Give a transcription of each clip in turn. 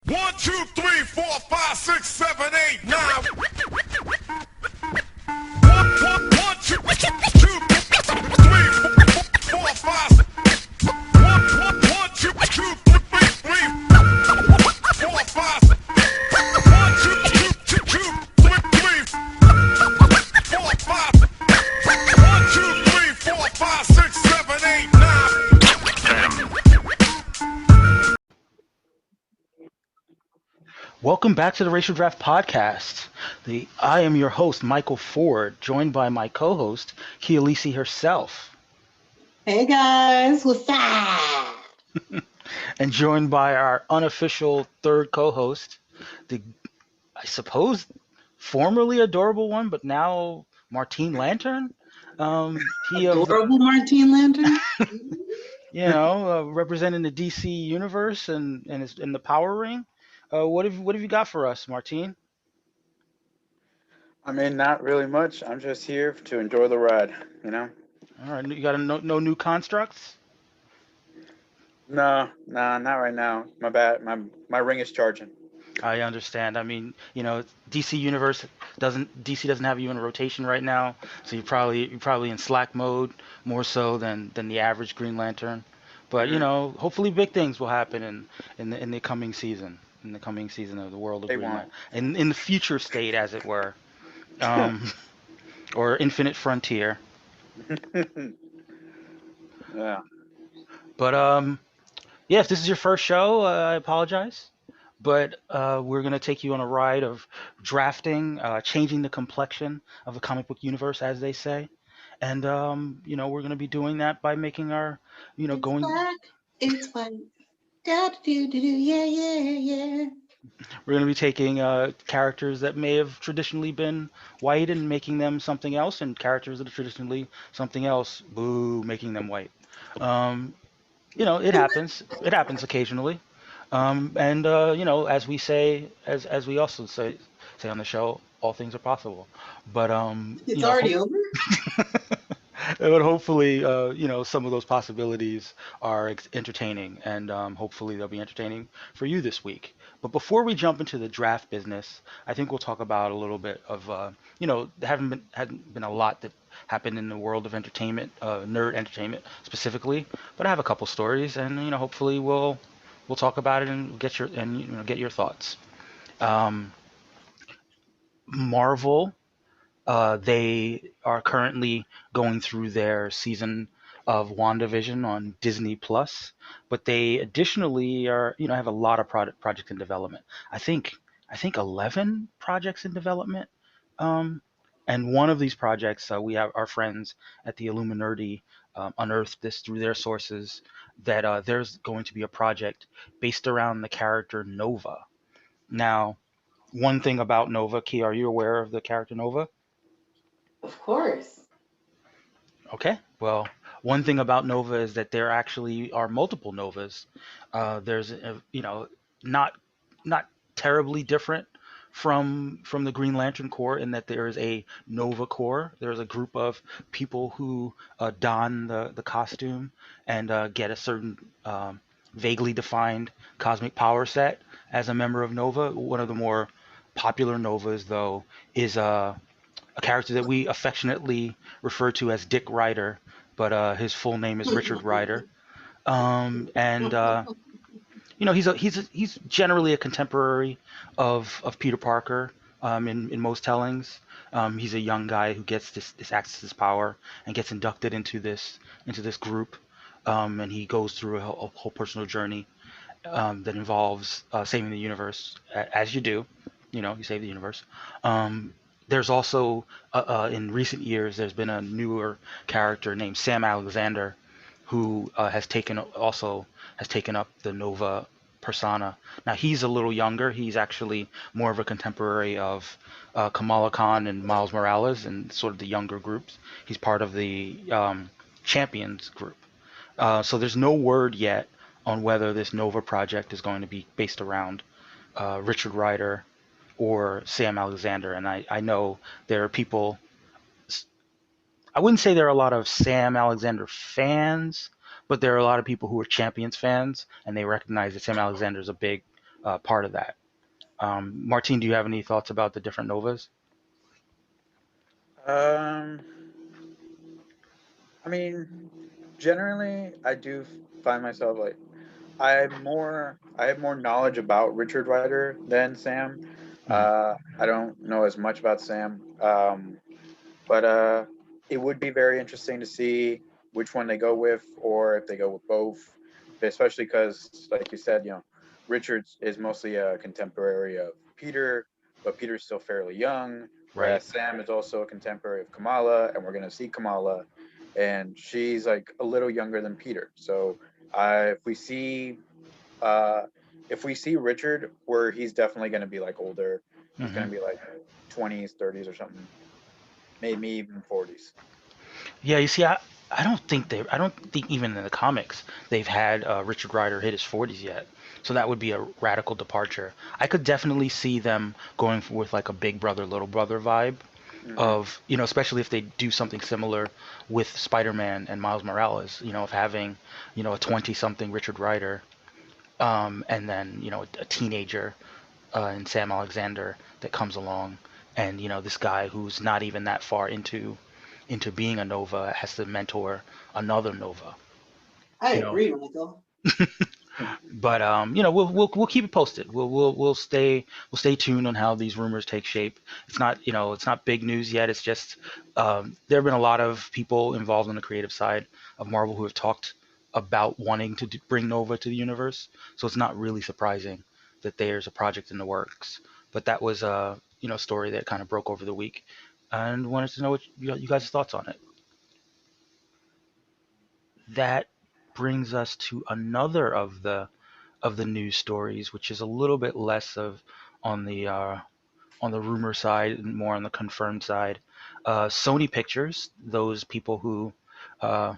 1, 2, 3, 4, 5, 6, 7, 8, 9. 1, 2, 2, 3, 4, 5. 1, 2, 2, 3, 4, 5. 1, 2, 2, 2, 3, 4, 5. 1, 2, 3, 4, 5, 6, 7, 8, 9. Welcome back to the Racial Draft Podcast. I am your host, Michael Ford, joined by my co-host, Kealisi herself, Hey guys, what's up? and joined by our unofficial third co-host, the, I suppose, formerly adorable one, but now Martine Lantern. He of the, Adorable Martine Lantern. representing the DC universe and the Power Ring. What have you got for us, Martine? I mean, not really much. I'm just here to enjoy the ride, you know? All right, you got no new constructs? No, not right now. My bad. My ring is charging. I understand. I mean, DC doesn't have you in rotation right now, so you're probably in slack mode more so than the average Green Lantern. But Hmm. hopefully big things will happen in the coming season, of the world of They Green won't. Lantern, in the future state, as it were, um, or Infinite Frontier. Yeah. But yeah, if this is your first show, I apologize. But we're going to take you on a ride of drafting, changing the complexion of the comic book universe, as they say. And, we're going to be doing that by making our, It's going, black, it's white. Do, yeah, yeah. we're going to be taking characters that may have traditionally been white and making them something else, and characters that are traditionally something else, boo, making them white. Um, it happens. It happens occasionally. And as we say, as we also say on the show, all things are possible. But It's already over. but hopefully, some of those possibilities are entertaining, and hopefully they'll be entertaining for you this week. But before we jump into the draft business, I think we'll talk about a little bit of, there hadn't been a lot that happened in the world of entertainment, nerd entertainment specifically. But I have a couple stories, and hopefully we'll talk about it and get your thoughts. Um, Marvel, they are currently going through their season of WandaVision on Disney Plus, but they additionally have a lot of projects in development. I think I think 11 projects in development. Um, and one of these projects, we have our friends at the Illuminati unearthed this through their sources that there's going to be a project based around the character Nova. Now, one thing about Nova, Key, are you aware of the character Nova? Of course. Okay. Well, one thing about Nova is that there actually are multiple Novas. There's, not not terribly different from the Green Lantern Corps in that there is a Nova Corps. There's a group of people who don the costume and get a certain vaguely defined cosmic power set as a member of Nova. One of the more popular Novas, though, is a character that we affectionately refer to as Dick Ryder, but his full name is Richard Ryder. And he's generally a contemporary of Peter Parker in most tellings. He's a young guy who gets this access to this power and gets inducted into this group, and he goes through a whole personal journey that involves saving the universe, as you do. You save the universe. There's also, in recent years, there's been a newer character named Sam Alexander, who has taken up the Nova persona. Now he's a little younger. He's actually more of a contemporary of Kamala Khan and Miles Morales and sort of the younger groups. He's part of the Champions group. So there's no word yet on whether this Nova project is going to be based around Richard Ryder or Sam Alexander. And I know there are people, I wouldn't say there are a lot of Sam Alexander fans, but there are a lot of people who are Champions fans, and they recognize that Sam Alexander is a big part of that. Martine, do you have any thoughts about the different novas? Um, I mean, generally, I do find myself like I have more knowledge about Richard Rider than Sam. Mhm. I don't know as much about Sam. But it would be very interesting to see which one they go with, or if they go with both, especially because, like you said, Richard is mostly a contemporary of Peter, but Peter's still fairly young, Right. whereas Sam is also a contemporary of Kamala, and we're going to see Kamala, and she's like a little younger than Peter. So if we see uh, if we see Richard, where he's definitely going to be like older, he's going Hmm. to be like 20s, 30s, or something, maybe even 40s. Yeah, you see, I don't think even in the comics they've had Richard Rider hit his 40s yet. So that would be a radical departure. I could definitely see them going with like a big brother, little brother vibe Hmm. of, especially if they do something similar with Spider-Man and Miles Morales, of having, a 20-something Richard Rider, and then, a teenager in Sam Alexander that comes along, and this guy who's not even that far into being a Nova has to mentor another Nova. I You know, agree, Michael. but we'll keep it posted. We'll stay tuned on how these rumors take shape. It's not big news yet. It's just there have been a lot of people involved on the creative side of Marvel who have talked about wanting to bring Nova to the universe. So it's not really surprising that there's a project in the works. But that was a story that kind of broke over the week, and wanted to know what you guys' thoughts on it. That brings us to another of the news stories, which is a little bit less of on the rumor side and more on the confirmed side. Sony Pictures, those people who uh,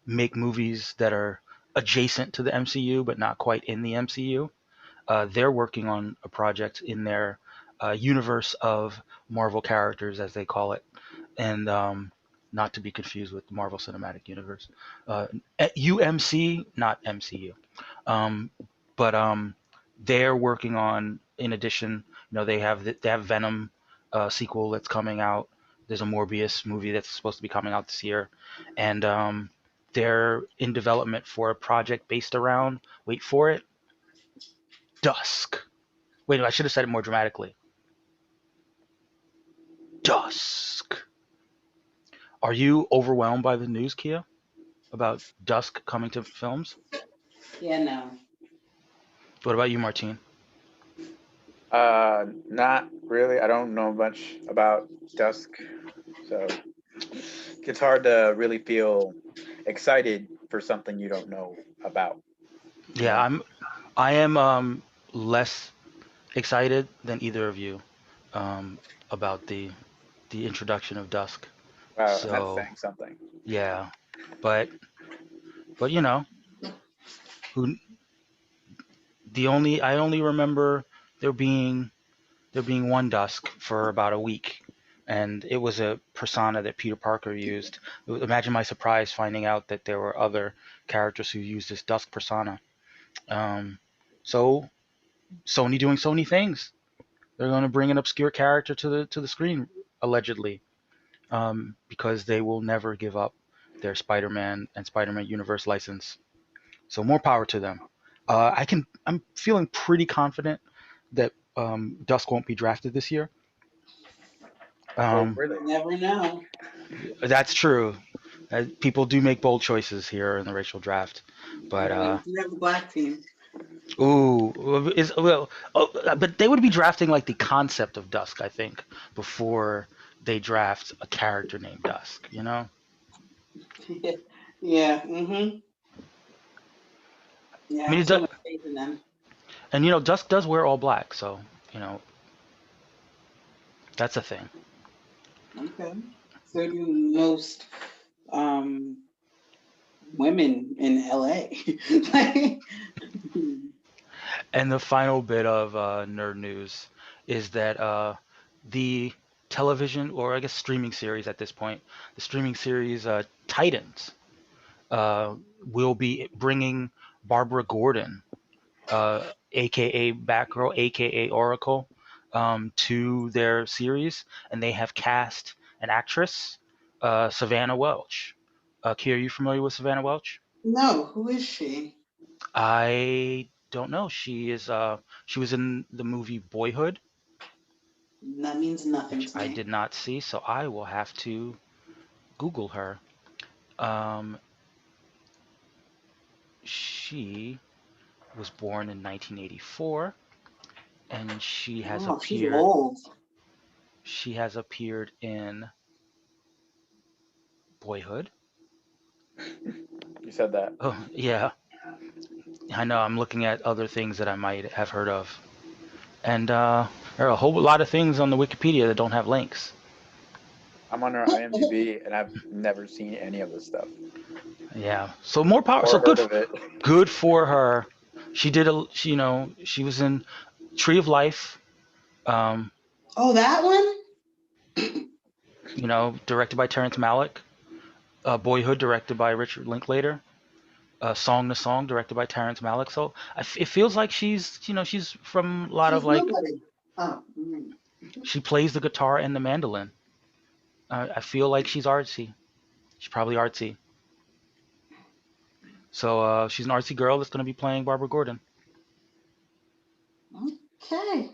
make movies that are adjacent to the MCU but not quite in the MCU, they're working on a project in their universe of Marvel characters, as they call it, and not to be confused with the Marvel Cinematic Universe. Uh, UMC, not MCU. Um, but they're working on, in addition, they have Venom sequel that's coming out. There's a Morbius movie that's supposed to be coming out this year, and they're in development for a project based around. Wait for it, Dusk. Wait, no, I should have said it more dramatically. Dusk. Are you overwhelmed by the news, Kia, about Dusk coming to films? Yeah, no. What about you, Martine? Not really. I don't know much about Dusk, so it's hard to really feel excited for something you don't know about. You Yeah, know? I am less excited than either of you um, about the introduction of Dusk. Wow, and that's So saying something. yeah, but who I only remember there being one Dusk for about a week, and it was a persona that Peter Parker used. Imagine my surprise finding out that there were other characters who used this Dusk persona. Um, so Sony doing Sony things. They're going to bring an obscure character to the screen, allegedly, because they will never give up their Spider-Man and Spider-Man universe license. So more power to them. I'm feeling pretty confident that Dusk won't be drafted this year. Oh, Um, really? You never know. that's true. People do make bold choices here in the racial draft, but We do have a black team. ooh, but they would be drafting like the concept of Dusk, I think, before they draft a character named Dusk. Yeah. Mm-hmm. I Yeah, I mean, have so much faith in them. and Dusk does wear all black, so you know that's a thing. Okay. So do most um women in LA. Like, And the final bit of nerd news is that the television, or I guess streaming series at this point, the streaming series Titans, uh, will be bringing Barbara Gordon aka Batgirl, aka Oracle, to their series, and they have cast an actress, Savannah Welch. Kia, are you familiar with Savannah Welch? No, who is she? I don't know. She was in the movie Boyhood, That means nothing which to I me. did not see, so I will have to Google her. Um, she was born in 1984, and Oh, she's old. she has appeared in Boyhood. You said that. Oh, yeah. I know. I'm looking at other things that I might have heard of. And there are a whole lot of things on the Wikipedia that don't have links. I'm on her IMDb, and I've never seen any of this stuff Yeah. So more power. So or heard of it. good for her. She was in Tree of Life, um, Oh, that one? directed by Terrence Malick. Boyhood, directed by Richard Linklater. Song to Song, directed by Terrence Malick. So it feels like she's from a lot She's of like, nobody. Oh. she plays the guitar and the mandolin. I feel like she's artsy. She's probably artsy. So she's an artsy girl that's going to be playing Barbara Gordon. Okay.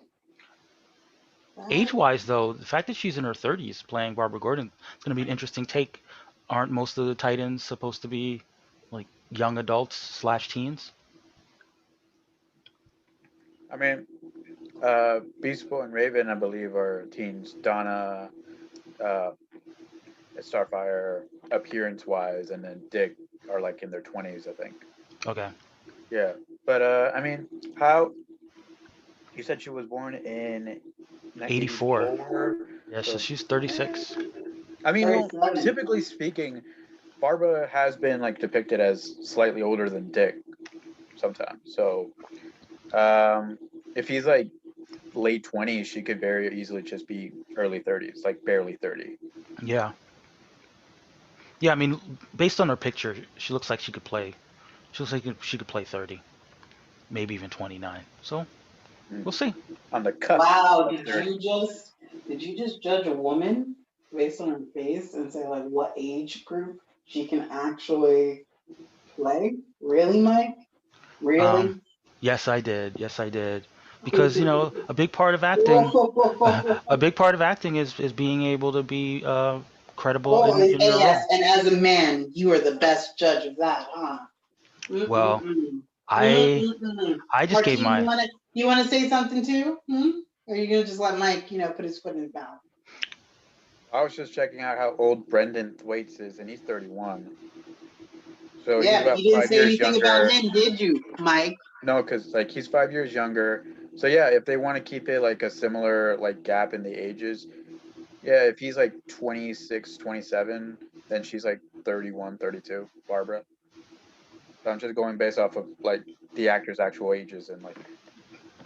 Age-wise, though, the fact that she's in her 30s playing Barbara Gordon is going to be an interesting take. Aren't most of the Titans supposed to be like young adults slash teens? I mean, Beast Boy and Raven, I believe, are teens. Donna, uh, Starfire, appearance-wise, and then Dick are like in their 20s, I think. Okay. Yeah, but I mean, how you said she was born in 84. 84? Yeah, so she's 36. I mean, well, 37. typically speaking, Barbara has been like depicted as slightly older than Dick sometimes. So, if he's like late 20s, she could very easily just be early 30s, like barely 30. Yeah. Yeah, I mean, based on her picture, she looks like she could play. She looks like she could play 30, maybe even 29. So we'll see. On the cusp. Wow, of 30. did you just judge a woman based on her face and say like what age group she can actually play? Really, Mike? Really? Yes, I did. Yes, I did. Because a big part of acting, a big part of acting is being able to be credible Oh, in your yes, role. and as a man, you are the best judge of that, huh? Well, Mm-mm-mm. I Mm-mm-mm. I just gave Martine, my. you wanna say something too? Or are you gonna just let Mike, put his foot in his mouth? I was just checking out how old Brendan Thwaites is, and he's 31. So he's Yeah, but about you didn't 5 say years anything about younger. him, did you, Mike? No, because like he's 5 years younger. So yeah, if they want to keep it like a similar like gap in the ages, yeah, if he's like 26, 27, then she's like 31, 32, Barbara. So I'm just going based off of like the actors' actual ages and like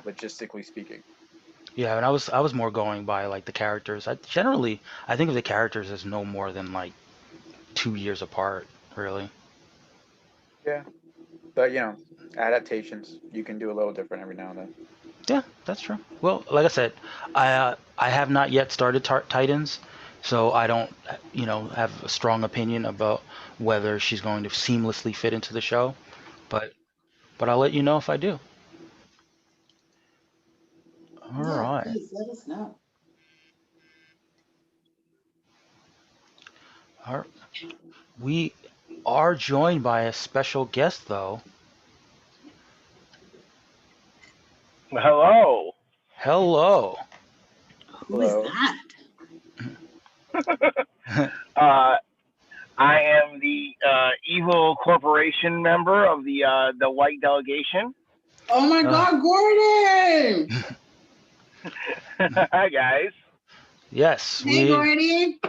logistically speaking. Yeah, and I was more going by like the characters. I think of the characters as no more than like 2 years apart, really. Yeah, but adaptations you can do a little different every now and then. Yeah, that's true. Well, like I said, I have not yet started Titans, so I don't have a strong opinion about whether she's going to seamlessly fit into the show, but I'll let you know if I do. All Yeah, right. please let us know. All right. We are joined by a special guest, though. Hello. Hello. Who is Hello. that? I am the evil corporation member of the white delegation. Oh my God, Gordy! Hi guys. Yes, Hey, Gordy.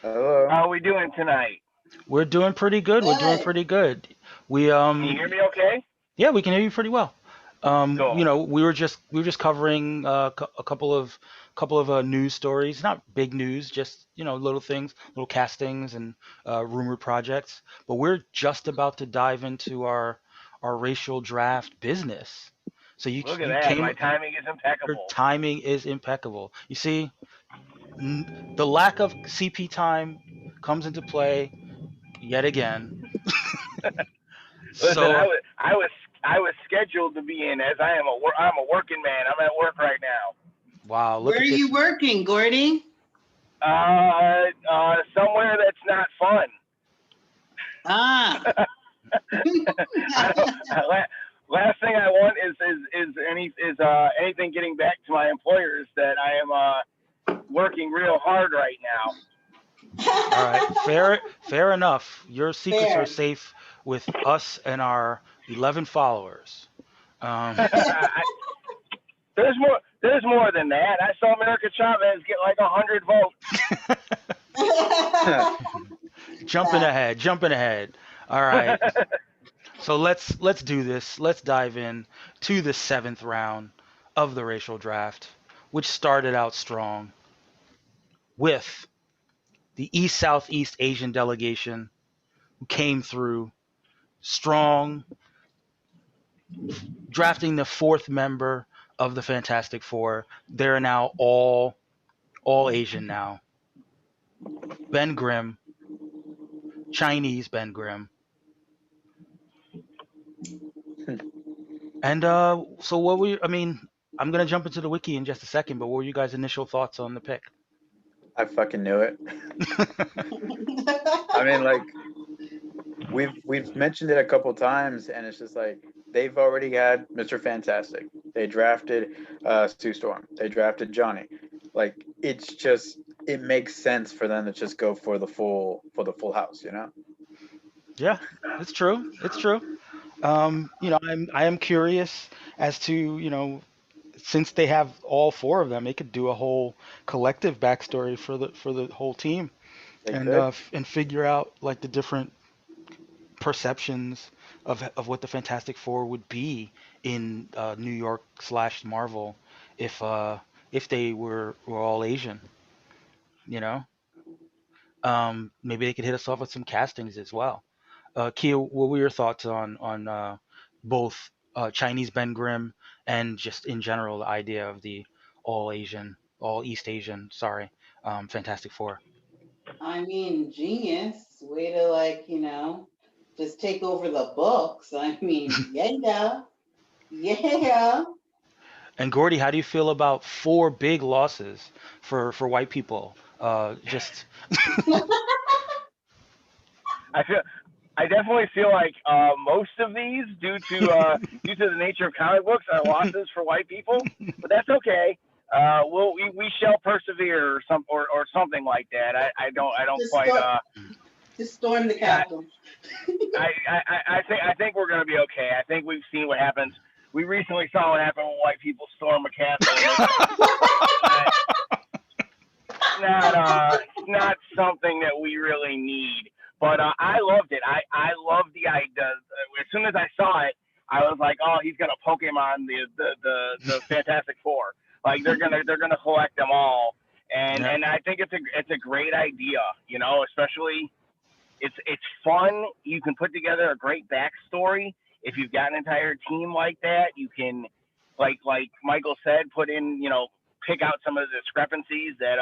Hello. How are we doing tonight? we're doing pretty good. We're doing Good. pretty good. We Can you hear me okay? Yeah, we can hear you pretty well. Cool. We were just covering a couple of news stories, not big news, just little things, little castings and rumored projects. But we're just about to dive into our racial draft business. So Look at you that. My came. timing is Your impeccable. timing is impeccable. You see, the lack of CP time comes into play yet again. Listen, So I was scheduled to be in as I'm a working man. I'm at work right now. wow, look Where are at this. you working, Gordy? Somewhere that's not fun. Ah. Last thing I want is anything getting back to my employers that I am working real hard right now. All right, fair enough. Your secrets are Fair. safe with us and our 11 followers. There's more. There's more than that. I saw America Chavez get like 100 votes. Jumping ahead. All right. So let's do this. Let's dive in to the 7th round of the racial draft, which started out strong with the East Southeast Asian delegation who came through strong, drafting the 4th member of the Fantastic Four. They're now all Asian now. Ben Grimm, Chinese Ben Grimm. And so what were I mean, I'm going to jump into the wiki in just a second, but what were you guys' initial thoughts on the pick? I fucking knew it. I mean, like, we've mentioned it a couple times, and it's just like they've already had Mr. Fantastic. They drafted Sue Storm. They drafted Johnny. Like, it makes sense for them to just go for the full house, you know? Yeah, it's true. I am curious as to, since they have all 4 of them, they could do a whole collective backstory for the whole team, They and could. and figure out like the different perceptions of what the Fantastic Four would be in New York / Marvel if they were all Asian, you know. Maybe they could hit us off with some castings as well. Kia, what were your thoughts on both Chinese Ben Grimm and just in general the idea of the all East Asian, sorry, Fantastic Four? I mean, genius. Way to just take over the books. I mean, yeah. Yeah. And Gordy, how do you feel about 4 big losses for white people? Just I definitely feel like most of these, due to the nature of comic books, are losses for white people. But that's okay. We shall persevere or something like that. I don't Just quite. Just storm the Capitol. I think we're gonna be okay. I think we've seen what happens. We recently saw what happened when white people storm a castle. Not something that we really need. But I loved it. I loved the idea. As soon as I saw it, I was like, oh, he's gonna Pokemon the Fantastic Four. Like they're gonna collect them all. And I think it's a great idea. Especially it's fun. You can put together a great backstory if you've got an entire team like that. You can, like Michael said, pick out some of the discrepancies that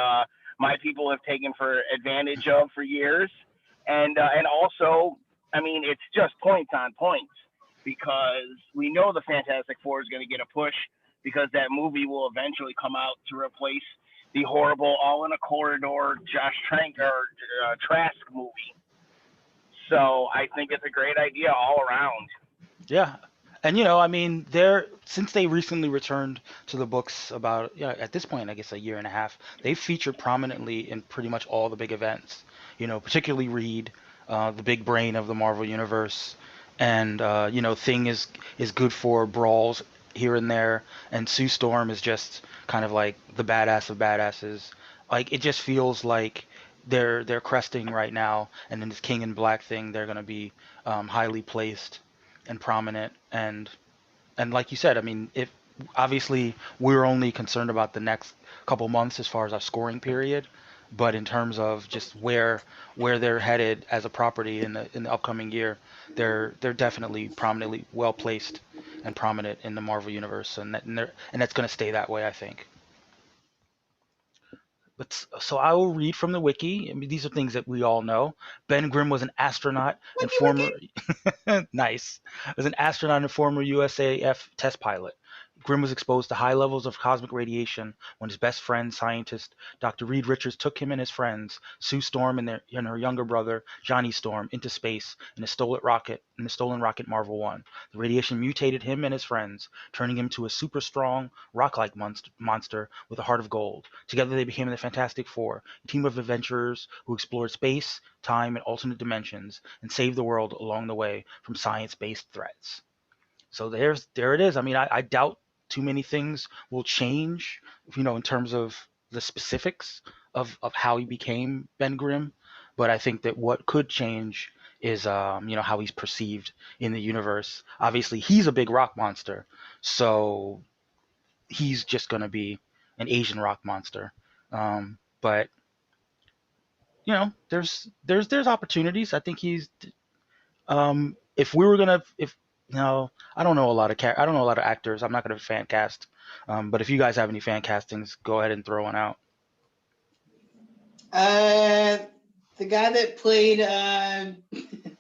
my people have taken for advantage of for years. And also, I mean, it's just points on points because we know the Fantastic Four is going to get a push because that movie will eventually come out to replace the horrible All in a Corridor Josh Trank or Trask movie. So I think it's a great idea all around. Yeah. And I mean, since they recently returned to the books about at this point, I guess a year and a half, they've featured prominently in pretty much all the big events. Particularly Reed, the big brain of the Marvel universe, and Thing is good for brawls here and there, and Sue Storm is just kind of like the badass of badasses. Like it just feels like they're cresting right now, and in this King in Black thing, they're gonna be highly placed and prominent, and like you said, I mean, if obviously we're only concerned about the next couple months as far as our scoring period, but in terms of just where they're headed as a property in the upcoming year, they're definitely prominently well placed and prominent in the Marvel universe, and that's going to stay that way, I think. So I will read from the wiki. I mean, these are things that we all know. Ben Grimm was an astronaut and former nice. Was an astronaut and former USAF test pilot. Grimm was exposed to high levels of cosmic radiation when his best friend, scientist Dr. Reed Richards, took him and his friends, Sue Storm and her younger brother, Johnny Storm, into space in a stolen rocket Marvel 1. The radiation mutated him and his friends, turning him to a super strong, rock-like monster with a heart of gold. Together they became the Fantastic Four, a team of adventurers who explored space, time, and alternate dimensions, and saved the world along the way from science-based threats. So there it is. I mean, I doubt too many things will change, in terms of the specifics of how he became Ben Grimm. But I think that what could change is, how he's perceived in the universe. Obviously, he's a big rock monster, so he's just going to be an Asian rock monster. But there's opportunities. I think if we were gonna, if I don't know a lot of I don't know a lot of actors. I'm not gonna fan cast. But if you guys have any fan castings, go ahead and throw one out. The guy that played.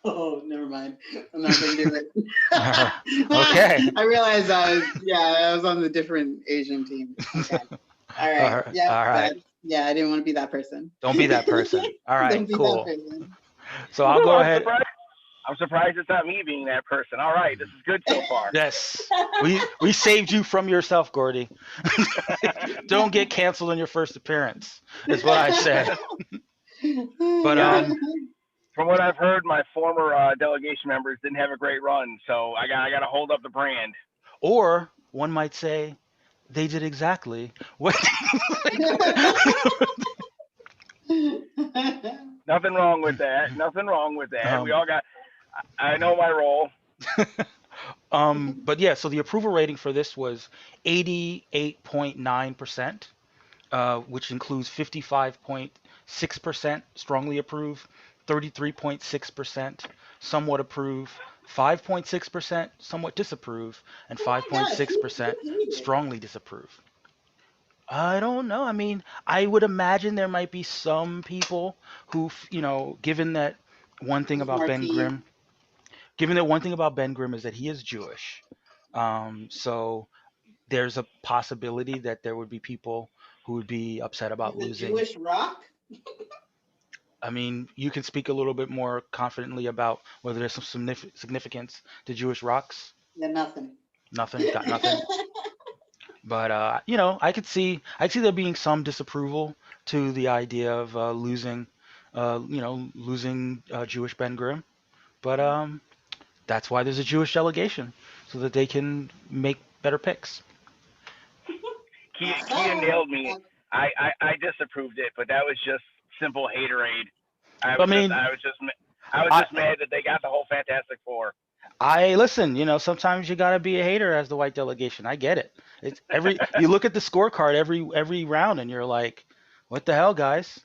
Oh, never mind. I'm not gonna do it. Okay. I realized I was on the different Asian team. Okay. All right. Yeah. All right. I didn't want to be that person. Don't be that person. All right. Don't be Cool. that person. So I'll go ahead. I'm surprised it's not me being that person. All right, this is good so far. Yes, we saved you from yourself, Gordy. Don't get canceled on your first appearance, is what I said. But from what I've heard, my former delegation members didn't have a great run, so I got to hold up the brand. Or one might say, they did exactly what. Nothing wrong with that. Nothing wrong with that. We all got. I know my role. But yeah, so the approval rating for this was 88.9%, which includes 55.6% strongly approve, 33.6% somewhat approve, 5.6% somewhat disapprove, and 5.6% strongly disapprove. I don't know. I mean, I would imagine there might be some people who, given that one thing about Ben Grimm. Given that one thing about Ben Grimm is that he is Jewish, so there's a possibility that there would be people who would be upset about losing. Jewish rock? I mean, you can speak a little bit more confidently about whether there's some significance to Jewish rocks. Yeah, nothing. Nothing. Got nothing. But I could see there being some disapproval to the idea of losing Jewish Ben Grimm, but that's why there's a Jewish delegation, so that they can make better picks. Kia nailed me. I disapproved it, but that was just simple haterade. I was just mad that they got the whole Fantastic Four. Listen, sometimes you gotta be a hater as the white delegation. I get it. It's you look at the scorecard every round and you're like, what the hell, guys?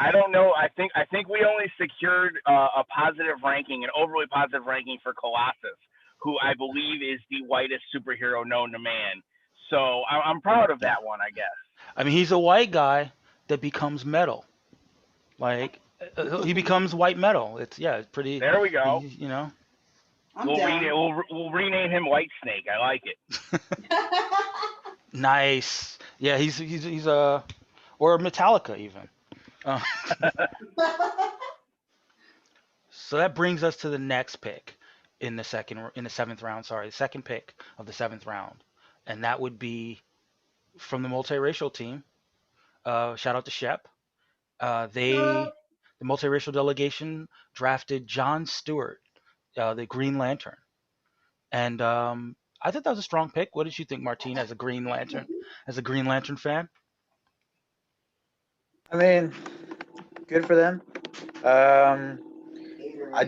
I don't know. I think we only secured a positive ranking, an overly positive ranking for Colossus, who I believe is the whitest superhero known to man. So I'm proud of that one, I guess. I mean, he's a white guy that becomes metal. Like, he becomes white metal. It's pretty. There we go. We'll rename him White Snake. I like it. Nice. Yeah, he's or Metallica even. So that brings us to the next pick in the seventh round. Sorry, the second pick of the seventh round, and that would be from the multiracial team. Shout out to Shep. The multiracial delegation drafted John Stewart, the Green Lantern, and I thought that was a strong pick. What did you think, Martine, as a Green Lantern fan? I mean, good for them. I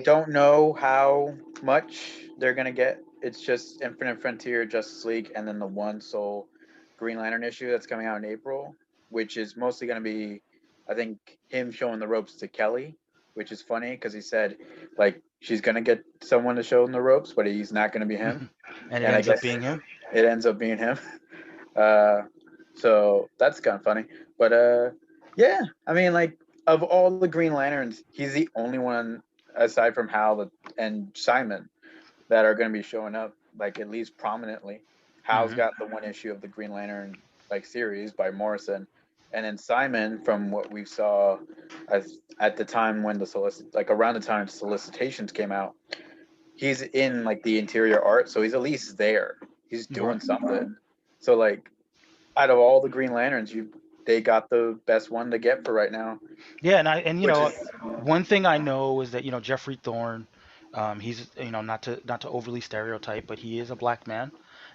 don't know how much they're going to get. It's just Infinite Frontier, Justice League, and then the one sole Green Lantern issue that's coming out in April. which is mostly going to be, I think, him showing the ropes to Kelly, which is funny because he said like she's going to get someone to show him the ropes, but he's not going to be him, And it and I ends up guess being him. it ends up being him. Uh, so that's kind of funny. But yeah, I mean, like of all the Green Lanterns, he's the only one aside from Hal and Simon that are going to be showing up like at least prominently. Hal's Hmm. got the one issue of the Green Lantern like series by Morrison, and then Simon, from what we saw as at the time when around the time solicitations came out, he's in like the interior art, so he's at least there. He's doing Right. something. So like out of all the Green Lanterns, they got the best one to get for right now, Yeah, and which is one thing I know is that Jeffrey Thorne, he's not to overly stereotype, but he is a black man,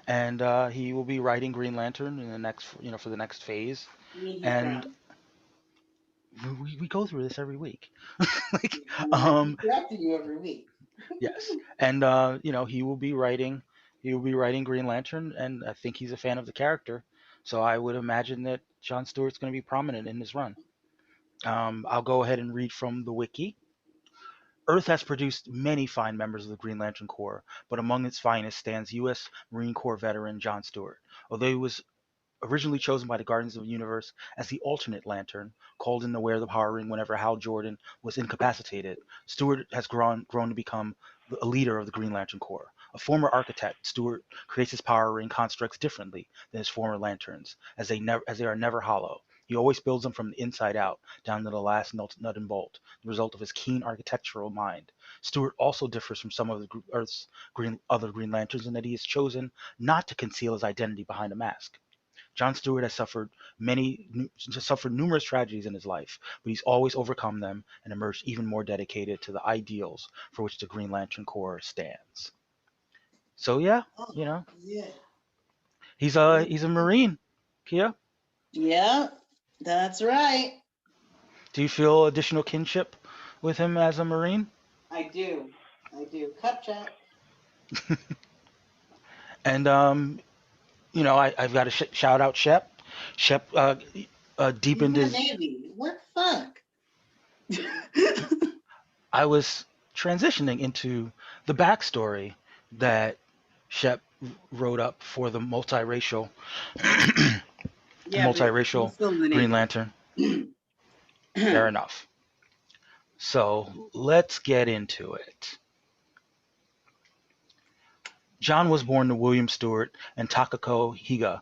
and he will be writing Green Lantern in the next for the next phase, I mean, he's and brown. we go through this every week, like And I keep correcting you every week. yes, and he will be writing Green Lantern, and I think he's a fan of the character, so I would imagine that John Stewart's going to be prominent in this run. I'll go ahead and read from the wiki. Earth has produced many fine members of the Green Lantern Corps, but among its finest stands U.S. Marine Corps veteran John Stewart. Although he was originally chosen by the Guardians of the Universe as the alternate Lantern, called in to wear the power ring whenever Hal Jordan was incapacitated, Stewart has grown to become a leader of the Green Lantern Corps. A former architect, Stewart creates his power ring constructs differently than his former lanterns, as they are never hollow. He always builds them from the inside out, down to the last nut and bolt, the result of his keen architectural mind. Stewart also differs from some of the Earth's other Green Lanterns in that he has chosen not to conceal his identity behind a mask. John Stewart has suffered numerous tragedies in his life, but he's always overcome them and emerged even more dedicated to the ideals for which the Green Lantern Corps stands. So yeah, Oh, you know, yeah. he's a Marine. Kia, Yeah, that's right. do you feel additional kinship with him as a Marine? I do. I do. Cup check. And I've got to shout out Shep. Shep He's in deepened the his. Navy. What the fuck? I was transitioning into the backstory that Shep wrote up for the Yeah, but multiracial he's still in the Green Navy. Lantern. Fair enough. So let's get into it. John was born to William Stewart and Takako Higa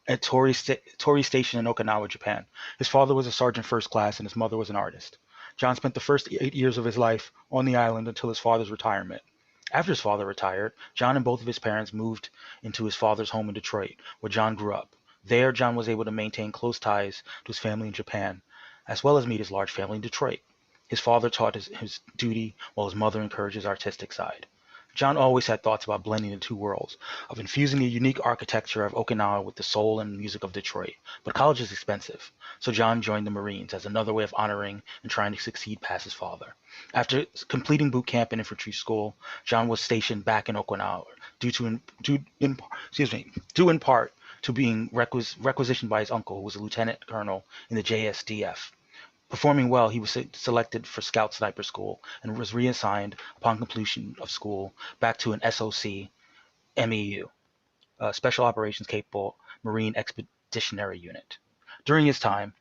at Tori Station in Okinawa, Japan. His father was a sergeant first class and his mother was an artist. John spent the first 8 years of his life on the island until his father's retirement. After his father retired, John and both of his parents moved into his father's home in Detroit, where John grew up. There, John was able to maintain close ties to his family in Japan, as well as meet his large family in Detroit. His father taught his duty, while his mother encouraged his artistic side. John always had thoughts about blending the two worlds, of infusing the unique architecture of Okinawa with the soul and music of Detroit. But college is expensive, so John joined the Marines as another way of honoring and trying to succeed past his father. After completing boot camp and infantry school, John was stationed back in Okinawa, due in part to being requisitioned by his uncle, who was a lieutenant colonel in the JSDF. Performing well, he was selected for Scout Sniper School and was reassigned upon completion of school back to an SOC MEU, Special Operations Capable Marine Expeditionary Unit. During his time,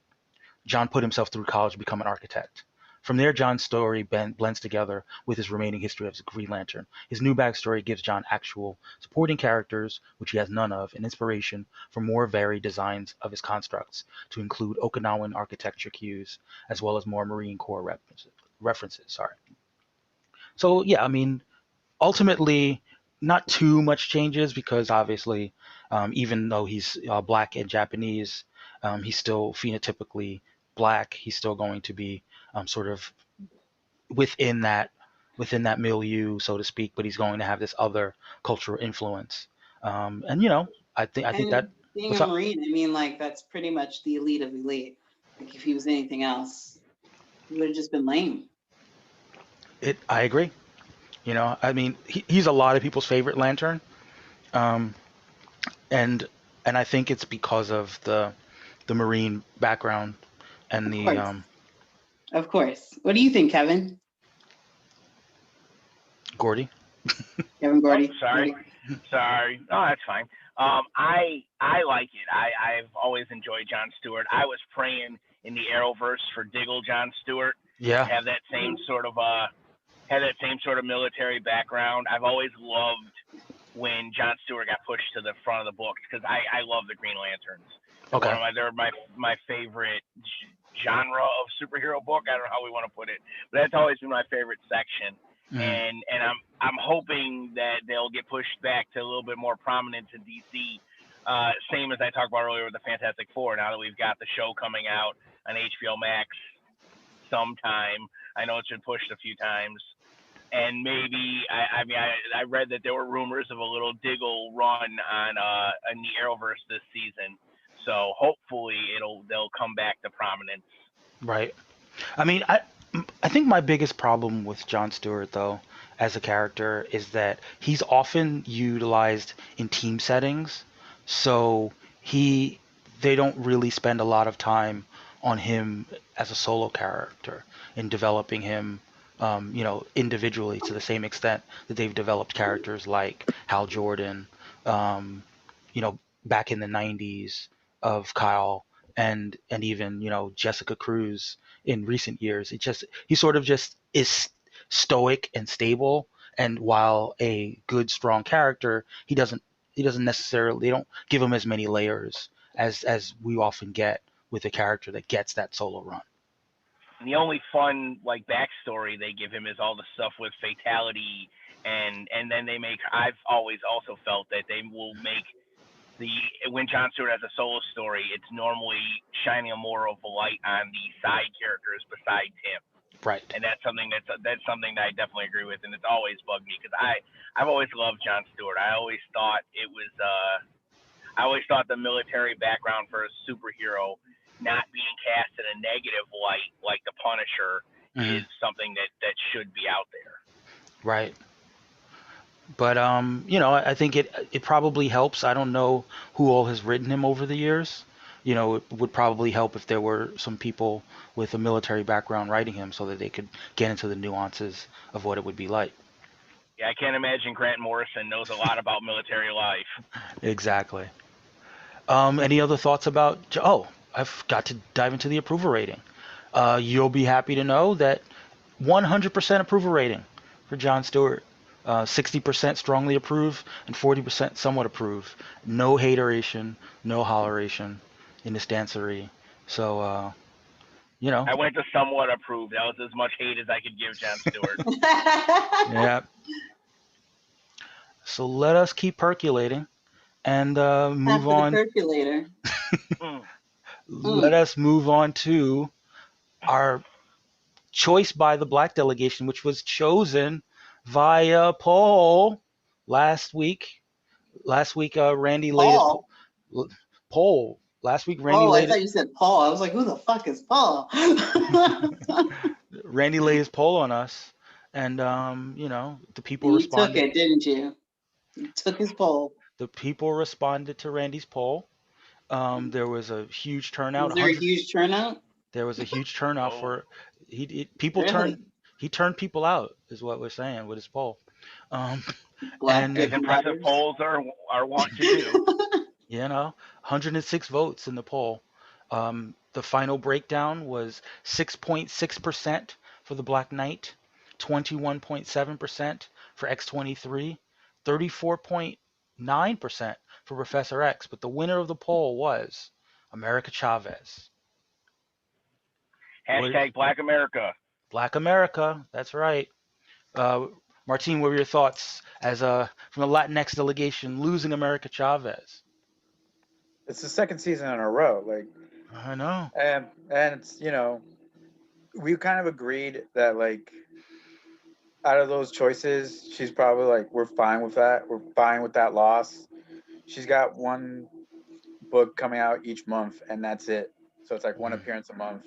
John put himself through college to become an architect. From there, John's story blends together with his remaining history as a Green Lantern. His new backstory gives John actual supporting characters, which he has none of, and inspiration for more varied designs of his constructs to include Okinawan architecture cues, as well as more Marine Corps references. Sorry. So yeah, I mean, ultimately, not too much changes because obviously, even though he's black and Japanese, he's still phenotypically black. He's still going to be sort of within that milieu, so to speak. But he's going to have this other cultural influence. And I think that And being a what's up. Marine, I mean, like, that's pretty much the elite of elite. Like, if he was anything else, he would have just been lame. I agree. I mean, he's a lot of people's favorite Lantern, um, and I think it's because of the the Marine background and Of the course. Of course. What do you think, Kevin? Gordy. Kevin Oh, Gordy. sorry. Gordy. Sorry. No, that's fine. I like it. I've always enjoyed Jon Stewart. I was praying in the Arrowverse for Diggle Jon Stewart to Yeah. have that same sort of military background. I've always loved when Jon Stewart got pushed to the front of the books because I love the Green Lanterns. Okay. They're my favorite genre of superhero book. I don't know how we want to put it, but that's always been my favorite section. Mhm. And I'm hoping that they'll get pushed back to a little bit more prominence in DC. Same as I talked about earlier with the Fantastic Four. Now that we've got the show coming out on HBO Max sometime, I know it's been pushed a few times. And maybe I read that there were rumors of a little Diggle run on in the Arrowverse this season. So hopefully they'll come back to prominence. Right. I mean, I think my biggest problem with Jon Stewart, though, as a character, is that he's often utilized in team settings. So they don't really spend a lot of time on him as a solo character in developing him, individually to the same extent that they've developed characters like Hal Jordan, um, back in the '90s of Kyle and even Jessica Cruz in recent years. He sort of just is stoic and stable. And while a good, strong character, he doesn't necessarily, they don't give him as many layers as we often get with a character that gets that solo run. And the only fun backstory they give him is all the stuff with fatality, and then I've always also felt that they will make when Jon Stewart has a solo story, it's normally shining a more of a light on the side characters besides him. Right. And that's something that I definitely agree with, and it's always bugged me because I've always loved Jon Stewart. I always thought the military background for a superhero not being cast in a negative light like the Punisher Mhm. is something that should be out there. Right. But I think it probably helps. I don't know who all has written him over the years. It would probably help if there were some people with a military background writing him so that they could get into the nuances of what it would be like. Yeah, I can't imagine Grant Morrison knows a lot about military life. Exactly. Any other thoughts about? Oh, I've got to dive into the approval rating. You'll be happy to know that 100% approval rating for Jon Stewart. 60% strongly approve and 40% somewhat approve. No hateration, no holleration in this dancery. So, I went to somewhat approve. That was as much hate as I could give Jon Stewart. Yeah. So let us keep percolating and move After on. the percolator. Let us move on to our choice by the black delegation, which was chosen via poll last week. Randy laid his poll. Last week, Randy I thought you said Paul. I was like, who the fuck is Paul? Randy laid his poll on us, and the people you responded. took it, didn't you? You took his poll. The people responded to Randy's poll. There was a huge turnout. Was there a huge turnout? There was a huge turnout for people Really? he turned people out, is what we're saying with his poll. Black as impressive polls are wont to do. 106 votes in the poll. The final breakdown was 6.6% for the Black Knight, 21.7% for X-23, 34.9% for Professor X. But the winner of the poll was America Chavez. Hashtag Black America. Black America, that's right. Martine, what were your thoughts as from the Latinx delegation losing America Chavez? It's the second season in a row. I know. And it's, we kind of agreed that out of those choices, she's probably we're fine with that. We're fine with that loss. She's got one book coming out each month, and that's it. So it's one appearance a month.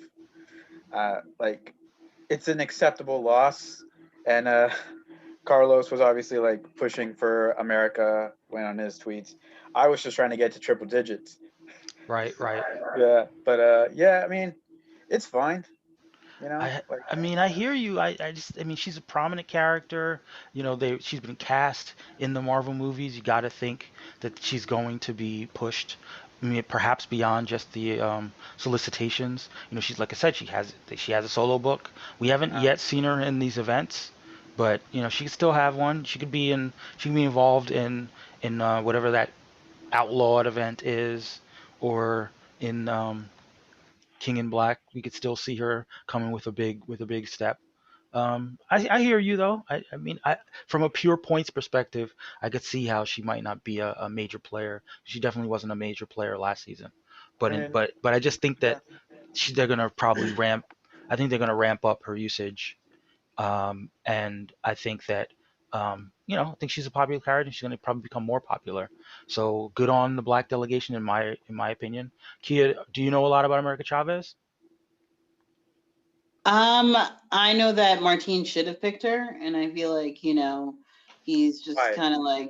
It's an acceptable loss. And Carlos was obviously pushing for America, went on his tweets. I was just trying to get to triple digits. Right. Yeah, but yeah, I mean, it's fine. I Like, I mean I hear you. I mean she's a prominent character. She's been cast in the Marvel movies. You got to think that she's going to be pushed. I mean, perhaps beyond just the solicitations. She's like I said, she has a solo book. We haven't yet seen her in these events, but she could still have one. She can be involved in whatever that outlawed event is, or in King in Black. We could still see her coming with a big step. I hear you though. I mean, from a pure points perspective, I could see how she might not be a major player. She definitely wasn't a major player last season, but I mean, but I just think yeah. that they're gonna probably ramp. I think they're gonna ramp up her usage, and I think that I think she's a popular character, and she's gonna probably become more popular. So good on the black delegation, in my opinion. Kia, do you know a lot about America Chavez? I know that Martine should have picked her, and I feel like, he's just Why? kind of like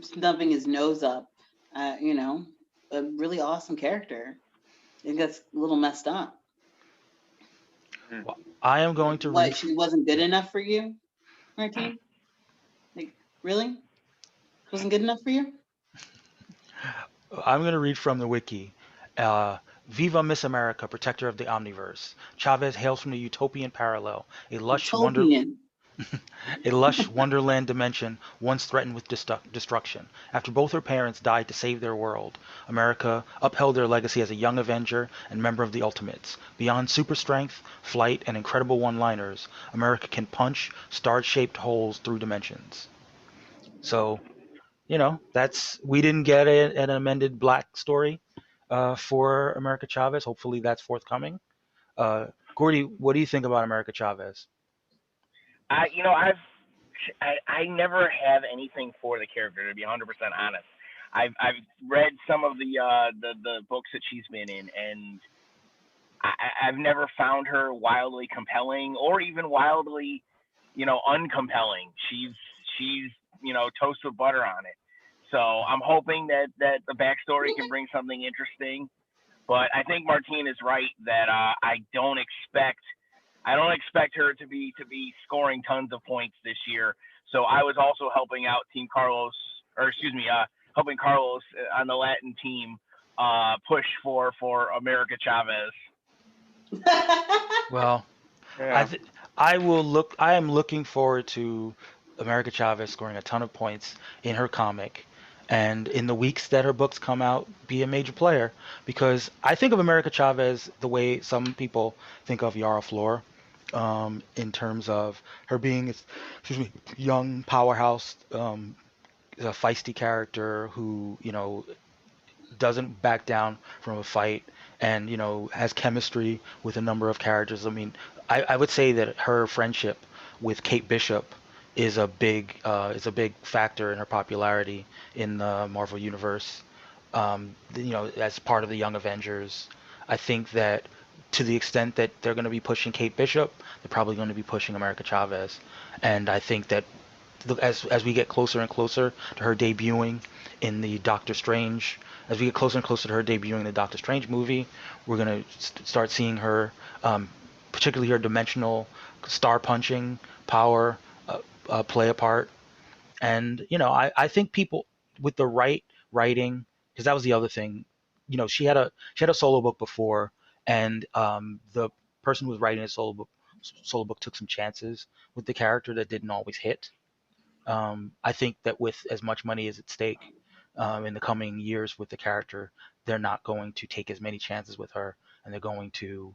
snubbing his nose up. A really awesome character. I think that's a little messed up. Well, I am going to read. What, she wasn't good enough for you, Martine? Like, really? Wasn't good enough for you? I'm going to read from the wiki. Uh, Viva Miss America, protector of the omniverse. Chavez hails from the utopian parallel, Utopian. a lush wonderland dimension once threatened with destruction. After both her parents died to save their world, America upheld their legacy as a young Avenger and member of the Ultimates. Beyond super strength, flight, and incredible one-liners, America can punch star-shaped holes through dimensions. So, we didn't get an amended Black story for America Chavez. Hopefully that's forthcoming. Uh, Gordy, what do you think about America Chavez? I you know I never have anything for the character, to be 100% honest. I've read some of the books that she's been in, and I've never found her wildly compelling or even wildly, uncompelling. She's toast with butter on it. So I'm hoping that the backstory can bring something interesting. But I think Martine is right that I don't expect her to be scoring tons of points this year. So I was also helping out Team Carlos, or excuse me, helping Carlos on the Latin team push for America Chavez. Well, I Yeah. th- I will look. I am looking forward to America Chavez scoring a ton of points in her comic, and in the weeks that her books come out, be a major player. Because I think of America Chavez the way some people think of Yara Flor, in terms of her being, excuse me, young powerhouse, a feisty character who doesn't back down from a fight, and has chemistry with a number of characters. I mean, I would say that her friendship with Kate Bishop is a big factor in her popularity in the Marvel universe. As part of the Young Avengers, I think that to the extent that they're going to be pushing Kate Bishop, they're probably going to be pushing America Chavez, and I think that as we get closer and closer to her debuting in the Doctor Strange, as we get closer and closer to her debuting in the Doctor Strange movie, we're gonna start seeing her, particularly her dimensional star punching power, play a part. And I think people with the right writing, because that was the other thing. She had a solo book before, and the person who was writing a solo book took some chances with the character that didn't always hit. I think that with as much money as at stake, in the coming years with the character, they're not going to take as many chances with her, and they're going to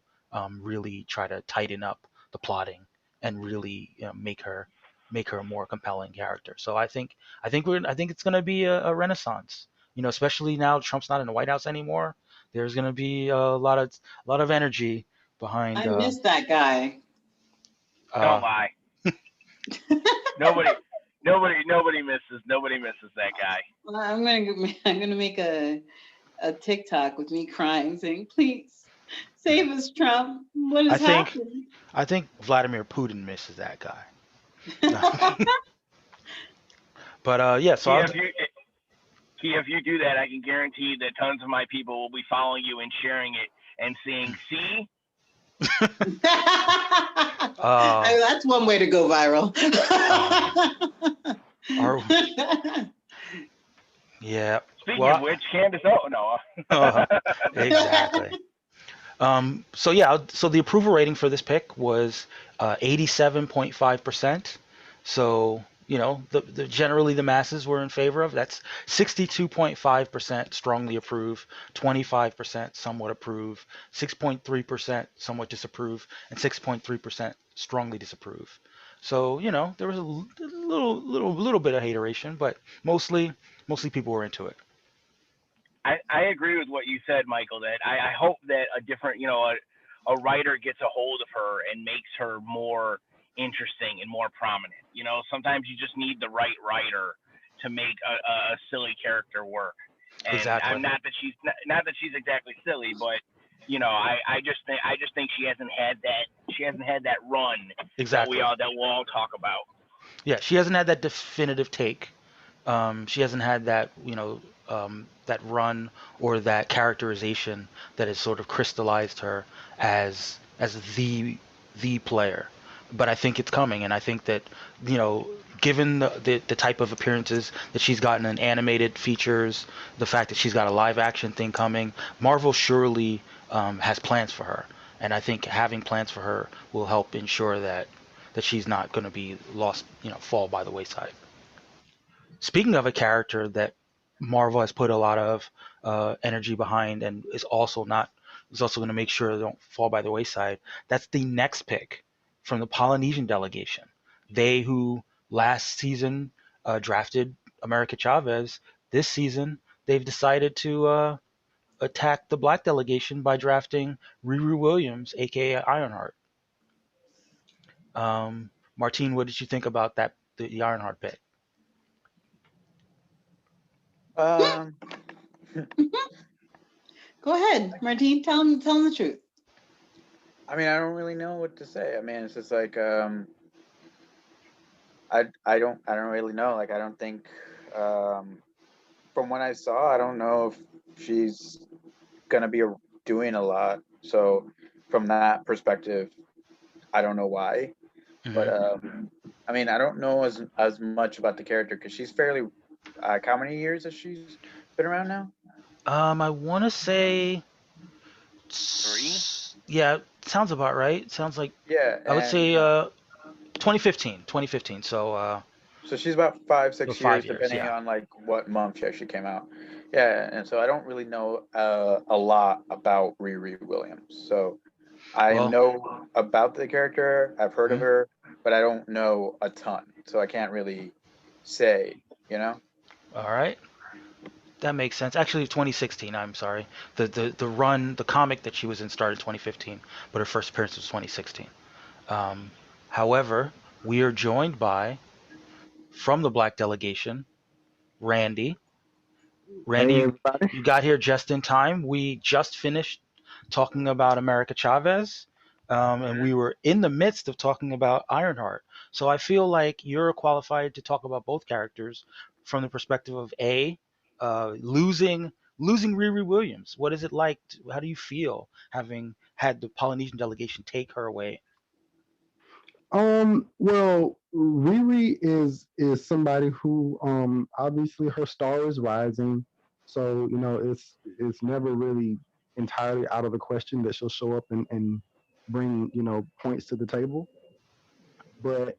really try to tighten up the plotting and really make her a more compelling character. So I think it's going to be a renaissance. Especially now Trump's not in the White House anymore. There's going to be a lot of energy behind. I miss that guy. Don't Uh, lie. Nobody misses that guy. Well, I'm gonna make a TikTok with me crying, saying, "Please save us, Trump. What I has think happened?" I think Vladimir Putin misses that guy. But yeah, so Yeah, I'll, if you If you do that, I can guarantee that tons of my people will be following you and sharing it and saying, "See, That's one way to go viral. Are yeah. speaking of Well, which, Candace, oh no." exactly. So the approval rating for this pick was 87.5%. So, generally the masses were in favor of. That's 62.5% strongly approve, 25% somewhat approve, 6.3% somewhat disapprove, and 6.3% strongly disapprove. So, there was a little bit of hateration, but mostly people were into it. I agree with what you said, Michael. That I hope that a different, a writer gets a hold of her and makes her more interesting and more prominent. Sometimes you just need the right writer to make a silly character work. And Exactly. I'm not that she's exactly silly, but I just think she hasn't had that run Exactly. that we'll all talk about. Yeah, she hasn't had that definitive take. She hasn't had that, that run or that characterization that has sort of crystallized her as the player. But I think it's coming, and I think that, given the type of appearances that she's gotten in animated features, the fact that she's got a live action thing coming, Marvel surely has plans for her, and I think having plans for her will help ensure that she's not going to be lost, fall by the wayside. Speaking of a character that Marvel has put a lot of energy behind and is also going to make sure they don't fall by the wayside. That's the next pick from the Polynesian delegation. They who last season drafted America Chavez. This season they've decided to attack the black delegation by drafting Riri Williams, aka Ironheart. Martine, what did you think about the Ironheart pick? Um, Go ahead, Martine. Tell him the truth. I mean, I don't really know what to say. I mean, it's just like I don't really know. Like, I don't think from what I saw, I don't know if she's gonna be doing a lot. So from that perspective, I don't know why. But I mean, I don't know as much about the character because she's fairly. How many years has she been around now? I want to say 3. Yeah, sounds about right. Sounds like Yeah, I would say and 2015. 2015. so she's about 5-6 years, 5 years. depending Yeah. on like what month she actually came out. Yeah, and so I don't really know a lot about Riri Williams. So I Well, know about the character, I've heard of mhm. her, but I don't know a ton. So I can't really say, you know? All right. That makes sense. Actually, 2016. I'm sorry. The comic that she was in started 2015, but her first appearance was 2016. Um, However, we are joined by from the Black delegation, Randy. Randy, Hey you everybody. you got here just in time. We just finished talking about America Chavez, and we were in the midst of talking about Ironheart. So I feel like you're qualified to talk about both characters from the perspective of losing Riri Williams. What is it like? How do you feel having had the Polynesian delegation take her away? Well, Riri is somebody who obviously her star is rising, so it's never really entirely out of the question that she'll show up and bring points to the table. But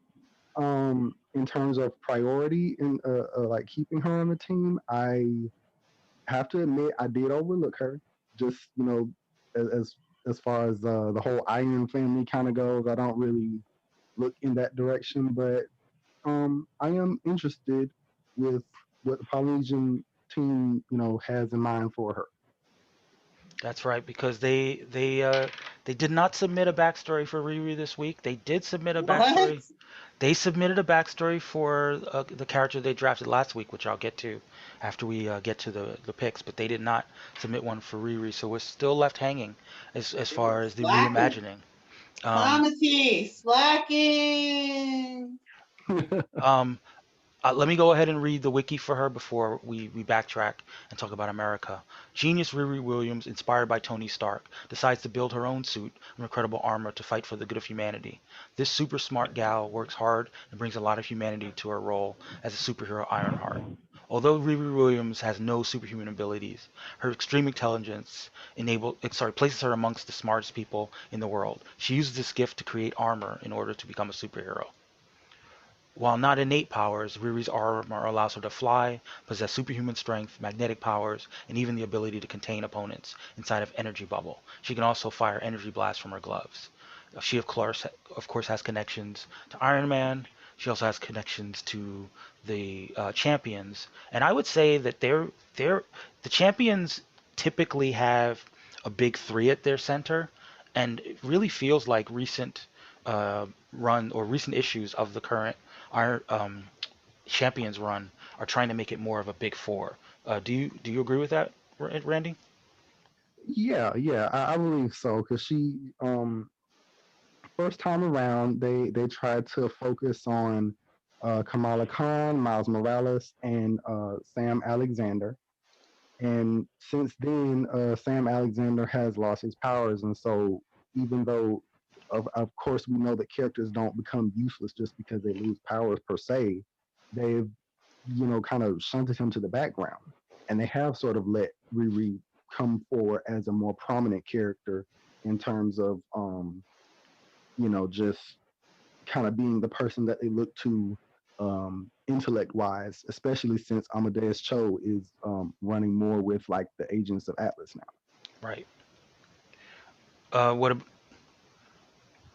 in terms of priority and like keeping her on the team, I have to admit I did overlook her. Just as as far as the whole Iron family kind of goes, I don't really look in that direction. But I am interested with what the Polynesian team has in mind for her. That's right, because they did not submit a backstory for Riri this week. They did submit a What? backstory. They submitted a backstory for the character they drafted last week, which I'll get to after we get to the picks. But they did not submit one for Riri, so we're still left hanging as far as the Slacking. reimagining. Um, Comedy. Slacking. um, Let me go ahead and read the wiki for her before we backtrack and talk about America. Genius Riri Williams, inspired by Tony Stark, decides to build her own suit of incredible armor to fight for the good of humanity. This super smart gal works hard and brings a lot of humanity to her role as a superhero Ironheart. Although Riri Williams has no superhuman abilities, her extreme intelligence places her amongst the smartest people in the world. She uses this gift to create armor in order to become a superhero. While not innate powers, Riri's armor allows her to fly, possess superhuman strength, magnetic powers, and even the ability to contain opponents inside of energy bubble. She can also fire energy blasts from her gloves. She of course has connections to Iron Man. She also has connections to the champions, and I would say that the champions typically have a big three at their center, and it really feels like recent run or recent issues of the current our champions run are trying to make it more of a big four. Do you agree with that, Randy? Yeah, I believe so. Because she, first time around, they tried to focus on Kamala Khan, Miles Morales, and Sam Alexander. And since then, Sam Alexander has lost his powers, and so even though, of course, we know that characters don't become useless just because they lose powers per se, they've kind of shunted him to the background, and they have sort of let Riri come forward as a more prominent character in terms of just kind of being the person that they look to intellect wise, especially since Amadeus Cho is running more with like the agents of Atlas now. Right. Uh, what ab-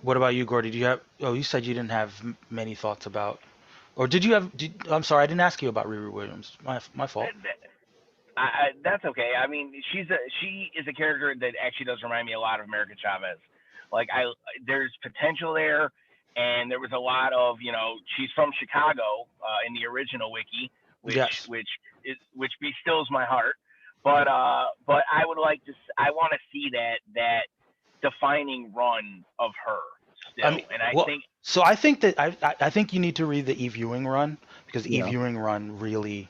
what about you, Gordy? Do you have? Oh, you said you didn't have many thoughts about, or did you have? I'm sorry, I didn't ask you about Riri Williams. My fault. That's okay. I mean, she is a character that actually does remind me a lot of America Chavez. Like there's potential there, and there was a lot of she's from Chicago in the original wiki, Yes. which bestills my heart. But I would I want to see that defining run of her I still, mean, and I well, think so I think that I think you need to read the Eve Ewing run because the Eve Yeah. Ewing run really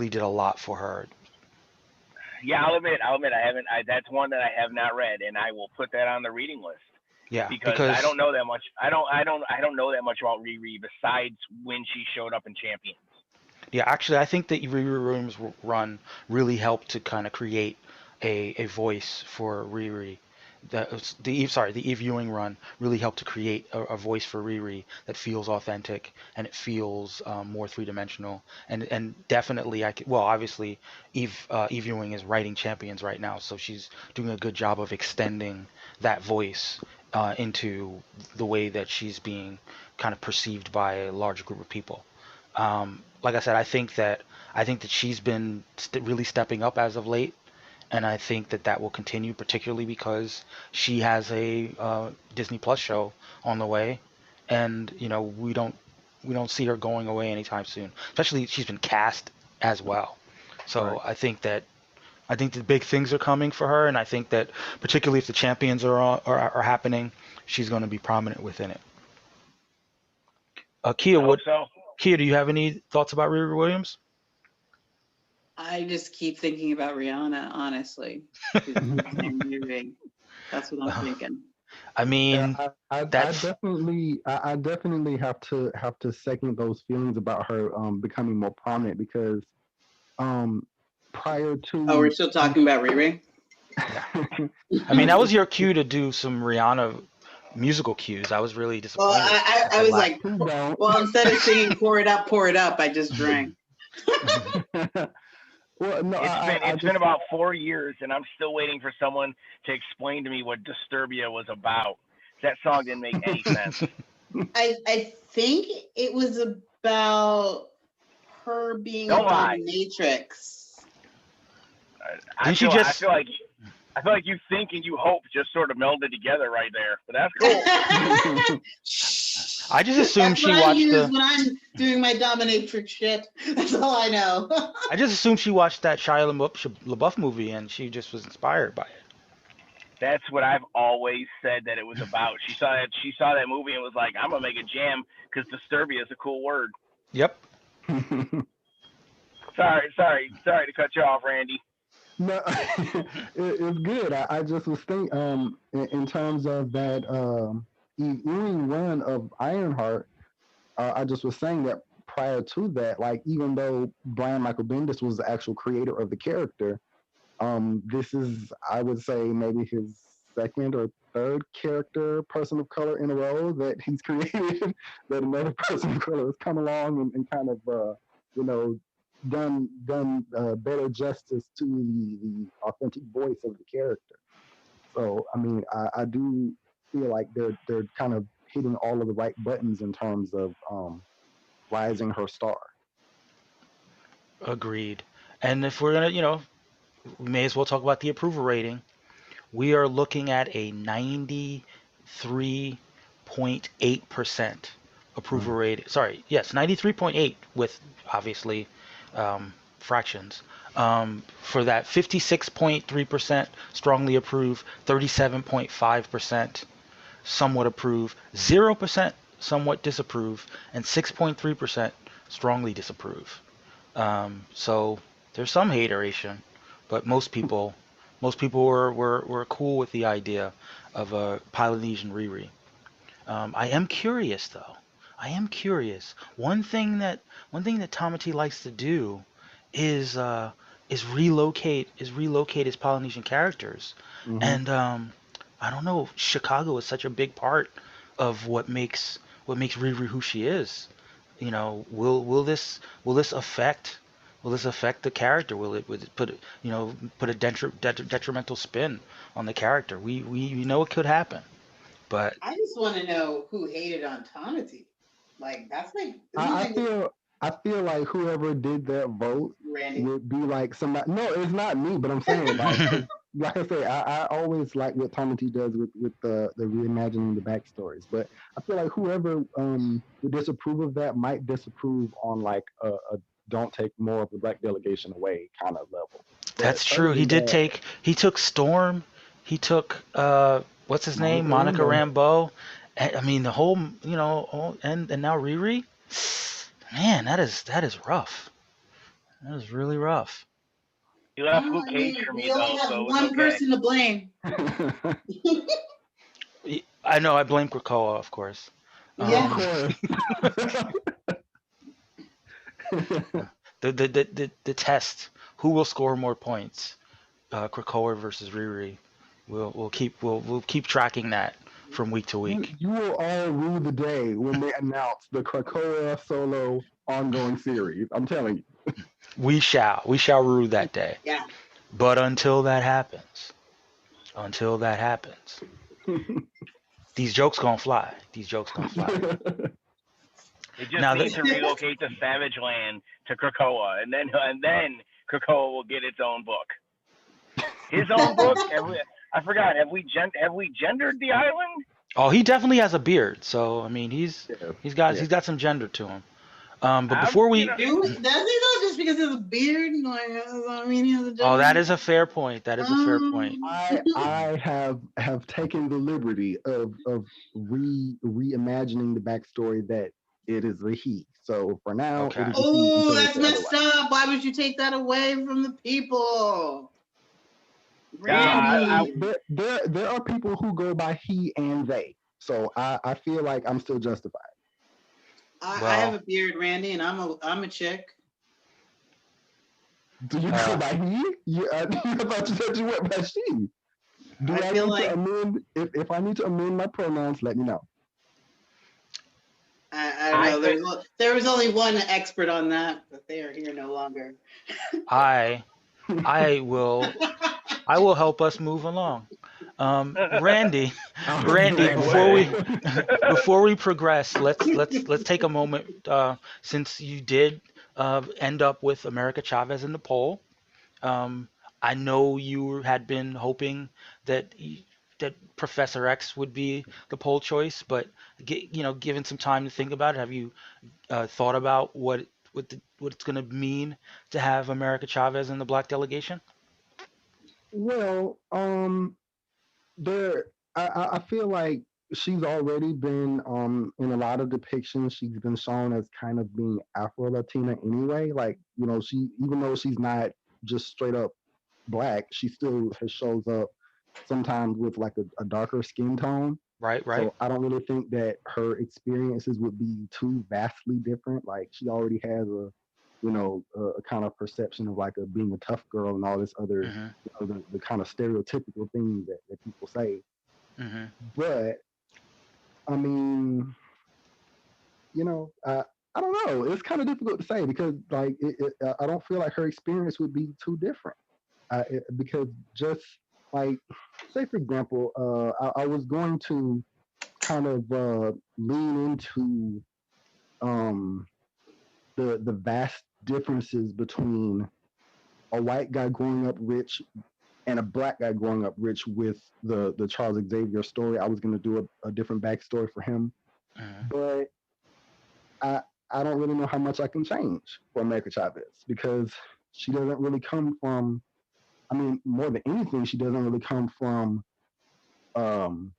did a lot for her. yeah, I'll admit I haven't. That's one that I have not read, and I will put that on the reading list Yeah, because I because don't know that much. I don't know that much about Riri besides when she showed up in Champions. yeah, actually, I think that Riri Williams' run really helped to kind of create a voice for Riri. The Eve Ewing run really helped to create a voice for Riri that feels authentic and it feels more three dimensional. And definitely, well, obviously, Eve Ewing is writing Champions right now, so she's doing a good job of extending that voice into the way that she's being kind of perceived by a large group of people. Like I said, I think that she's been really stepping up as of late, and I think that that will continue, particularly because she has a Disney Plus show on the way, and we don't see her going away anytime soon. Especially she's been cast as well, so Right. I think the big things are coming for her, and I think that particularly if the champions are happening, she's going to be prominent within it. Kia, I hope so. Do you have any thoughts about Riri Williams? I just keep thinking about Rihanna, honestly. She's saying moving. That's what I'm thinking. I Yeah, mean, that's I definitely have to second those feelings about her becoming more prominent because um prior Oh, we're to still talking about Riri? yeah. I mean, that was your cue to do some Rihanna musical cues. I was really Well, disappointed. I was like, please don't. well, instead of singing pour it up, I just drank. Well, no, I It's been just about 4 years, and I'm still waiting for someone to explain to me what Disturbia was about. That song didn't make any sense. I think it was about her being a Don't lie. dominatrix. I Didn't she feel just? I feel like you think and you hope just sort of melded together right there. But that's cool. I just assumed That's she what I watched use the. when I'm doing my dominatrix shit. That's all I know. I just assumed she watched that Shia LaBeouf movie and she just was inspired by it. That's what I've always said that it was about. She saw that movie and was like, I'm gonna make a jam because Disturbia is a cool word. Yep. Sorry to cut you off, Randy. No, it's good. I just was thinking, in terms of that Ewing run of Ironheart, I just was saying that prior to that, like even though Brian Michael Bendis was the actual creator of the character, this is, I would say, maybe his second or third character, person of color in a row that he's created. That another person of color has come along and kind of, you know, done better justice to the authentic voice of the character. So, I mean, I do feel like they're kind of hitting all of the right buttons in terms of rising her star. Agreed. And if we're gonna, we may as well talk about the approval rating. We are looking at a 93.8% approval Mm. rate. Sorry, yes, 93.8 with obviously fractions. For that 56.3% strongly approve, 37.5% somewhat approve, 0% somewhat disapprove, and 6.3% strongly disapprove. So there's some hateration, but most people were cool with the idea of a Polynesian Riri. I am curious though. I am curious. One thing that Tamati likes to do is relocate his Polynesian characters, Hmm. and I don't know. Chicago is such a big part of what makes Riri who she is. Will this affect the character? Will it put a detrimental spin on the character? We know it could happen, but I just want to know who hated on Tonity. Like that's like, isn't I like feel like whoever did that vote Randy? would be like somebody. No, it's not me, but I'm saying like 'cause like I say, I always like what Tommy T does with the reimagining the backstories. But I feel like whoever would disapprove of that might disapprove on like a don't take more of the black delegation away kind of level. But that's other true. He than did that, take. He took Storm. He took what's his name, Monica Monica Rambo. Rambeau. I mean the whole and now Riri. Man, that is rough. That is really rough. You left Oh, Luke I Cage mean, for me we only though, have so it was one okay. person to blame. I know I blame Krakoa, of course. Of Yeah. Um, course. the test. Who will score more points? Krakoa versus Riri. We'll keep tracking that from week to week. You will all rue the day when they announce the Krakoa solo ongoing series. I'm telling We shall rue that day. Yeah. But until that happens, you. these jokes gonna fly. These jokes gonna fly. They just Now need that to relocate to Savage Land to Krakoa, and then Krakoa will get its own book. His own book. I forgot. Have we gendered the island? oh, he definitely has a beard. So I mean, he's Yes, he's got yes. he's got some gender to him. But I'm before you we, know Does he though? Just because he has a beard? Like, I mean, he has a oh, that gentleman. is a fair point. That is a fair point. Um, I have taken the liberty of reimagining the backstory that it is a he. So for now, it Okay. is a he oh, until they that's say messed otherwise. up. Why would you take that away from the people? Well, nah, I Randy. there are people who go by he and they. So I feel like I'm still justified. I have Well, a beard, Randy, and I'm a chick. Do you go uh, by he? I thought you said you went by she. Do I I feel need to like amend? If I need to amend my pronouns, let me know. I don't I know. think There was only one expert on that, but they are here no longer. I I will I will help us move along. Randy, I was Randy, glad to before know. we before we progress, let's take a moment, since you did end up with America Chavez in the poll. Um, I know you had been hoping that Professor X would be the poll choice, but given some time to think about it, have you thought about what it's going to mean to have America Chavez in the black delegation? Well, there. I feel like she's already been in a lot of depictions. She's been shown as kind of being Afro Latina anyway. Like, she, even though she's not just straight up black, she still shows up sometimes with like a darker skin tone. Right, right. So I don't really think that her experiences would be too vastly different. Like, she already has a kind of perception of like a being a tough girl and all this other, Hmm. the kind of stereotypical things that people say. Hmm. But I mean, I don't know. It's kind of difficult to say because like I don't feel like her experience would be too different. Because just like, say for example, I was going to kind of lean into um, the vast differences between a white guy growing up rich and a black guy growing up rich with the Charles Xavier story. I was going to do a different backstory for him, Hmm. but I I don't really know how much I can change for America Chavez because she doesn't really come from. I mean, more than anything, she doesn't really come from um,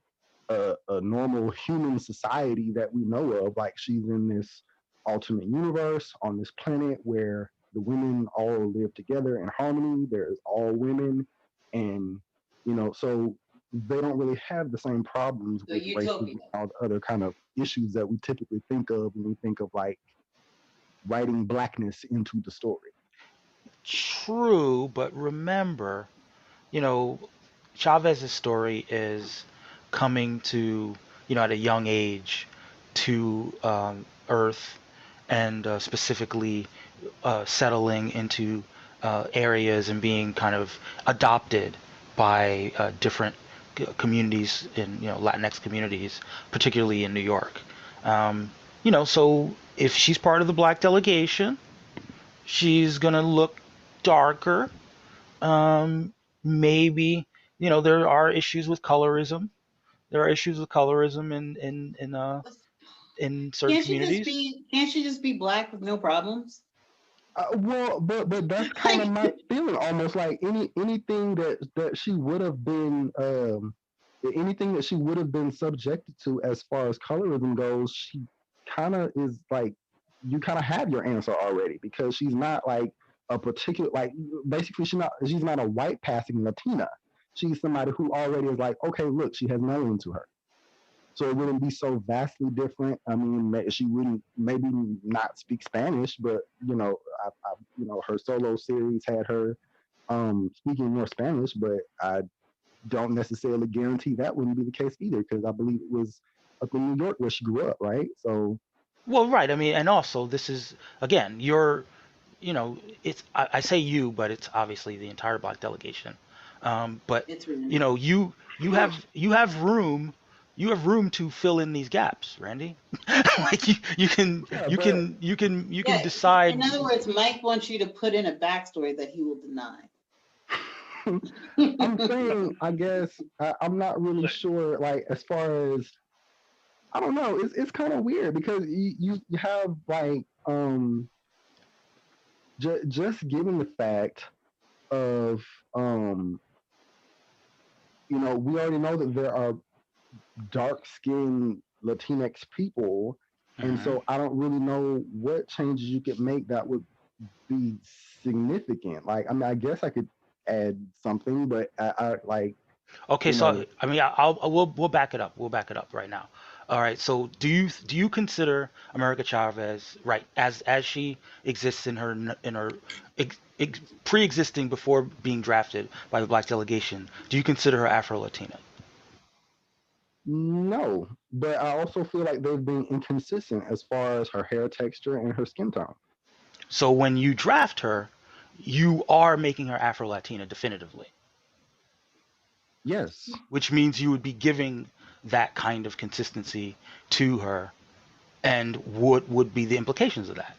a normal human society that we know of. Like, she's in this alternate universe on this planet where the women all live together in harmony. There's all women, and so they don't really have the same problems So with racism utopia. and all the other kind of issues that we typically think of when we think of like writing blackness into the story. True, but remember, you know, Chavez's story is coming to, at a young age to Earth and specifically settling into areas and being kind of adopted by different communities in, Latinx communities, particularly in New York. So if she's part of the black delegation, she's going to look darker. um, Maybe, there are issues with colorism. There are issues with colorism in certain communities. Can't she just be black with no problems? Well, but that's kind of Like, my feeling. Almost like anything that she would have been, anything that she would have been subjected to as far as colorism goes, she kind of is like, you kind of have your answer already because she's not like a particular, like, basically she's not a white passing Latina. She's somebody who already is like, okay, look, she has melanin to her, so it wouldn't be so vastly different. I mean, she wouldn't maybe not speak Spanish, but her solo series had her speaking more Spanish, but I don't necessarily guarantee that wouldn't be the case either because I believe it was up in New York where she grew up, right? So Well, right. I mean, and also this is again, it's I say you, but it's obviously the entire black delegation. But it's really you know, you you have you have room. You have room to fill in these gaps, Randy. Like you can yeah, you but can you can you can yeah. decide. In other words, Mike wants you to put in a backstory that he will deny. I'm saying, I guess I'm not really sure. Like, as far as, I don't know, it's kind of weird because you have like just given the fact of um we already know that there are dark skinned Latinx people, and Mhm. so I don't really know what changes you could make that would be significant. Like, I mean, I guess I could add something, but I like, Okay, you know so I mean, we'll back it up. We'll back it up right now. All right. So do you consider America Chavez, right, as she exists in her pre-existing before being drafted by the black delegation? Do you consider her Afro-Latina? no, but I also feel like they've been inconsistent as far as her hair texture and her skin tone. So when you draft her, you are making her Afro-Latina definitively, Yes. which means you would be giving that kind of consistency to her, and what would be the implications of that,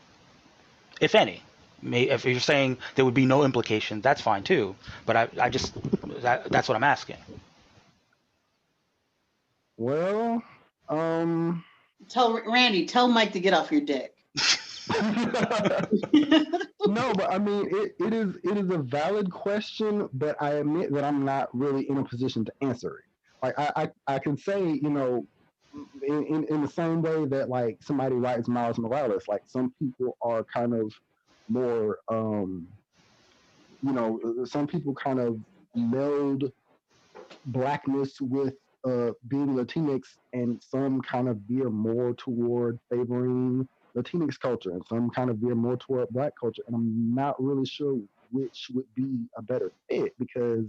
if any? If you're saying there would be no implication, that's fine too. But I just that's what I'm asking. Well, um, Tell Mike to get off your dick. no, but I mean, it is a valid question, but I admit that I'm not really in a position to answer it. Like, I can say, in the same way that like somebody writes Miles Morales, like some people are kind of more, some people kind of meld blackness with being Latinx, and some kind of veer more toward favoring Latinx culture, and some kind of veer more toward Black culture. And I'm not really sure which would be a better fit because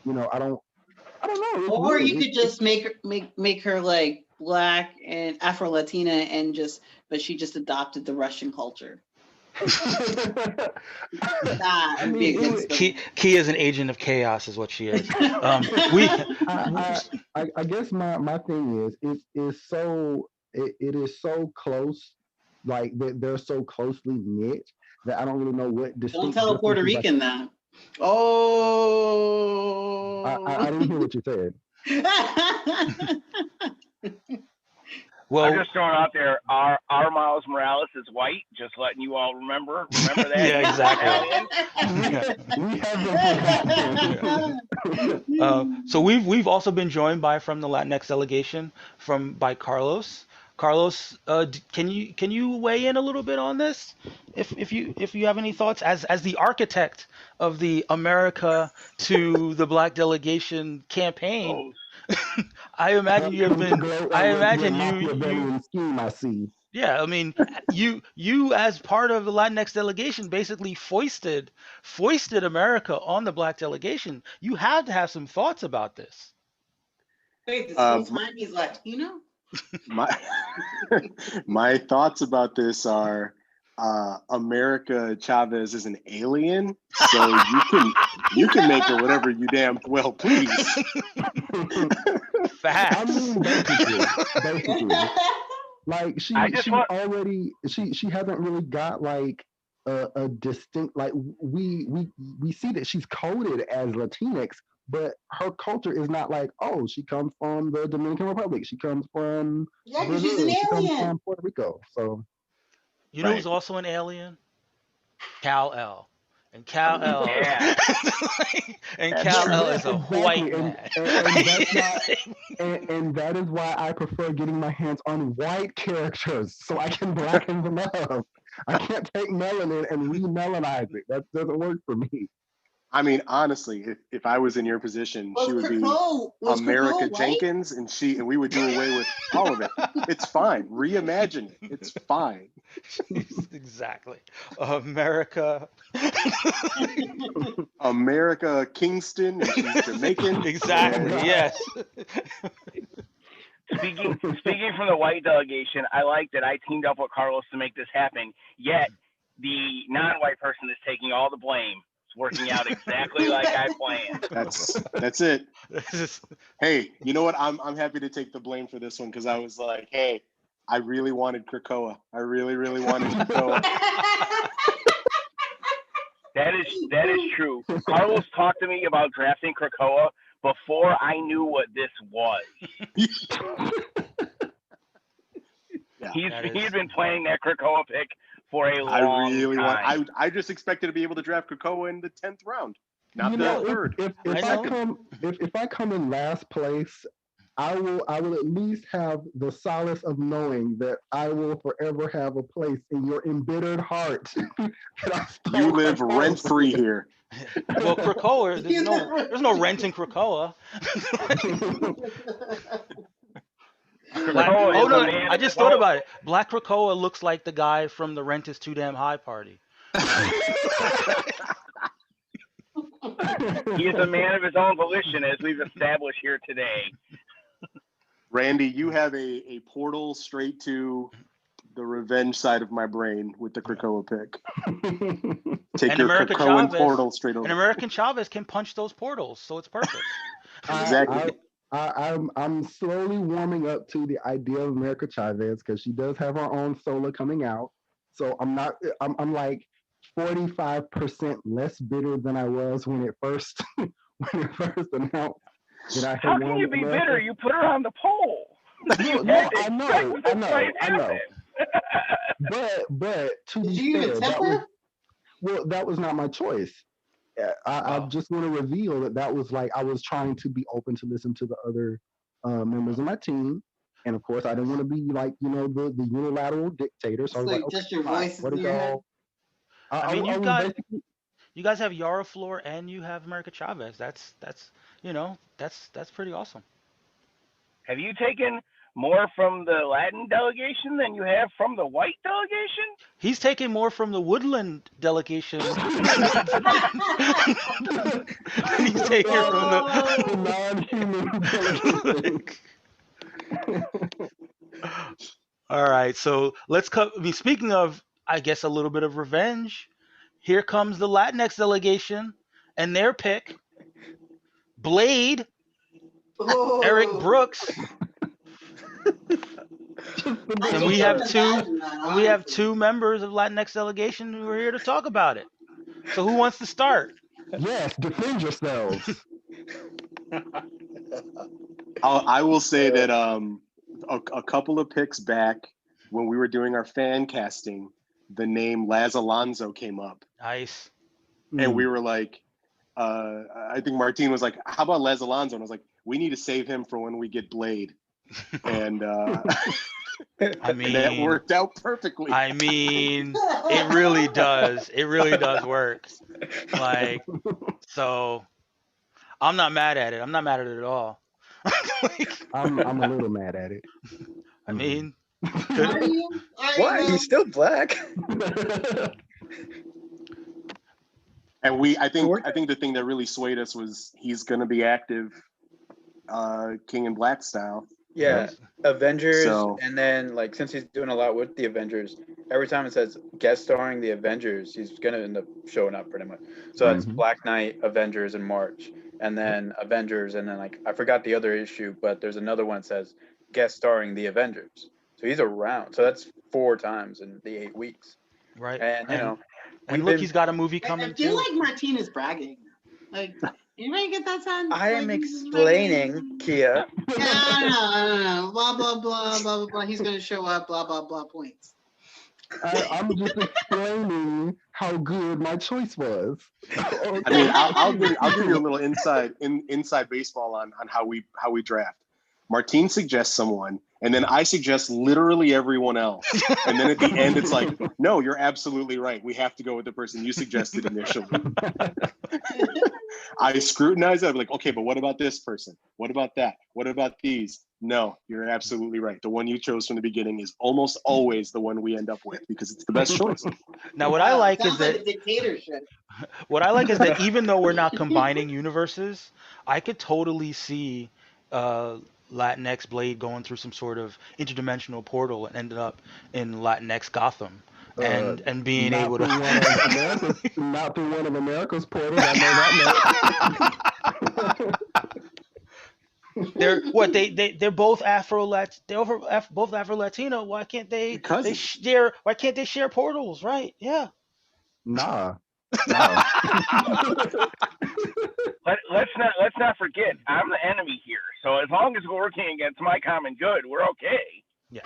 I don't know. It's Or weird. you could just make her like Black and Afro Latina and but she just adopted the Russian culture. That would be a good story. Key is an agent of chaos, is what she is. I guess my thing is it is so close, like they're so closely knit that I don't really know what distinct. Don't tell a Puerto Rican that. Oh, I didn't hear what you said. Well, I'm just throwing out there, our Miles Morales is white. Just letting you all remember that. Yeah, exactly. So we've also been joined from the Latinx delegation by Carlos. Carlos, can you weigh in a little bit on this? If you have any thoughts as the architect of the America to the Black delegation campaign. I imagine you have been. I imagine you. Scheme, I see. Yeah, I mean, you as part of the Latinx delegation basically foisted America on the Black delegation. You had to have some thoughts about this. Wait, this whole time he's Latino? My thoughts about this are America Chavez is an alien, so you can make her whatever you damn well please. Facts. I mean, basically. Like she hasn't really got like a distinct, like we see that she's coded as Latinx, but her culture is not like, oh, she comes from the Dominican Republic, she comes from Brazil, she's an alien. She comes from Puerto Rico. So you know who's also an alien? Kal-El. And Kal-El, Kal-El is a white man. And that is why I prefer getting my hands on white characters so I can blacken them up. I can't take melanin and re-melanize it. That doesn't work for me. I mean, honestly, if I was in your position, she would be America Jenkins, and we would do away with all of it. It's fine. Reimagine it. It's fine. Exactly. America Kingston, and she's Jamaican. Exactly. Yes. Speaking from the white delegation, I like that I teamed up with Carlos to make this happen. Yet the non-white person is taking all the blame. Working out exactly like I planned. That's it. Hey, you know what? I'm happy to take the blame for this one because I was like, hey, I really wanted Krakoa. I really, really wanted Krakoa. That is true. Carlos talked to me about drafting Krakoa before I knew what this was. He had been playing that Krakoa pick for a long time. I just expected to be able to draft Krakoa in the 10th round, not the third. If I come in last place, I will at least have the solace of knowing that I will forever have a place in your embittered heart. You live rent free here. Well, Krakoa, there's no rent in Krakoa. I just thought about it. Black Krakoa looks like the guy from the Rent is Too Damn High party. He is a man of his own volition, as we've established here today. Randy, you have a portal straight to the revenge side of my brain with the Krakoa pick. Take and your American Krakoan Chavez, portal straight over. And American Chavez can punch those portals, so it's perfect. Exactly. I'm slowly warming up to the idea of America Chavez because she does have her own solo coming out. So I'm like 45% less bitter than I was when it first announced. How can you be bitter? You put her on the poll. No, I know. But to be fair, that was not my choice. I just want to reveal that was like I was trying to be open to listen to the other members of my team. And of course, I didn't want to be like, the unilateral dictator. So I was like, okay, just your fine. voice What in is your head. all? I mean, I was basically, you guys have Yara Flor and you have America Chavez. That's pretty awesome. Have you taken more from the Latin delegation than you have from the white delegation? He's taking more from the Woodland delegation. He's taking from the non-human delegation. All right, so let's cut. I mean, speaking of, I guess, a little bit of revenge, here comes the Latinx delegation and their pick, Blade, Eric Brooks, and we have two members of Latinx delegation who are here to talk about it. So who wants to start? Yes, defend yourselves. I will say that a couple of picks back, when we were doing our fan casting, the name Laz Alonso came up. Nice. And we were like, I think Martine was like, how about Laz Alonso? And I was like, we need to save him for when we get Blade. And I mean, that worked out perfectly. I mean, it really does. It really does work. Like, so I'm not mad at it. I'm not mad at it at all. I'm a little mad at it. I mean, Why? He's still black. And I think the thing that really swayed us was he's going to be active, King in Black style. Yeah, Avengers, So- and then like since he's doing a lot with the Avengers, every time it says guest starring the Avengers, he's gonna end up showing up pretty much. So that's Black Knight, Avengers in March, and then Avengers, and then like I forgot the other issue, but there's another one that says guest starring the Avengers. So he's around. So that's 4 times in the 8 weeks. right? And you know, And look, he's got a movie coming I feel too. like Martine is bragging. Like, anybody get that sound? I am Like, he's explaining, Kia. bragging? Yeah, I don't know. Blah, blah, blah, blah, blah, blah. He's going to show up, blah, blah, blah points. I'm just explaining how good my choice was. I mean, I'll give you a little inside baseball on how we draft. Martine suggests someone, and then I suggest literally everyone else. And then at the end, it's like, no, you're absolutely right. We have to go with the person you suggested initially. I scrutinize it. I'm like, okay, but what about this person? What about that? What about these? No, you're absolutely right. The one you chose from the beginning is almost always the one we end up with because it's the best choice. Now, what I like is Sounds like that a dictatorship. what I like is that even though we're not combining universes, I could totally see Latinx Blade going through some sort of interdimensional portal and ended up in Latinx Gotham and being able to not through one of America's portals. I know that much. they're both both Afro Latino. Why can't they share portals, right? Yeah. Nah. Let's not forget, I'm the enemy here. So as long as we're working against my common good, we're okay. Yeah.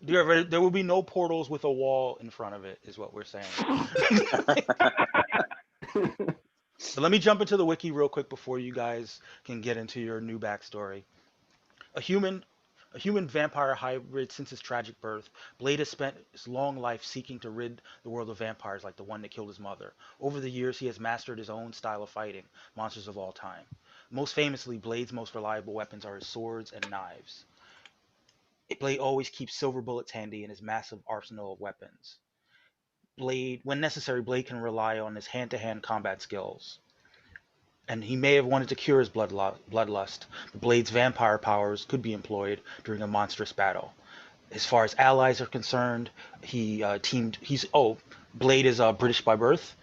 There will be no portals with a wall in front of it, is what we're saying. So let me jump into the wiki real quick before you guys can get into your new backstory. A human vampire hybrid since his tragic birth, Blade has spent his long life seeking to rid the world of vampires like the one that killed his mother. Over the years, he has mastered his own style of fighting monsters of all time. Most famously, Blade's most reliable weapons are his swords and knives. Blade always keeps silver bullets handy in his massive arsenal of weapons. When necessary, Blade can rely on his hand-to-hand combat skills. And he may have wanted to cure his bloodlust, but Blade's vampire powers could be employed during a monstrous battle. As far as allies are concerned, Blade is British by birth.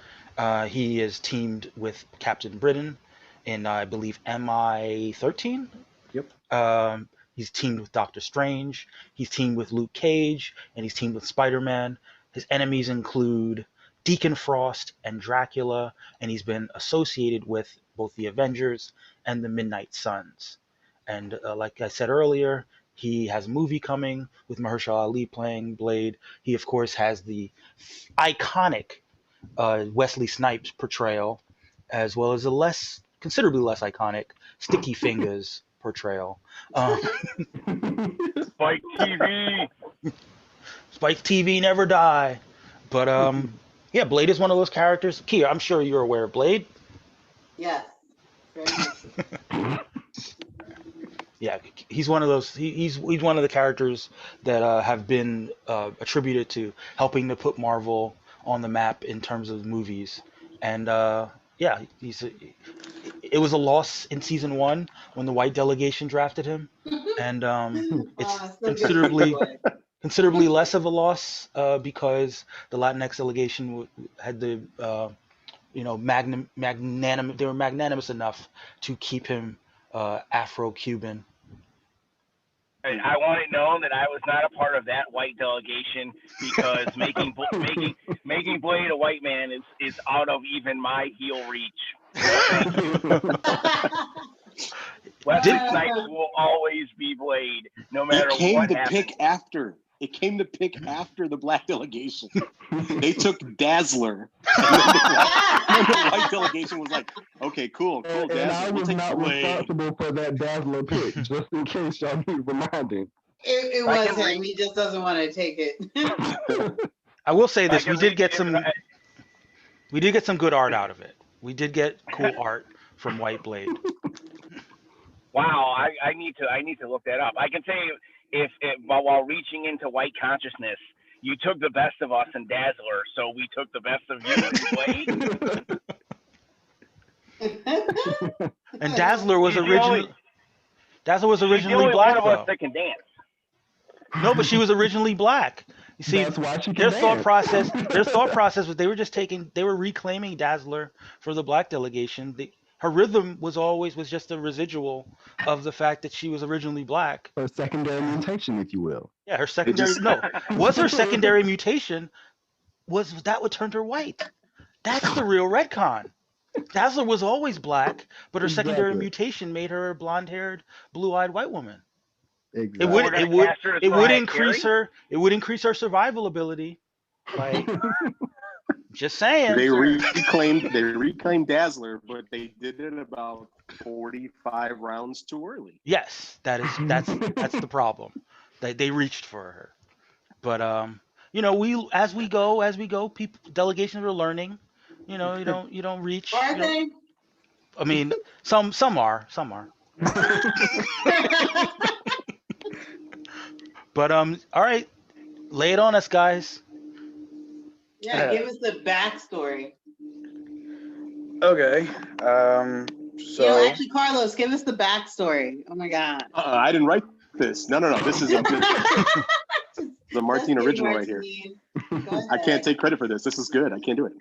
He is teamed with Captain Britain in, I believe, MI-13. Yep. He's teamed with Doctor Strange. He's teamed with Luke Cage, and he's teamed with Spider-Man. His enemies include Deacon Frost and Dracula, and he's been associated with both the Avengers and the Midnight Suns. And like I said earlier, he has a movie coming with Mahershala Ali playing Blade. He, of course, has the iconic Wesley Snipes portrayal, as well as a considerably less iconic Sticky Fingers portrayal. Spike TV. Spike TV never die. But yeah, Blade is one of those characters. Kia, I'm sure you're aware of Blade. Yes. Very much. Yeah, he's one of those. He's one of the characters that have been attributed to helping to put Marvel on the map in terms of movies. And yeah, it was a loss in season 1 when the white delegation drafted him, and it's So good. considerably less of a loss because the Latinx delegation had the magnanimous. They were magnanimous enough to keep him Afro-Cuban. I want it known that I was not a part of that white delegation because making Blade a white man is out of even my heel reach. Wesley Snipes will always be Blade, no matter what happens. It came to pick after the black delegation. They took Dazzler. And then the white delegation was like, okay, cool, And Dazzler. I We'll was take not Blade. responsible for that Dazzler pick, just in case y'all need reminding. It was him. He just doesn't want to take it. I will say this: we did get some good art out of it. We did get cool art from White Blade. Wow, I need to look that up. I can tell you, if while reaching into white consciousness, you took the best of us in Dazzler, so we took the best of you in Blade. And Dazzler was originally One black, of us though. that can dance. No, but she was originally black. You see, That's why she can their thought dance. process was they were reclaiming Dazzler for the black delegation. Her rhythm was just a residual of the fact that she was originally black. Her secondary mutation, if you will. Yeah, her secondary her secondary mutation was that what turned her white. That's the real retcon. Dazzler was always black, but her secondary Exactly. mutation made her a blonde-haired, blue-eyed white woman. Exactly. It would increase her survival ability. Like, just saying. They reclaimed Dazzler, but they did it about 45 rounds too early. Yes, that's the problem. They reached for her. But as we go, delegations are learning. You don't reach. Are they? I mean, some are. But all right, lay it on us, guys. Yeah, give us the backstory. Okay. So Actually, Carlos, give us the backstory. Oh my God. I didn't write this. No. This is the Martin original right here. I can't take credit for this. This is good. I can't do it.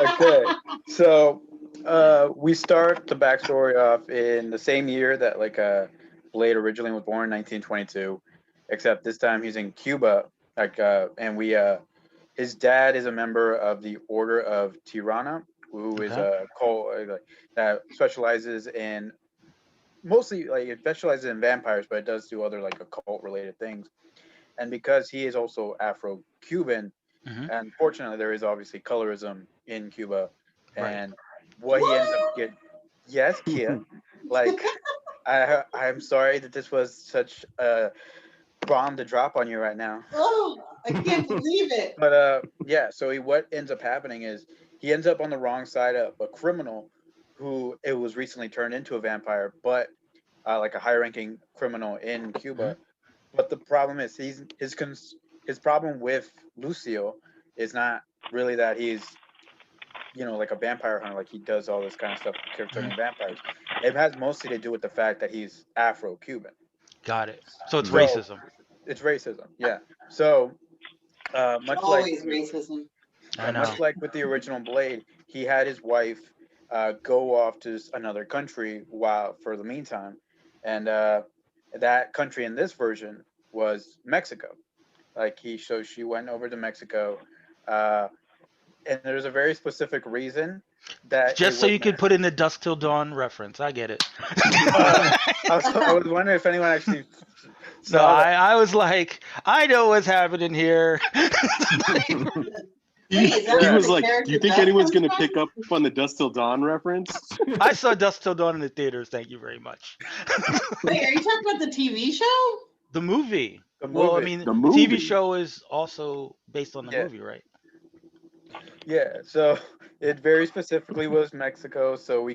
okay. So we start the backstory off in the same year that Blade originally was born in 1922, except this time he's in Cuba. And his dad is a member of the Order of Tirana, who is a cult that specializes in it specializes in vampires, but it does do other occult related things. And because he is also Afro-Cuban, and fortunately there is obviously colorism in Cuba, and what he ends up getting, yes, Kia, I'm sorry that this was such a bomb to drop on you right now. Oh, I can't believe it. But so what ends up happening is he ends up on the wrong side of a criminal who it was recently turned into a vampire, but a high-ranking criminal in Cuba. But the problem is his problem with Lucio is not really that he's a vampire hunter, he does all this kind of stuff turning vampires. It has mostly to do with the fact that he's Afro-Cuban. Got it. So it's racism. It's racism, yeah. So much always racism. I know. Much like with the original Blade, he had his wife go off to another country for the meantime, and that country in this version was Mexico. She went over to Mexico, and there's a very specific reason that. Just so you could put in the Dusk Till Dawn reference. I get it. I was wondering if anyone actually. No, I was like, I know what's happening here. Wait, is that He what was the like, "Do character you think does anyone's come gonna from? pick up on the Dust Till Dawn reference?" I saw Dusk Till Dawn in the theaters. Thank you very much. Wait, are you talking about the TV show? The movie. The Well, I movie. mean, The the TV movie. show is also based on the Yeah. movie, right? Yeah, so it very specifically was Mexico, so I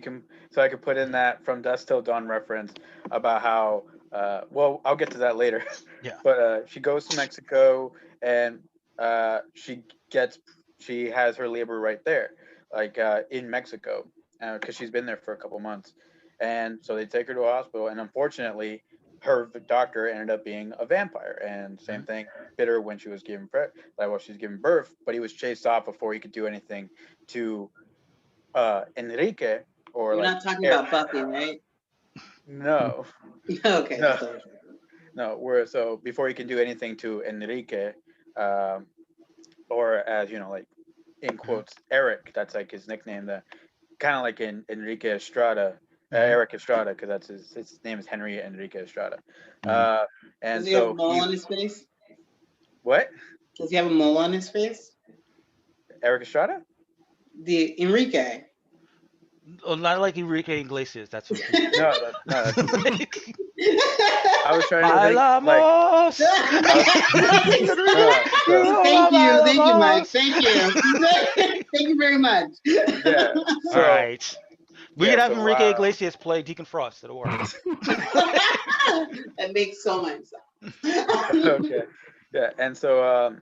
could put in that From Dusk Till Dawn reference about how well, I'll get to that later. Yeah. But she goes to Mexico and she has her labor right there, like in Mexico, because she's been there for a couple months, and so they take her to a hospital, and unfortunately, her doctor ended up being a vampire, and same thing bit her when she was giving birth, but he was chased off before he could do anything to Enrique or You're like not talking Eric. about Buffy, right? No, Okay, No. that's what I was thinking. no. So before he can do anything to Enrique, or as you know, like in quotes, Eric. That's like his nickname. The kind of like in Enrique Estrada, Eric Estrada, because that's his name is Henry Enrique Estrada. And Does he have a so mole on his face? what? Does he have a mole on his face? Eric Estrada? The Enrique. Oh, not like Enrique Iglesias. That's what. No, I was trying to think like. Bailamos. Thank you, Mike. Thank you. Thank you very much. Yeah. All So, right. We yeah, could have so, Enrique Iglesias play Deacon Frost. It'll work. That makes so much sense. okay. Yeah, and so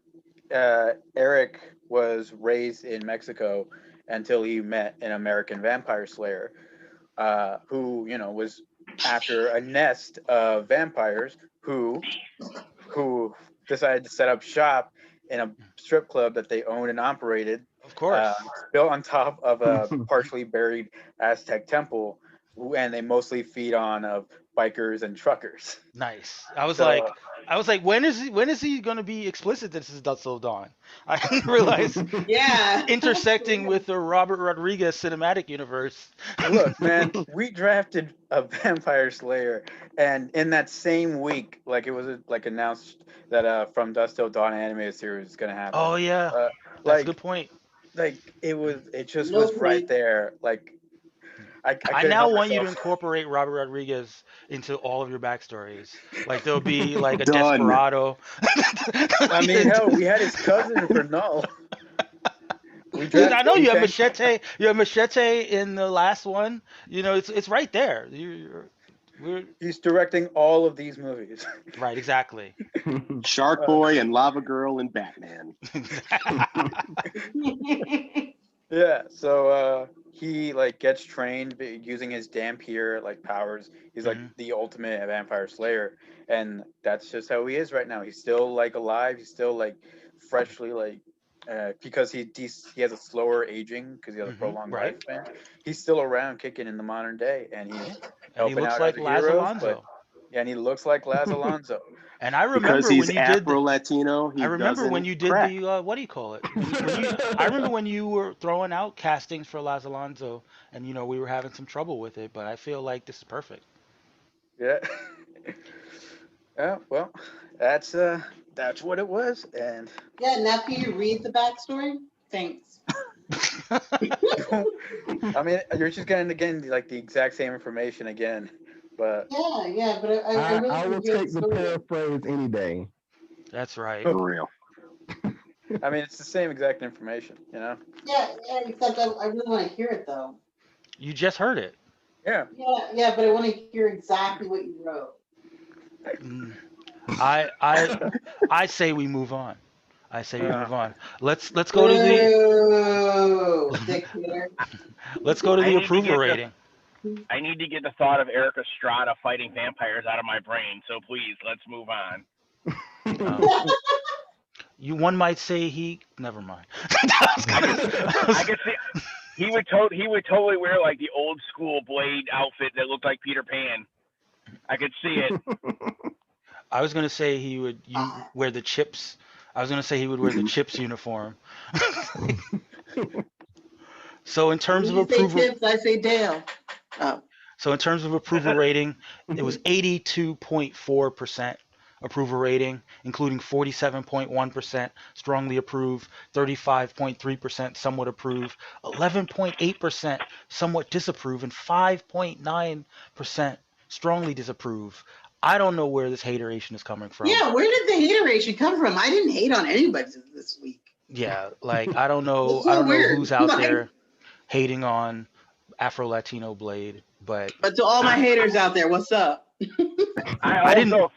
Eric was raised in Mexico until he met an American vampire slayer, who was after a nest of vampires who decided to set up shop in a strip club that they owned and operated, Of course. built on top of a partially buried Aztec temple, and they mostly feed on bikers and truckers. Nice. I was So- like, when is he going to be explicit? This is Dust Till Dawn. I didn't realize Yeah. intersecting with the Robert Rodriguez cinematic universe. Look, man, we drafted a vampire slayer, and in that same week, like it was like announced that From Dusk Till Dawn animated series is gonna happen. Oh yeah, that's a like good point. like it just No was right point. there. Like I I couldn't now help want you to myself. incorporate Robert Rodriguez into all of your backstories. Like there'll be like a Done. desperado. I mean, hell, we had his cousin for null. I know you have Machete. You have Machete in the last one. It's right there. We're He's directing all of these movies. right, exactly. Shark Boy and Lava Girl and Batman. Yeah, so he like gets trained using his Dampier like powers. He's like the ultimate vampire slayer, and that's just how he is right now. He's still like alive. He's still like freshly like because he has a slower aging because he has a prolonged right. lifespan. He's still around kicking in the modern day, and he's And he helping looks out like other Laz heroes. Alonso. Yeah, and he looks like Laz Alonso. And I remember Because he's when you did Afro Latino. I remember when you did crack. the what do you call it? I remember when you were throwing out castings for Laz Alonso, and we were having some trouble with it. But I feel like this is perfect. Yeah. Yeah. Well, that's what it was, and Yeah, now can you read the backstory? Thanks. I mean, you're just getting again like the exact same information again, but Yeah, but I really I will enjoyed take the story. paraphrase any day. That's right. For real. I mean, it's the same exact information, Yeah, except I really want to hear it though. You just heard it. Yeah. Yeah, but I want to hear exactly what you wrote. Mm. I say we move on. I say we move on. Let's go to the Dictator. let's go to I the need to approval get rating. I need to get the thought of Eric Estrada fighting vampires out of my brain. So please, let's move on. One might say he. Never mind. I could see he would totally wear like the old school Blade outfit that looked like Peter Pan. I could see it. I was gonna say he would wear the Chips. I was gonna say he would wear the Chips uniform. So in terms of When you say approval, Tips, I say Dale. Oh. so in terms of approval rating, it was 82.4% approval rating, including 47.1% strongly approve, 35.3% somewhat approve, 11.8% somewhat disapprove, and 5.9% strongly disapprove. I don't know where this hateration is coming from. Yeah, where did the hateration come from? I didn't hate on anybody this week. Yeah, like I don't know. It's so I don't know weird. who's out Like- there hating on Afro Latino Blade, but But to all my haters out there, what's up? I didn't know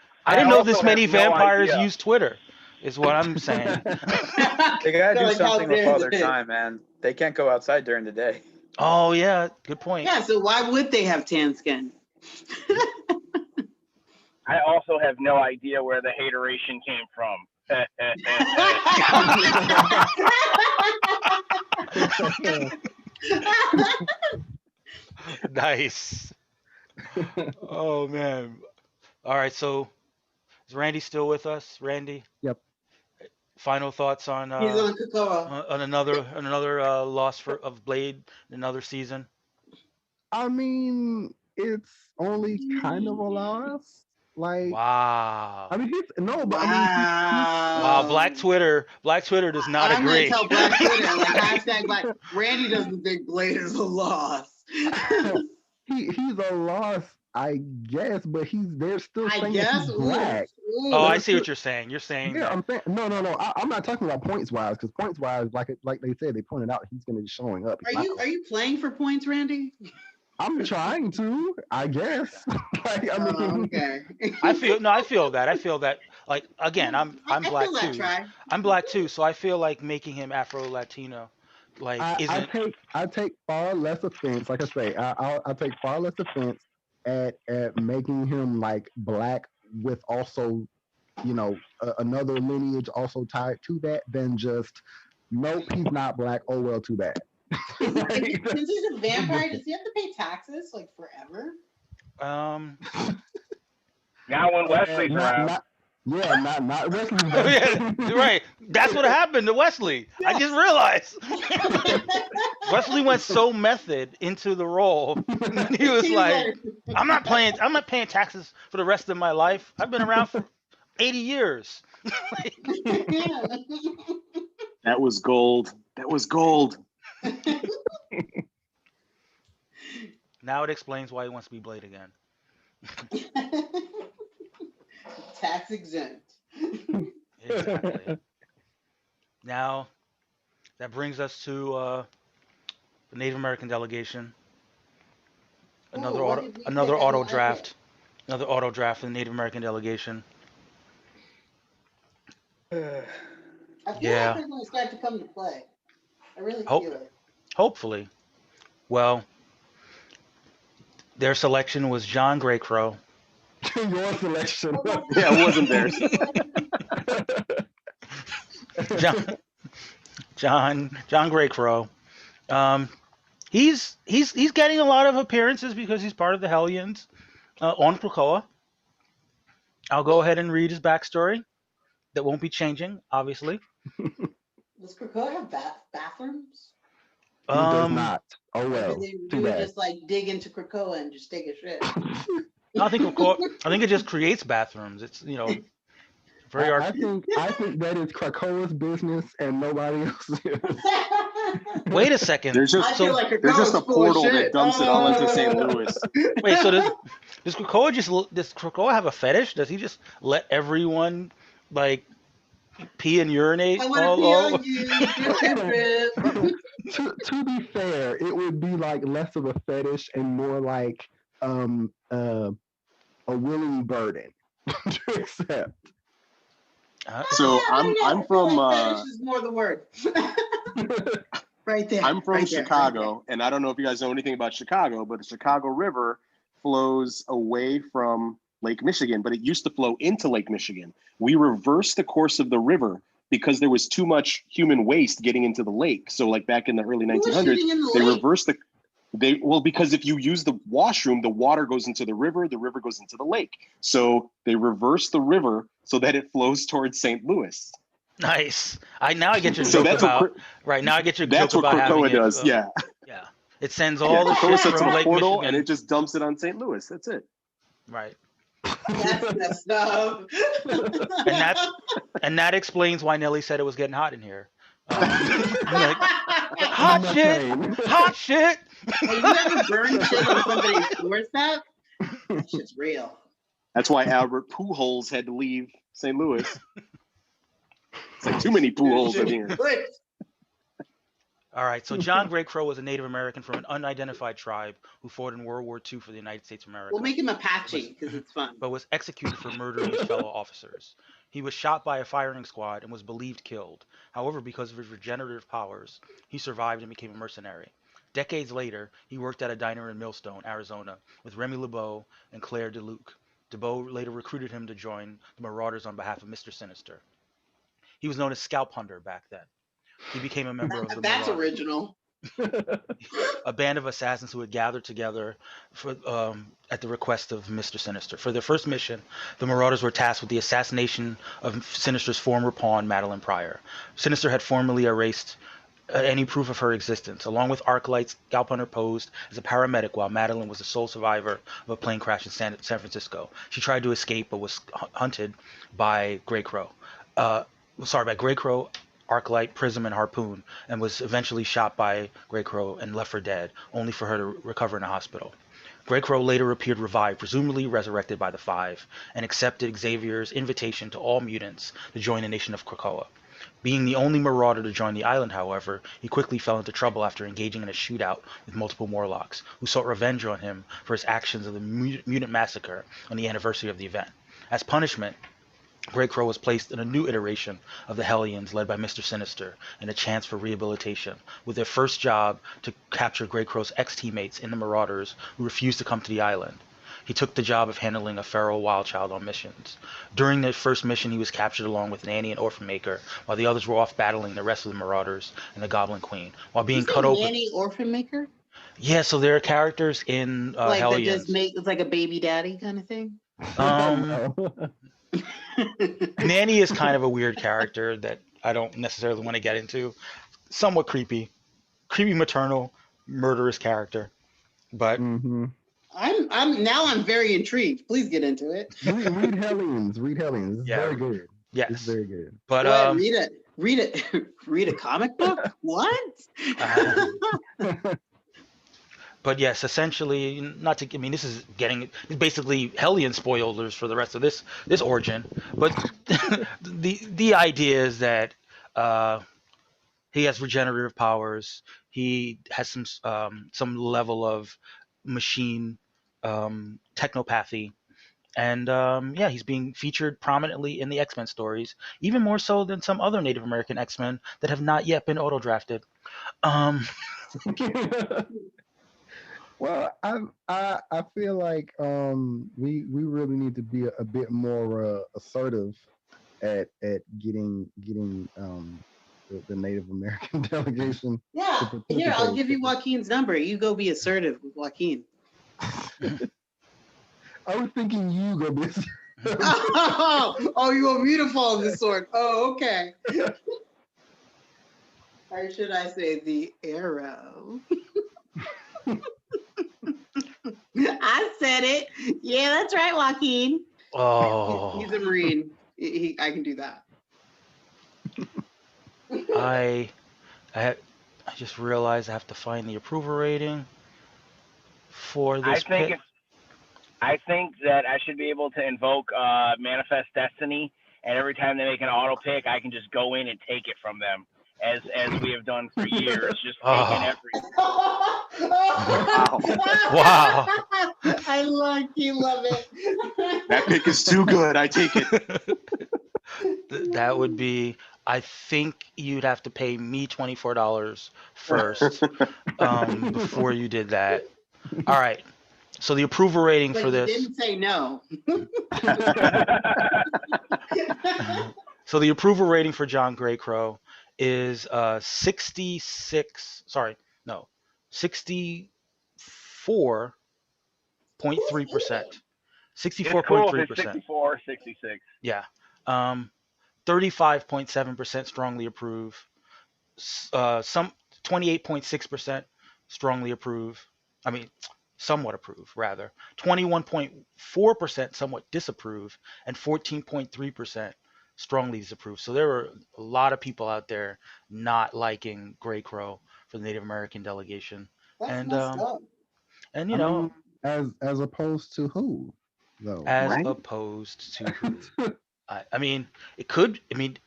this also many have no vampires idea. use Twitter. Is what I'm saying. They gotta do Like, how something dare with all their they? time, man. They can't go outside during the day. Oh yeah, good point. Yeah, so why would they have tan skin? I also have no idea where the hateration came from. Nice. Oh man. All right, so is Randy still with us? Randy? Yep. Final thoughts on He's on Cocoa. on another loss of Blade, another season. I mean, it's only kind of a loss. Like, Wow. I mean, no, but Wow, Black Twitter does not I'm agree. gonna tell Black Twitter, like hashtag Black. Randy doesn't think Blade is a loss. he's a loss, I guess, but they're still I saying guess. he's black. Oh, I see what you're saying. You're saying Yeah, that. I'm saying no. I'm not talking about points wise, because points wise, like they said, they pointed out he's going to be showing up. Are you playing for points, Randy? I'm trying to, I guess. Like, I mean, Okay. I feel that. I feel that. Like again, I'm I black feel that, too. Try. I'm black too, so I feel like making him Afro Latino, like isn't. I take far less offense. Like I say, I take far less offense at making him like black with also, another lineage also tied to that than just nope, he's not black. Oh well, too bad. Since he's a vampire, does he have to pay taxes like forever? Now when Wesley's around. Not Wesley. Yeah, right. That's what happened to Wesley. I just realized. Wesley went so method into the role. He was like, I'm not paying taxes for the rest of my life. I've been around for 80 years. That was gold. That was gold. Now it explains why he wants to be Blade again. Tax exempt. Exactly. Now, that brings us to the Native American delegation. Another auto draft. Another auto draft for the Native American delegation. I feel like Yeah. they're going to start to come to play. I really Hope- feel it. Hopefully. Well, their selection was John Greycrow. Your selection. Yeah, it wasn't theirs. John Greycrow. He's getting a lot of appearances because he's part of the Hellions on Krakoa. I'll go ahead and read his backstory. That won't be changing, obviously. Does Krakoa have bathrooms? He does not. Oh Or well. do they Too bad. just like dig into Krakoa and just take a shit? I think it just creates bathrooms. It's very I think that is Krakoa's business and nobody else's. Wait a second. There's just I feel like there's just a Krakoa's full of portal that shit. dumps it all into St. Louis. Wait, so does Krakoa have a fetish? Does he just let everyone like pee and urinate I want to all pee over? on you. To be fair, it would be like less of a fetish and more like a willing burden to accept. So I don't know. I'm I feel from like fetish is more the word. Right there. I'm from right there, Chicago, and I don't know if you guys know anything about Chicago, but the Chicago River flows away from Lake Michigan, but it used to flow into Lake Michigan. We reversed the course of the river because there was too much human waste getting into the lake. So like back in the early Who was 1900s, shitting in the they lake? reversed because if you use the washroom, the water goes into the river goes into the lake. So they reversed the river so that it flows towards St. Louis. Nice. Now I get your So joke that's about what right now. I get your that's joke what about Krakoa having does. it. Yeah. Yeah. It sends all the Krakoa shit sets from up a Lake portal Michigan. and it just dumps it on St. Louis. That's it. Right. That's messed up. And that explains why Nelly said it was getting hot in here. Like, On the hot shit, methane. hot shit. Hey, you ever burn shit on somebody's doorstep? That shit's real. That's why Albert Pujols had to leave St. Louis. It's like too many Pujols in here. All right, so John Gray Crow was a Native American from an unidentified tribe who fought in World War II for the United States of America. We'll make him Apache because it's fun. But was executed for murdering his fellow officers. He was shot by a firing squad and was believed killed. However, because of his regenerative powers, he survived and became a mercenary. Decades later, he worked at a diner in Millstone, Arizona, with Remy LeBeau and Claire DeLuc. DeBeau later recruited him to join the Marauders on behalf of Mr. Sinister. He was known as Scalp Hunter back then. He became a member of the That's Marauders, original. a band of assassins who had gathered together for, at the request of Mr. Sinister. For their first mission, the Marauders were tasked with the assassination of Sinister's former pawn, Madeline Pryor. Sinister had formally erased any proof of her existence. Along with Arclight, Scalp Hunter posed as a paramedic while Madeline was the sole survivor of a plane crash in San Francisco. She tried to escape but was hunted by Gray Crow. By Gray Crow, Arclight, Prism, and Harpoon, and was eventually shot by Gray Crow and left for dead, only for her to recover in a hospital. Gray Crow later appeared revived, presumably resurrected by the Five, and accepted Xavier's invitation to all mutants to join the nation of Krakoa. Being the only Marauder to join the island, however, he quickly fell into trouble after engaging in a shootout with multiple Morlocks, who sought revenge on him for his actions of the mutant massacre on the anniversary of the event. As punishment, Gray Crow was placed in a new iteration of the Hellions led by Mr. Sinister and a chance for rehabilitation, with their first job to capture Gray Crow's ex-teammates in the Marauders who refused to come to the island. He took the job of handling a feral wild child on missions. During their first mission, he was captured along with Nanny and Orphan Maker, while the others were off battling the rest of the Marauders and the Goblin Queen. While being cut open. Nanny, Orphan Maker? Yeah, so there are characters in like Hellions. That just make it's like a baby daddy kind of thing. Nanny is kind of a weird character that I don't necessarily want to get into. Somewhat creepy maternal, murderous character. But I'm very intrigued. Please get into it. Read Hellions. It's very good. Yes, it's very good. But read a comic book. What? But yes, essentially, this is basically Hellion spoilers for the rest of this origin. But the idea is that he has regenerative powers. He has some level of machine technopathy, and he's being featured prominently in the X-Men stories, even more so than some other Native American X-Men that have not yet been auto-drafted. Well, I feel like we really need to be a bit more assertive at getting the Native American delegation. Yeah, here I'll give you Joaquin's number. You go be assertive with Joaquin. I was thinking you go be. Oh, you want me to follow this sword? Oh, okay. Or should I say the arrow? I said it. Yeah, that's right, Joaquin. Oh, he's a Marine. I can do that. I just realized I have to find the approval rating for this. I think that I should be able to invoke Manifest Destiny, and every time they make an auto pick, I can just go in and take it from them, as we have done for years, just taking everything. Wow. I love it. That pick is too good. I take it. That would be. I think you'd have to pay me $24 first before you did that. All right. So the approval rating for this. You didn't say no. So the approval rating for John Gray Crow is 64.3%. 64.3%. 64, 66. Yeah. 35.7% strongly approve. Some 28.6% strongly approve. somewhat approve, rather. 21.4% somewhat disapprove, and 14.3% strongly disapprove. So there were a lot of people out there not liking Gray Crow for the Native American delegation. That's And messed up. and I mean, as opposed to who, though? as Right. opposed to who? I mean, it could. I mean,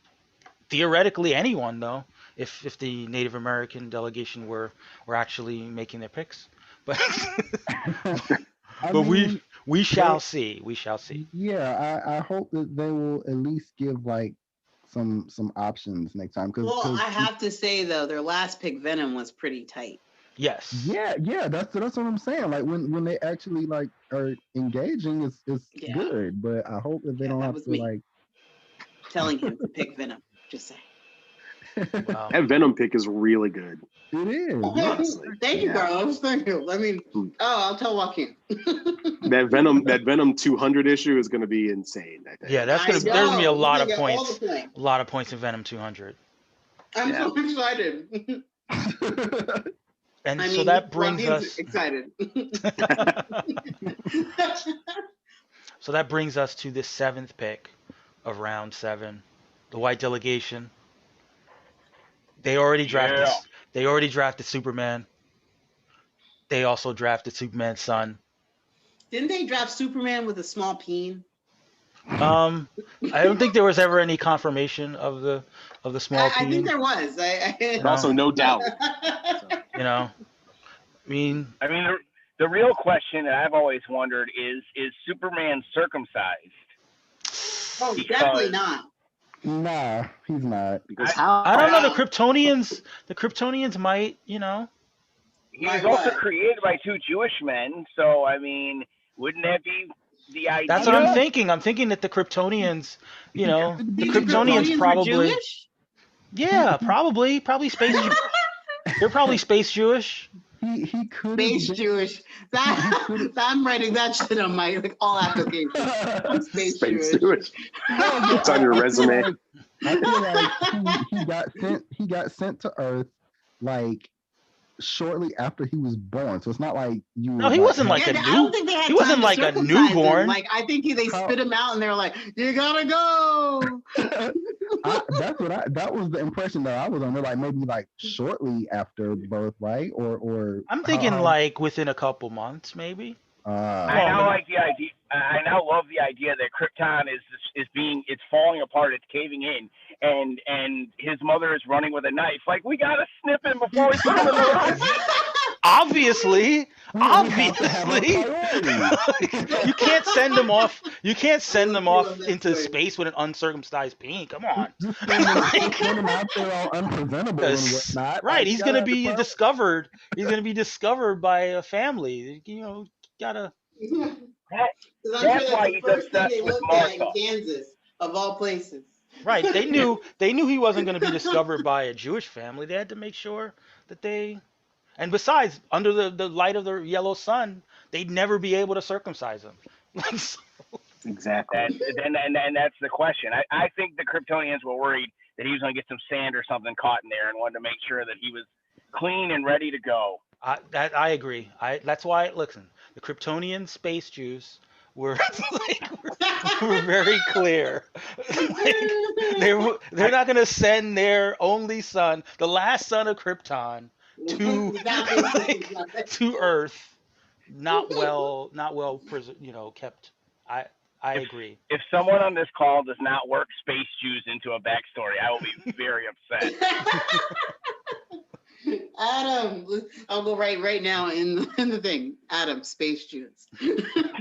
theoretically, anyone though, if the Native American delegation were actually making their picks, but I but mean, we shall they, see. We shall see. yeah, I hope that they will at least give like some options next time, Well, because I have to say though, their last pick, Venom, was pretty tight. Yes. yeah, that's what I'm saying. Like when they actually like are engaging, it's Yeah. good. But I hope that they Yeah, don't that have was to me. like. Telling him to pick Venom. Just saying. Wow. That Venom pick is really good. It is. Honestly. Thank you, Yeah. Carlos. Thank you. I mean, I'll tell Joaquin. That Venom 200 issue is going to be insane. I think. Yeah, there's gonna be a lot of points. A lot of points in Venom 200. I'm so excited. And so that brings Joaquin's us excited. So that brings us to the 7th pick of round 7, the white delegation. They already drafted. Yeah. They already drafted Superman. They also drafted Superman's son. Didn't they draft Superman with a small peen? I don't think there was ever any confirmation of the small peen. I think there was. But also no doubt. You know, I mean, the real question that I've always wondered is Superman circumcised? Oh, definitely not. Nah, he's not. Because how? I don't know. The Kryptonians might, you know. He was also created by 2 Jewish men, so I mean, wouldn't that be the idea? That's what I'm thinking. I'm thinking that the Kryptonians, you know, the Kryptonians probably. Yeah, probably space. They're probably space Jewish. He could space Jewish. I'm writing that shit on my all applications. Space Jewish. It's on your resume. I feel like he got sent to Earth like shortly after he was born. So it's not like you. No, he wasn't like a new. I don't think they had. He wasn't like a newborn. Like I think they spit him out and they're like, "You gotta go." That was the impression that I was under. Like maybe like shortly after birth, right? Or I'm thinking like within a couple months, maybe. I now like the idea. I now love the idea that Krypton it's falling apart. It's caving in, and his mother is running with a knife. Like we gotta snip him before we put him in the rock. Obviously, you can't send them off. You can't send them off into space with an uncircumcised peen. Come on. Send him out there all unpresentable and whatnot. Right, he's gonna be discovered. He's gonna be discovered by a family. You know, gotta. That's why he's obsessed with Martha. Kansas, of all places. Right, they knew he wasn't going to be discovered by a Jewish family. They had to make sure that they. And besides, under the light of the yellow sun, they'd never be able to circumcise him. Exactly. And that's the question. I think the Kryptonians were worried that he was going to get some sand or something caught in there and wanted to make sure that he was clean and ready to go. I agree. That's why. Listen, the Kryptonian space Jews were were very clear. They're not going to send their only son, the last son of Krypton, to Earth, not well kept. I agree. If someone on this call does not work space Jews into a backstory, I will be very upset. Adam, I'll go right now in the thing. Adam, space Jews.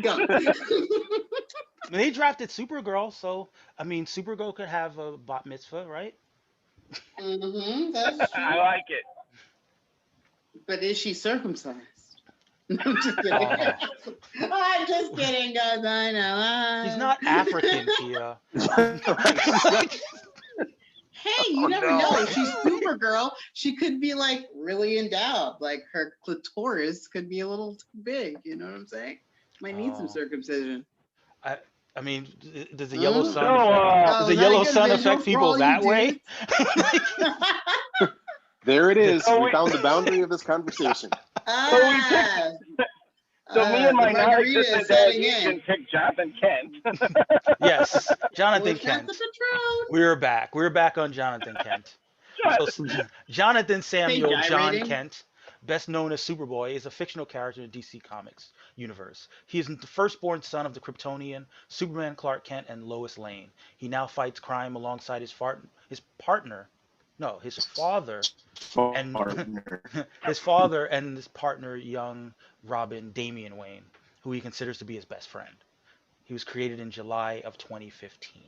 Go. They drafted Supergirl, so I mean, Supergirl could have a bat mitzvah, right? Mm-hmm, that's true. I like it. But is she circumcised? I'm just kidding. I'm just kidding, guys. I know. She's not African, Tia. Hey, you never know. She's Supergirl. She could be like really endowed. Like her clitoris could be a little too big. You know what I'm saying? Might need some circumcision. I mean, does the yellow sun affect people that way? There it is. We found the boundary of this conversation. So So me and my the margarita non-existent is setting delegation in. picked Jonathan Kent. Yes, Jonathan What's not Kent. the Patron? We're back. We're back on Jonathan Kent. So Jonathan Samuel John gyrating. Kent, best known as Superboy, is a fictional character in the DC Comics universe. He is the firstborn son of the Kryptonian Superman Clark Kent and Lois Lane. He now fights crime alongside his father and Partner. his father and his partner, young Robin Damian Wayne, who he considers to be his best friend. He was created in July of 2015.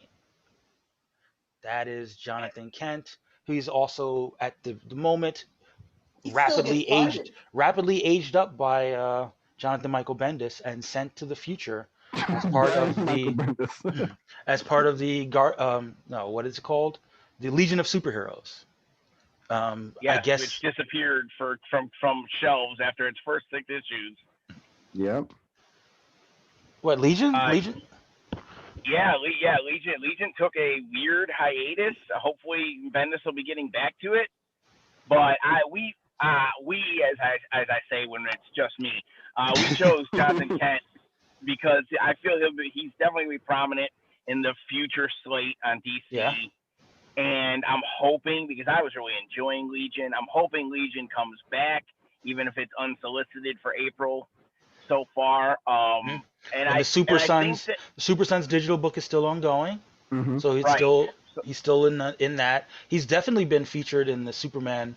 That is Jonathan Kent, who is also at the moment He still gets farted. rapidly aged up by Jonathan Michael Bendis and sent to the future as part of Michael the Bendis. as part of the what is it called? The Legion of Superheroes. I Yes, guess which disappeared from shelves after its first 6 issues. Yep. what Legion? Uh, Legion? Yeah, Legion took a weird hiatus. Hopefully, Bendis will be getting back to it. But we as I say when it's just me, we chose Jonathan Kent because I feel he's definitely gonna be prominent in the future slate on DC. Yeah. And I'm hoping, because I was really enjoying Legion, I'm hoping Legion comes back, even if it's unsolicited for April so far. And the Super Sons digital book is still ongoing, Hmm. so he's still in that. He's definitely been featured in the Superman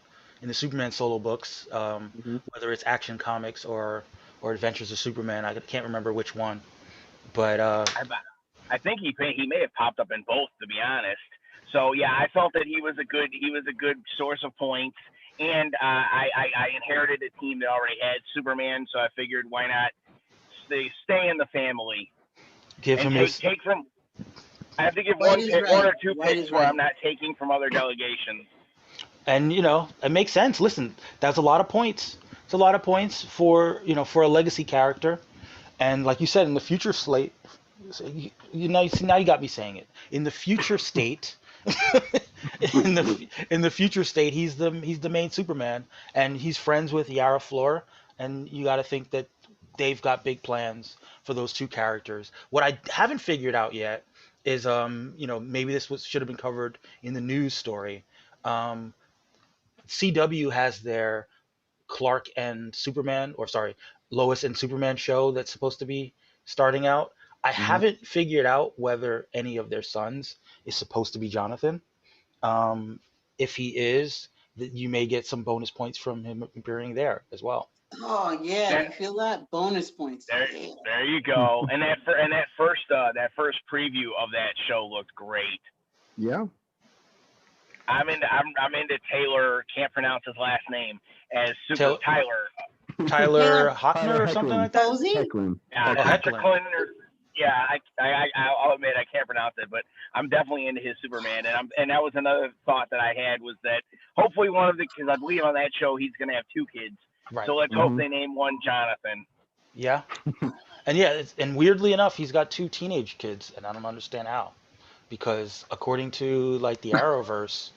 solo books, whether it's Action Comics or Adventures of Superman. I can't remember which one, but I think he may have popped up in both, to be honest. So yeah, I felt that he was a good source of points, and I inherited a team that already had Superman, so I figured why not stay in the family. give him his. Take from. I have to give White one is pick, right. one or two White picks is where right. I'm not taking from other delegations. And it makes sense. Listen, that's a lot of points. It's a lot of points for for a legacy character, and like you said, in the future slate, now you got me saying it. In the future state, in the future state, he's the main Superman, and he's friends with Yara Flor, and you got to think that they've got big plans for those two characters. What I haven't figured out yet is maybe this should have been covered in the news story. CW has their Clark and Superman, or sorry, Lois and Superman show that's supposed to be starting out. I haven't figured out whether any of their sons is supposed to be Jonathan. If he is, you may get some bonus points from him appearing there as well. Oh yeah, you feel that? Bonus points. There you go. And that first preview of that show looked great. Yeah. I'm into Taylor. Can't pronounce his last name as Tyler. Tyler Hockner or something like that. Hecklin. Hecklin. I'll admit I can't pronounce it, but I'm definitely into his Superman, and that was another thought that I had, was that hopefully because I believe on that show he's gonna have 2 kids, Right. so let's hope they name one Jonathan. Yeah, and weirdly enough, he's got 2 teenage kids, and I don't understand how, because according to the Arrowverse,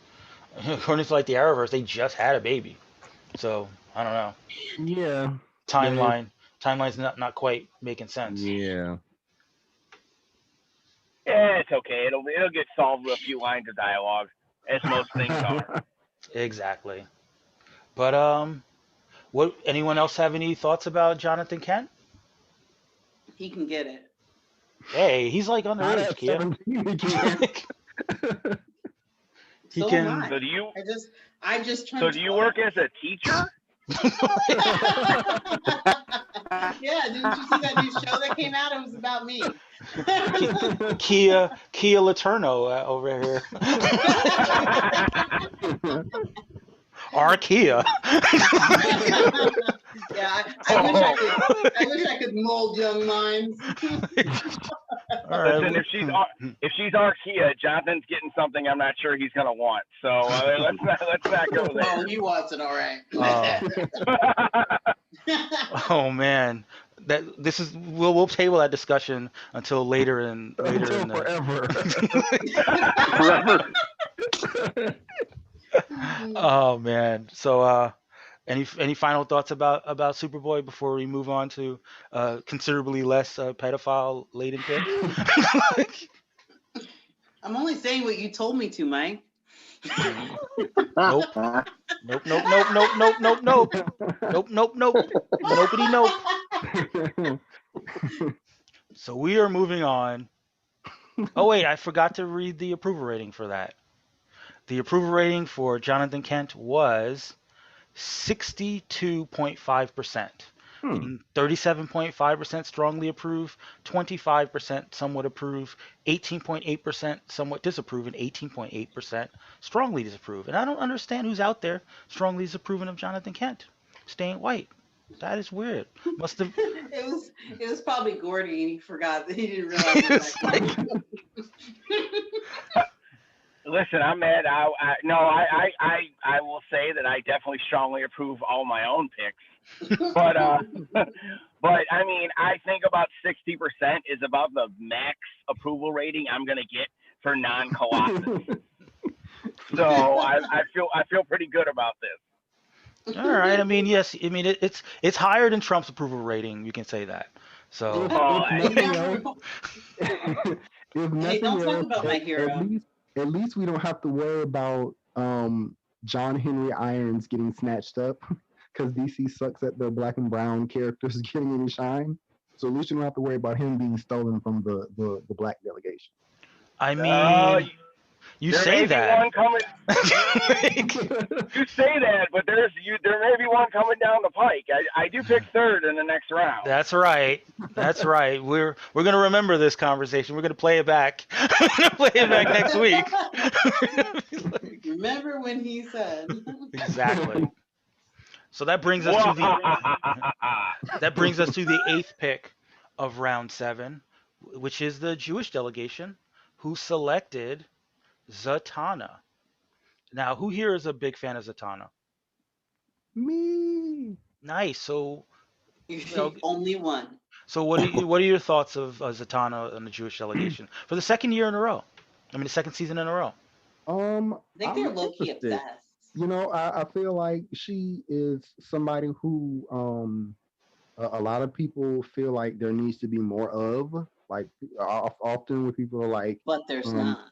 they just had a baby, so I don't know. Yeah. Timeline's not quite making sense. Yeah. Yeah, it's okay. It'll get solved with a few lines of dialogue, as most things are. Exactly. But anyone else have any thoughts about Jonathan Kent? He can get it. Hey, he's like Not underage, at Kia. 17, he can't. He So can. am I. So do you? I just turned So do you 12. work as a teacher? Yeah, didn't you see that new show that came out? It was about me. Kia Laterno over here. Our Kia. Yeah, I wish I could mold young minds. All right. Listen, if she's our Kia, Jonathan's getting something I'm not sure he's gonna want. So let's not go there. Oh, he wants it, all right. Oh man, we'll table that discussion until later in Forever. Oh man, so Any final thoughts about Superboy before we move on to considerably less pedophile laden picks? I'm only saying what you told me to, Mike. Nope. Nope. Nope. Nope. Nope. Nope. Nope. Nope. Nope. Nope. Nope. Nobody. Nope. So we are moving on. Oh wait, I forgot to read the approval rating for that. The approval rating for Jonathan Kent was 62.5%, meaning 37.5% strongly approve, 25% somewhat approve, 18.8% somewhat disapprove, and 18.8% strongly disapprove. And I don't understand who's out there strongly disapproving of Jonathan Kent staying white. That is weird. Must have. It was probably Gordy, and he forgot that he didn't realize it was that Listen, I'm mad. I will say that I definitely strongly approve all my own picks. But but I mean, I think about 60% is about the max approval rating I'm gonna get for non-Colossus. So I feel pretty good about this. All right. I mean, yes. I mean, it's higher than Trump's approval rating. You can say that. So. If nothing else, Hey, don't talk about my hero. At least we don't have to worry about John Henry Irons getting snatched up because DC sucks at the black and brown characters getting any shine. So at least you don't have to worry about him being stolen from the black delegation. I mean, you say that. You say that, but there may be one coming down the pike. I do pick third in the next round. That's right. That's right. We're gonna remember this conversation. We're gonna play it back. Play it back next week. Remember when he said? Exactly. So that brings us to the eighth pick of round 7, which is the Jewish delegation, who selected Zatanna. Now, who here is a big fan of Zatanna? Me. Nice. So, only one. So, what are your thoughts of Zatanna and the Jewish delegation for the second year in a row? I mean, the second season in a row. I think they're low key obsessed. You know, I feel like she is somebody who a lot of people feel like there needs to be more of. Like often when people are like, but there's not.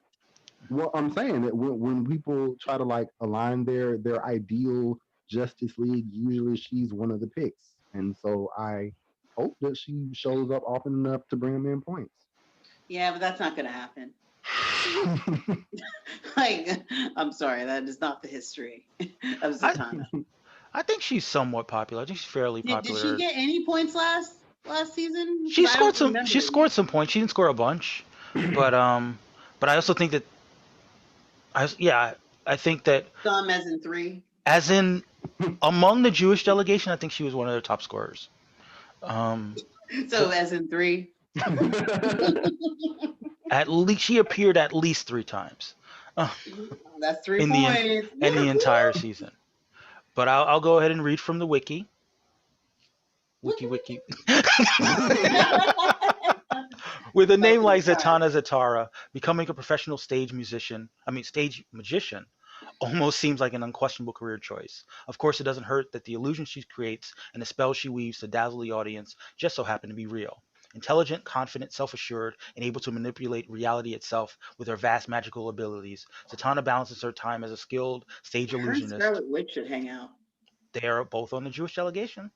Well, I'm saying that when people try to like align their ideal Justice League, usually she's one of the picks, and so I hope that she shows up often enough to bring them in points. Yeah, but that's not going to happen. Like, I'm sorry, that is not the history of Zatanna. I think she's somewhat popular. I think she's fairly popular. Did she get any points last season? She scored some. She scored some points. She didn't score a bunch, but I also think that. I think that. Some as in 3. As in, among the Jewish delegation, I think she was one of the top scorers. So as in 3. At least she appeared at least 3 times. That's 3 points. In the entire season. But I'll go ahead and read from the wiki. Wiki. With a name like Zatanna Zatara, becoming a professional stage magician, almost seems like an unquestionable career choice. Of course, it doesn't hurt that the illusion she creates and the spells she weaves to dazzle the audience just so happen to be real. Intelligent, confident, self-assured, and able to manipulate reality itself with her vast magical abilities, Zatanna balances her time as a skilled stage illusionist. Scarlet Witch should hang out. They are both on the Jewish delegation,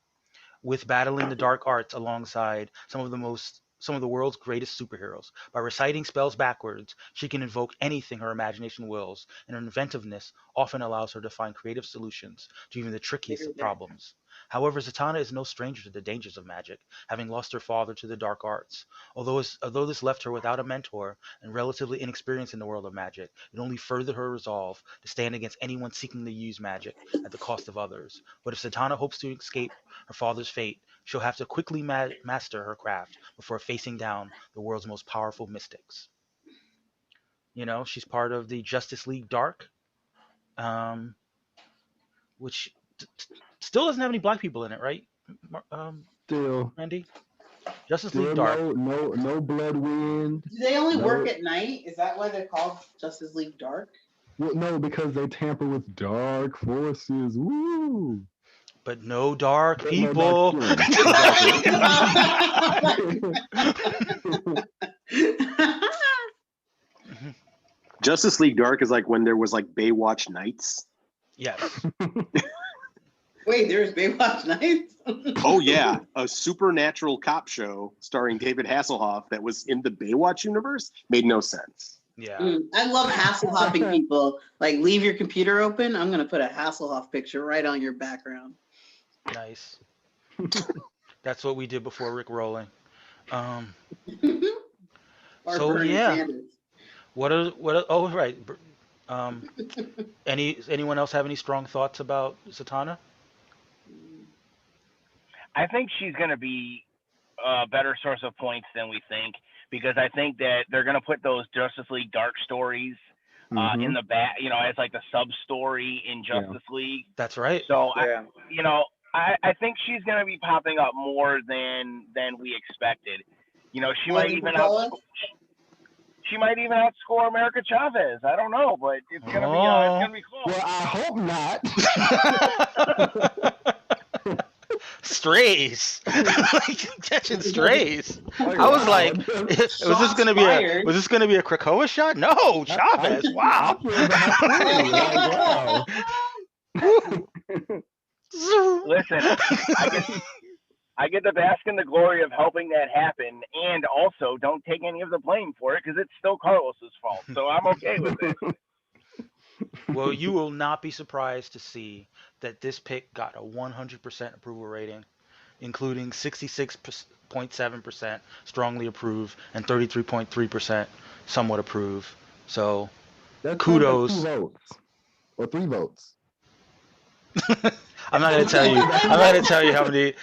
with battling the dark arts alongside some of the world's greatest superheroes. By reciting spells backwards, she can invoke anything her imagination wills, and her inventiveness often allows her to find creative solutions to even the trickiest of problems. However, Zatanna is no stranger to the dangers of magic, having lost her father to the dark arts. Although this left her without a mentor and relatively inexperienced in the world of magic, it only furthered her resolve to stand against anyone seeking to use magic at the cost of others. But if Zatanna hopes to escape her father's fate, she'll have to quickly master her craft before facing down the world's most powerful mystics. You know, she's part of the Justice League Dark, which still doesn't have any black people in it, right? Still, Randy? Justice League Dark. No Bloodwind. Do they only work at night? Is that why they're called Justice League Dark? Well, no, because they tamper with dark forces. Woo! but no dark But no dark people. skin. Justice League Dark is like when there was like Baywatch Nights. Yes. Wait, there's Baywatch Nights? Oh yeah, a supernatural cop show starring David Hasselhoff that was in the Baywatch universe made no sense. Yeah. I love Hasselhoffing people. Like, leave your computer open. I'm going to put a Hasselhoff picture right on your background. Nice. That's what we did before Rick Rolling. Or So Bernie yeah. Sanders. Oh right. Anyone else have any strong thoughts about Zatanna? I think she's going to be a better source of points than we think, because I think that they're going to put those Justice League Dark stories in the back, as like the sub story in Justice League. That's right. So Yeah. I think she's going to be popping up more than we expected. She might even outscore America Chavez. I don't know, but it's gonna be close. Well, I hope not. Strays. Catching strays. Oh, I was wow. like, was this gonna be a Krakoa shot? No, Chavez. Wow. Listen, I get to bask in the glory of helping that happen, and also don't take any of the blame for it, because it's still Carlos's fault. So I'm okay with it. Well, you will not be surprised to see that this pick got a 100% approval rating, including 66.7% strongly approve and 33.3% somewhat approve. So, That's kudos. Like 2 votes or 3 votes. I'm not gonna tell you. I'm not gonna tell you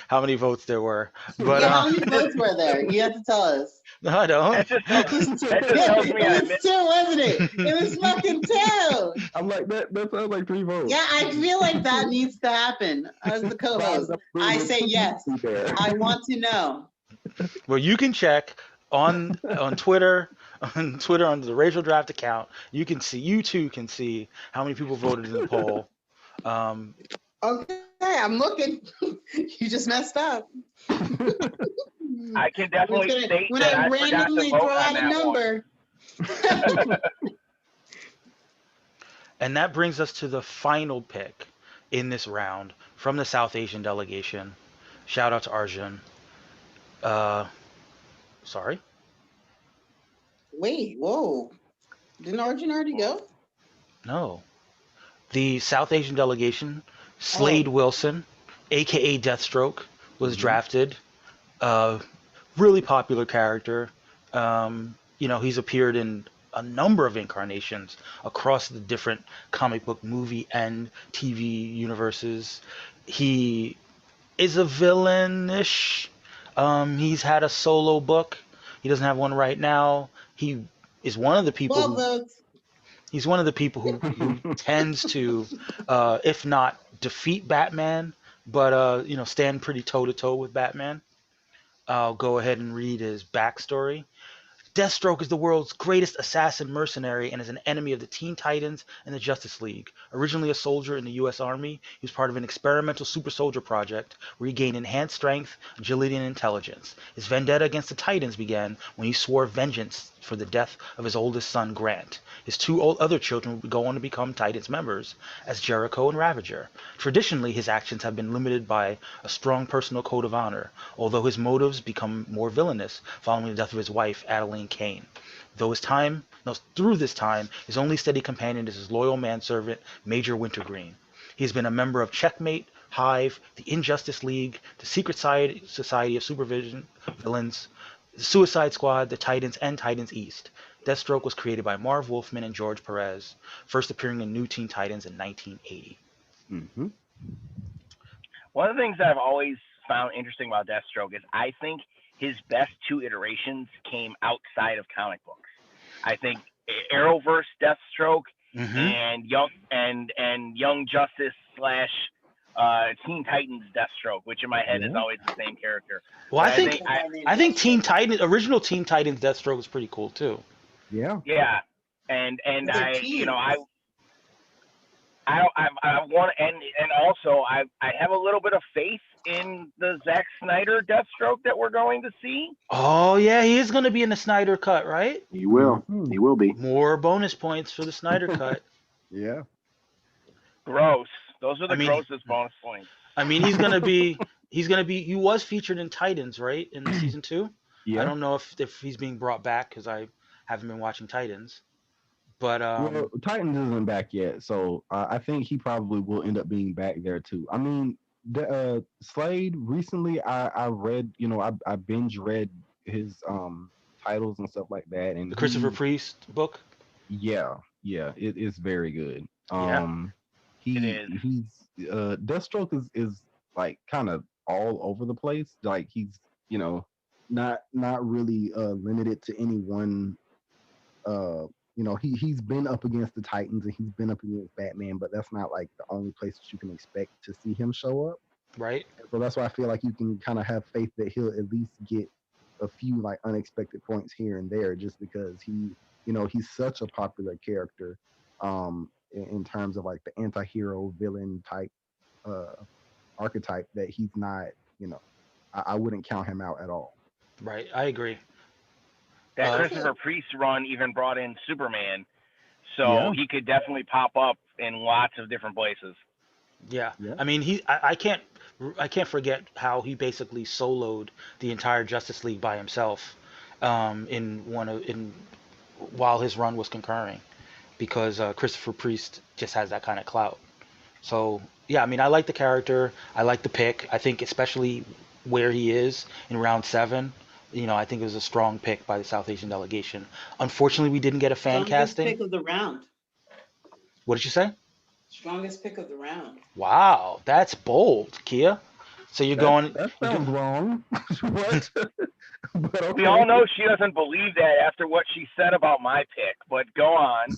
how many votes there were. But how many votes were there? You have to tell us. No, I don't. That just tells me It was 2, wasn't it? It was fucking 2. I'm like that sounds like 3 votes. Yeah, I feel like that needs to happen. As the co-host, I say yes. I want to know. Well, you can check on Twitter. On Twitter, on the Racial Draft account, you too can see how many people voted in the poll. Okay, I'm looking. You just messed up. I can definitely state when that I forgot to randomly vote throw on out a that number. And that brings us to the final pick in this round from the South Asian delegation. Shout out to Arjun. Sorry? Wait, whoa. Didn't Arjun already go? No. The South Asian delegation, Slade Wilson, aka Deathstroke, was drafted. Really popular character. He's appeared in a number of incarnations across the different comic book, movie, and TV universes. He is a villain-ish. He's had a solo book. He doesn't have one right now. He is one of the people He's one of the people who tends to, if not defeat Batman, but stand pretty toe to toe with Batman. I'll go ahead and read his backstory. Deathstroke is the world's greatest assassin mercenary and is an enemy of the Teen Titans and the Justice League. Originally a soldier in the U.S. Army, he was part of an experimental super soldier project where he gained enhanced strength, agility, and intelligence. His vendetta against the Titans began when he swore vengeance for the death of his oldest son, Grant. His 2 other children would go on to become Titans members as Jericho and Ravager. Traditionally, his actions have been limited by a strong personal code of honor, although his motives become more villainous following the death of his wife, Adeline Kane. Through this time, his only steady companion is his loyal manservant, Major Wintergreen. He has been a member of Checkmate, Hive, the Injustice League, the Secret Society of Supervision Villains, the Suicide Squad, the Titans, and Titans East. Deathstroke was created by Marv Wolfman and George Perez, first appearing in New Teen Titans in 1980. Mm-hmm. One of the things that I've always found interesting about Deathstroke is I think his best 2 iterations came outside of comic books. I think Arrowverse Deathstroke and Young Justice / Teen Titans Deathstroke, which in my head is always the same character. Well, I think original Teen Titans Deathstroke was pretty cool too. Yeah. Yeah, and I want, and also I have a little bit of faith in the Zack Snyder Deathstroke that we're going to see. Oh yeah, he is going to be in the Snyder cut, right? He will. Mhm. He will be. More bonus points for the Snyder cut. Yeah. Gross. Those are the I mean- grossest bonus points. I mean, he's gonna be. He was featured in Titans, right, in season 2. Yeah. I don't know if he's being brought back because I haven't been watching Titans. But Well, Titans isn't back yet, so I think he probably will end up being back there too. I mean, Slade recently, I read, I binge read his titles and stuff like that, and the Christopher Priest book. yeah, it is very good. Yeah. It is. He's Deathstroke is like kind of all over the place. Like he's not really limited to any one. He's been up against the Titans and he's been up against Batman, but that's not like the only place that you can expect to see him show up. Right. So that's why I feel like you can kind of have faith that he'll at least get a few like unexpected points here and there, just because he's such a popular character, in terms of like the anti-hero villain type archetype, that he's not, I wouldn't count him out at all. Right. I agree. That Christopher Priest run even brought in Superman, so Yeah. he could definitely pop up in lots of different places. Yeah. Yeah. I mean, I can't forget how he basically soloed the entire Justice League by himself, while his run was concurring, because Christopher Priest just has that kind of clout. So yeah, I mean, I like the character. I like the pick. I think especially where he is in round 7. I think it was a strong pick by the South Asian delegation. Unfortunately, we didn't get a fan Strongest casting. pick of the round. What did you say? Strongest pick of the round. Wow, that's bold, Kia. So you're going. That sounds wrong. What? But okay. We all know she doesn't believe that after what she said about my pick, but go on.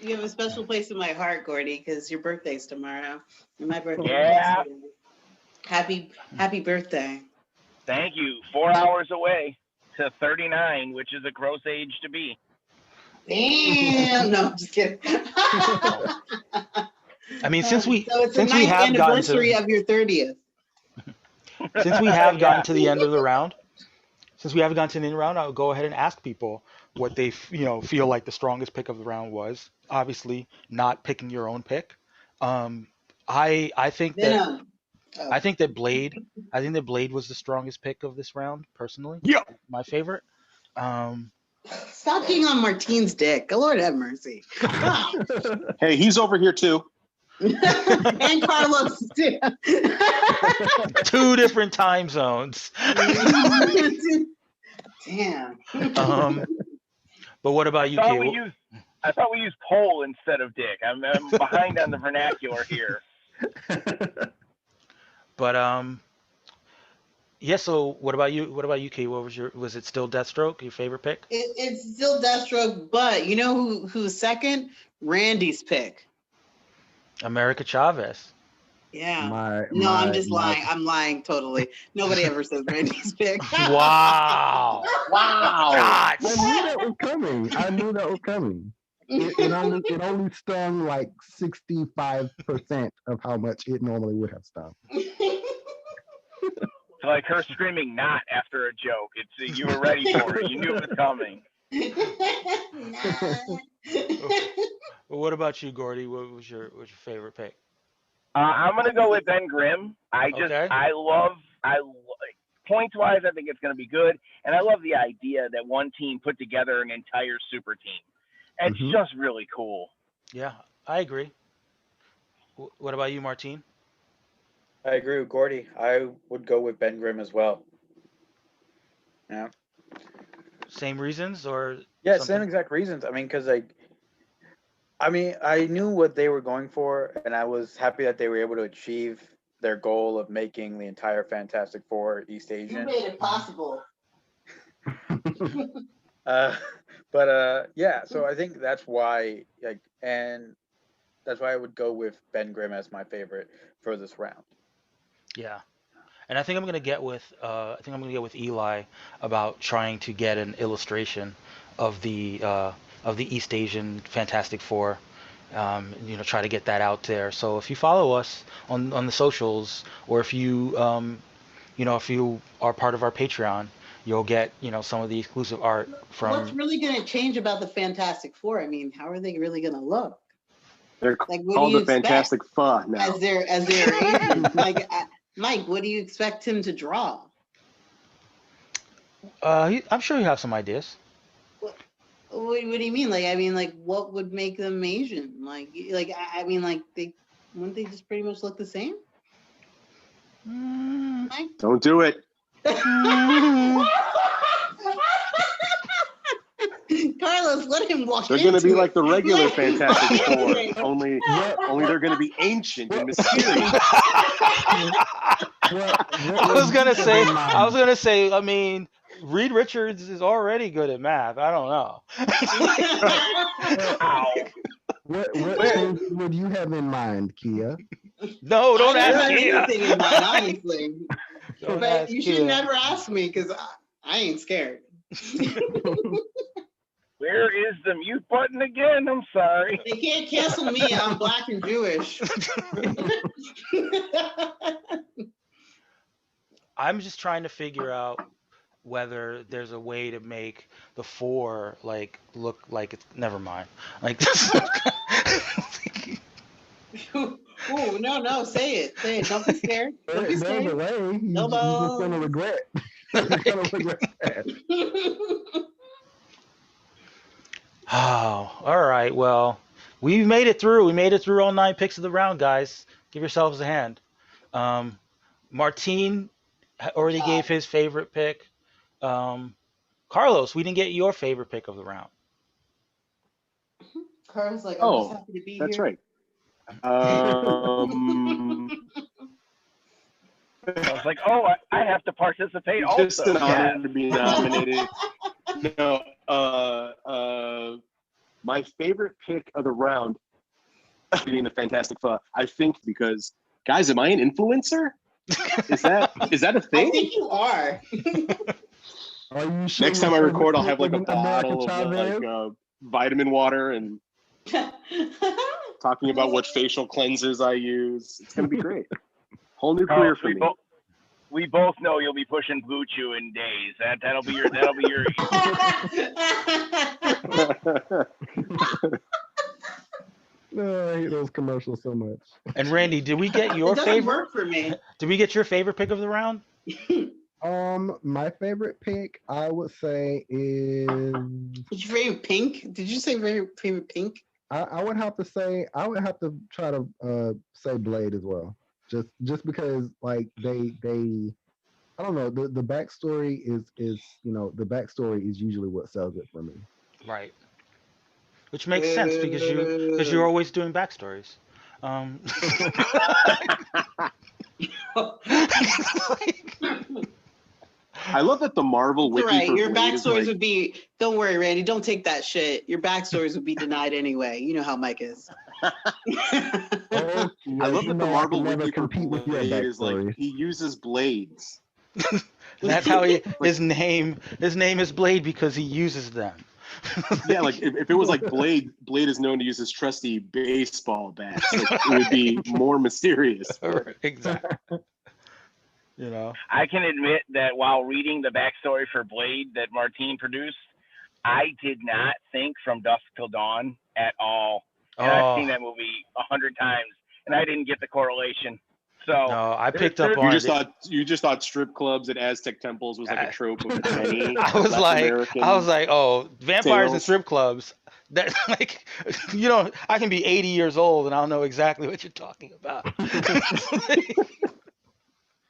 You have a special place in my heart, Gordy, because your birthday's tomorrow. And my birthday. Yeah. Happy birthday. Thank you. 4 hours away to 39, which is a gross age to be. Damn. No, I'm just kidding. I mean, since we So it's the since we 9th have gotten anniversary to of your 30th. since we have Yeah. gotten to the end of the round, I'll go ahead and ask people what they feel like the strongest pick of the round was. Obviously, not picking your own pick. I think that Venom. I think that Blade was the strongest pick of this round, personally. Yeah. My favorite. Stop being on Martine's dick. Lord have mercy. Wow. Hey, he's over here too. And Carlos too. 2 different time zones. Damn. But what about you, Kay? I thought we used pole instead of dick. I'm behind on the vernacular here. But yeah. So what about you? What about you, Kay? Was it still Deathstroke, your favorite pick? It's still Deathstroke, but you know who's second? Randy's pick. America Chavez. Yeah. I'm just lying. I'm lying totally. Nobody ever says Randy's pick. Wow. Wow. I knew that was coming. It only stung like 65% of how much it normally would have stung. It's like her screaming "not" after a joke. It's you were ready for it. You knew it was coming. Well, what about you, Gordy? What was your favorite pick? I'm gonna go with Ben Grimm. Okay. I love points wise. I think it's gonna be good, and I love the idea that one team put together an entire super team. It's just really cool. Yeah, I agree. What about you, Martine? I agree with Gordy. I would go with Ben Grimm as well. Yeah. Same reasons, or Yeah, something? same exact reasons. I mean, because I knew what they were going for, and I was happy that they were able to achieve their goal of making the entire Fantastic Four East You Asian. made it possible. Yeah, so I think that's why, and that's why I would go with Ben Grimm as my favorite for this round. Yeah, and I think I'm gonna get with Eli about trying to get an illustration of the East Asian Fantastic Four, try to get that out there. So if you follow us on the socials, or if you are part of our Patreon, you'll get some of the exclusive art What's from. really going to change about the Fantastic Four? I mean, how are they really going to look? They're Like, what do called you the expect Fantastic Four now. as their agent? Like, Mike, what do you expect him to draw? I'm sure you have some ideas. What do you mean? Like, I mean, like, what would make them Asian? I mean, like, wouldn't they just pretty much look the same? Mike? Don't do it. Carlos, let him walk. They're going to be like the Let regular him Fantastic walk Four, into it. only they're going to be ancient and mysterious. I was gonna say. I mean, Reed Richards is already good at math. I don't know. What change would you have in mind, Kia? No, don't I don't ask have me. anything in mind, honestly. Don't But ask you should Kia. never ask me because I ain't scared. Where is the mute button again? I'm sorry. They can't cancel me. I'm Black and Jewish. I'm just trying to figure out whether there's a way to make the four look like it's. Never mind. Like this. Oh no! Say it! Don't be scared. Don't be There's a scared. way. You're No just going to regret. You're going to regret that. Oh, all right. Well, we made it through. We made it through all 9 picks of the round, guys. Give yourselves a hand. Martine already gave his favorite pick. Carlos, we didn't get your favorite pick of the round. Carlos, I'm just happy to be That's here. right. I was like, oh, I have to participate also. Just an honor to be nominated. No, my favorite pick of the round, being the Fantastic Four, I think because, guys, am I an influencer? Is that a thing? I think you are. Are you sure Next time I record, I'll have like a America bottle of Chavez? vitamin water and talking about what facial cleansers I use. It's gonna be great. Whole new career for me. We both know you'll be pushing Blue Chew in days. That'll be your. No, I hate those commercials so much. And Randy, did we get your It doesn't favorite? work for me. Did we get your favorite pick of the round? My favorite pick, I would say, is. Did your favorite pink? Did you say favorite pink? I would have to try to say Blade as well. Just because like they I don't know, the backstory is the backstory is usually what sells it for me. Right. Which makes sense because you're always doing backstories. I love that the Marvel wiki Right, for your Blade is backstories would be. Don't worry, Randy. Don't take that shit. Your backstories would be denied anyway. You know how Mike is. Oh, I love that the Marvel wiki for Blade is like backstory. he uses blades. That's how his name is Blade because he uses them. Yeah, like if it was like Blade is known to use his trusty baseball bat. Like, it would be more mysterious. Exactly. I can admit that while reading the backstory for Blade that Martine produced, I did not think From Dusk Till Dawn at all. And I've seen that movie 100 times, and I didn't get the correlation. So no, I picked up on you just thought strip clubs and Aztec temples was like a trope of many I was like, oh, vampires and strip clubs. That like, I can be 80 years old and I'll know exactly what you're talking about.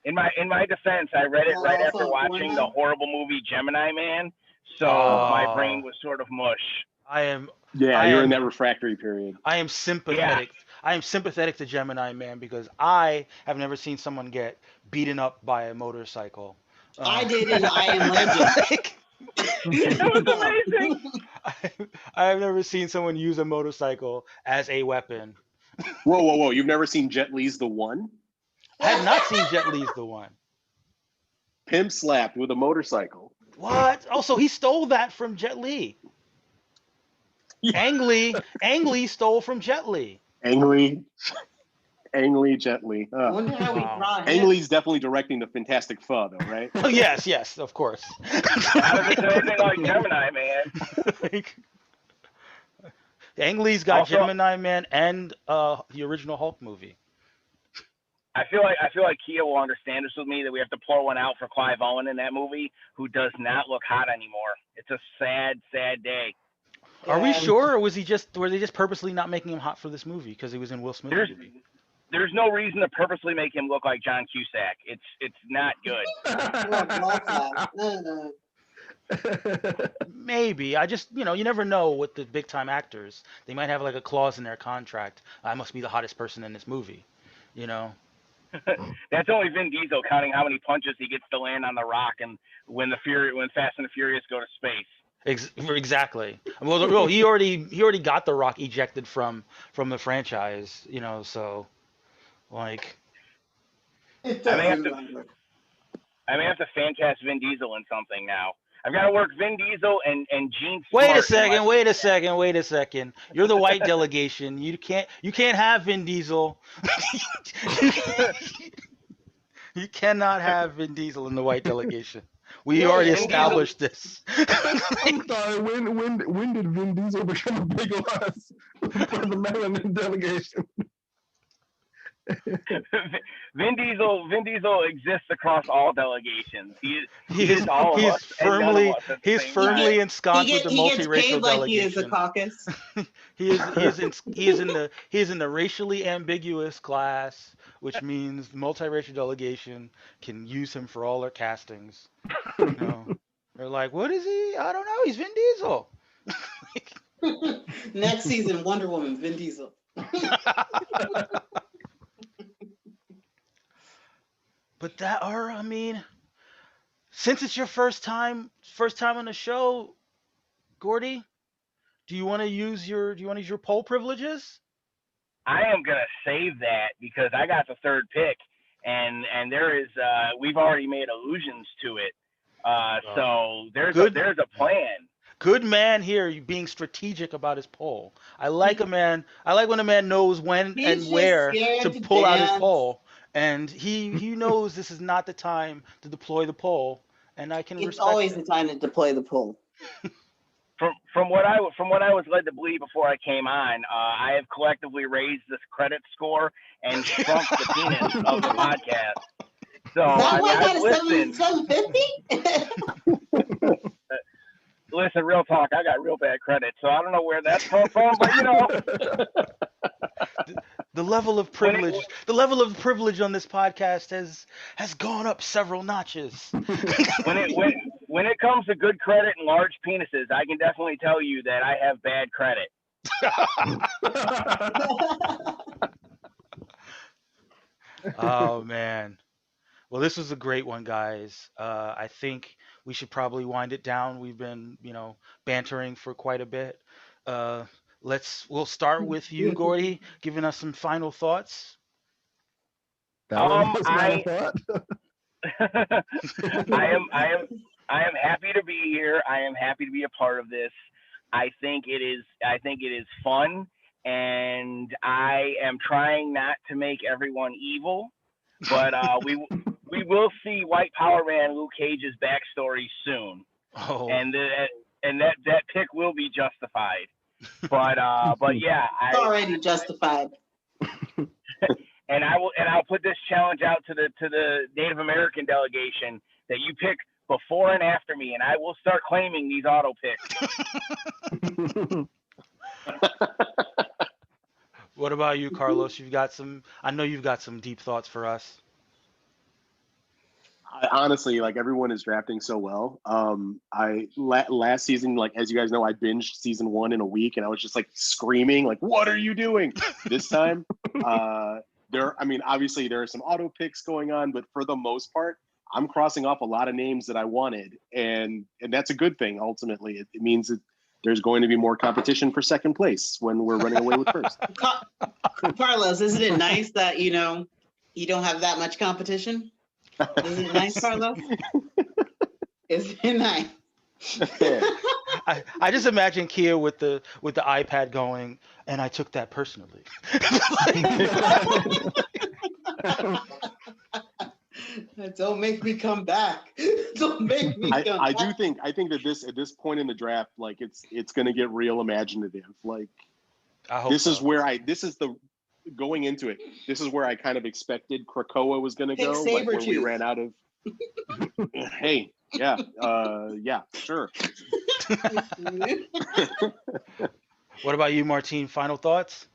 In my defense, I read it right after watching the horrible movie Gemini Man, so my brain was sort of mush. You're in that refractory period. I am sympathetic. Yeah. I am sympathetic to Gemini Man because I have never seen someone get beaten up by a motorcycle. I did in I Am Legend. That was amazing. I have never seen someone use a motorcycle as a weapon. Whoa! You've never seen Jet Li's The One? I have not seen Jet Li's The One. Pimp slapped with a motorcycle. What? Oh, so he stole that from Jet Li. Ang Lee stole from Jet Li. Ang Lee, Jet Li. I wonder how we Wow. brought Ang him. Lee's definitely directing the Fantastic Four, though, right? Oh, yes, of course. How does it say anything like Gemini Man? Like, Ang Lee's got Also- Gemini Man and the original Hulk movie. I feel like Kia will understand this with me that we have to pour one out for Clive Owen in that movie, who does not look hot anymore. It's a sad, sad day. Are we Yeah. sure, or were they just purposely not making him hot for this movie because he was in Will Smith's There's movie? there's no reason to purposely make him look like John Cusack. It's not good. Maybe. I just, you never know with the big time actors. They might have like a clause in their contract. I must be the hottest person in this movie. That's only Vin Diesel counting how many punches he gets to land on the Rock and when Fast and the Furious go to space. Exactly. Well, he already got the Rock ejected from the franchise. So like. It I may have doesn't to- matter. I may have to fan cast Vin Diesel in something now. I've got to work Vin Diesel and Gene Smart. Wait a in second. You're the white delegation. You can't have Vin Diesel. You cannot have Vin Diesel in the white delegation. We Yeah, already Vin Diesel- established this. I'm sorry. When did Vin Diesel become a big loss for the melanin delegation? Vin Diesel exists across all delegations. He's all of us and none of us at the he's same firmly time. ensconced with the He gets multiracial paid like he is delegation. a caucus. He is in the racially ambiguous class, which means the multiracial delegation can use him for all their castings. They're like, what is he? I don't know. He's Vin Diesel. Next season, Wonder Woman, Vin Diesel. But since it's your first time on the show, Gordy, do you want to use your poll privileges? I am gonna save that because I got the third pick, and there is we've already made allusions to it. So there's a plan. Good man here, you being strategic about his poll. I like when a man knows when He's and just where scared to to pull out his dance. poll, and he knows this is not the time to deploy the poll, and I can It's respect always it. the time to deploy the poll. From what I was led to believe before I came on, I have collectively raised this credit score and shrunk the penis of the podcast. So That one I've got a listened. 750? Listen, real talk. I got real bad credit, so I don't know where that's come from, but The level of privilege, on this podcast has gone up several notches. when it comes to good credit and large penises, I can definitely tell you that I have bad credit. Oh man. Well, this was a great one, guys. I think we should probably wind it down. We've been, bantering for quite a bit. We'll start with you, Gordy, giving us some final thoughts. That was my thought. I am happy to be here. I am happy to be a part of this. I think it is fun, and I am trying not to make everyone evil, but we will see White Power Man Luke Cage's backstory soon, Oh, and that pick will be justified. But yeah, It's already justified. and I'll put this challenge out to the Native American delegation that you pick before and after me, and I will start claiming these auto picks. what about you, Carlos? I know you've got some deep thoughts for us. Honestly, like everyone is drafting so well. Last season, like as you guys know, I binged season 1 in a week, and I was just like screaming, like, "What are you doing?" This time, obviously there are some auto picks going on, but for the most part, I'm crossing off a lot of names that I wanted, and that's a good thing. Ultimately, it means that there's going to be more competition for second place when we're running away with first. Carlos, isn't it nice that you don't have that much competition? Isn't it nice, Carlos? Isn't it nice? I just imagine Kia with the iPad going, and I took that personally. Don't make me come back. Don't make me come I back. do think that this at this point in the draft, like it's going to get real imaginative. Like I hope this is so. where this is the going into it. This is where I kind of expected Krakoa was going to Pick go, like where we Sabretooth. ran out of. Hey, yeah, yeah, sure. What about you, Martine? Final thoughts?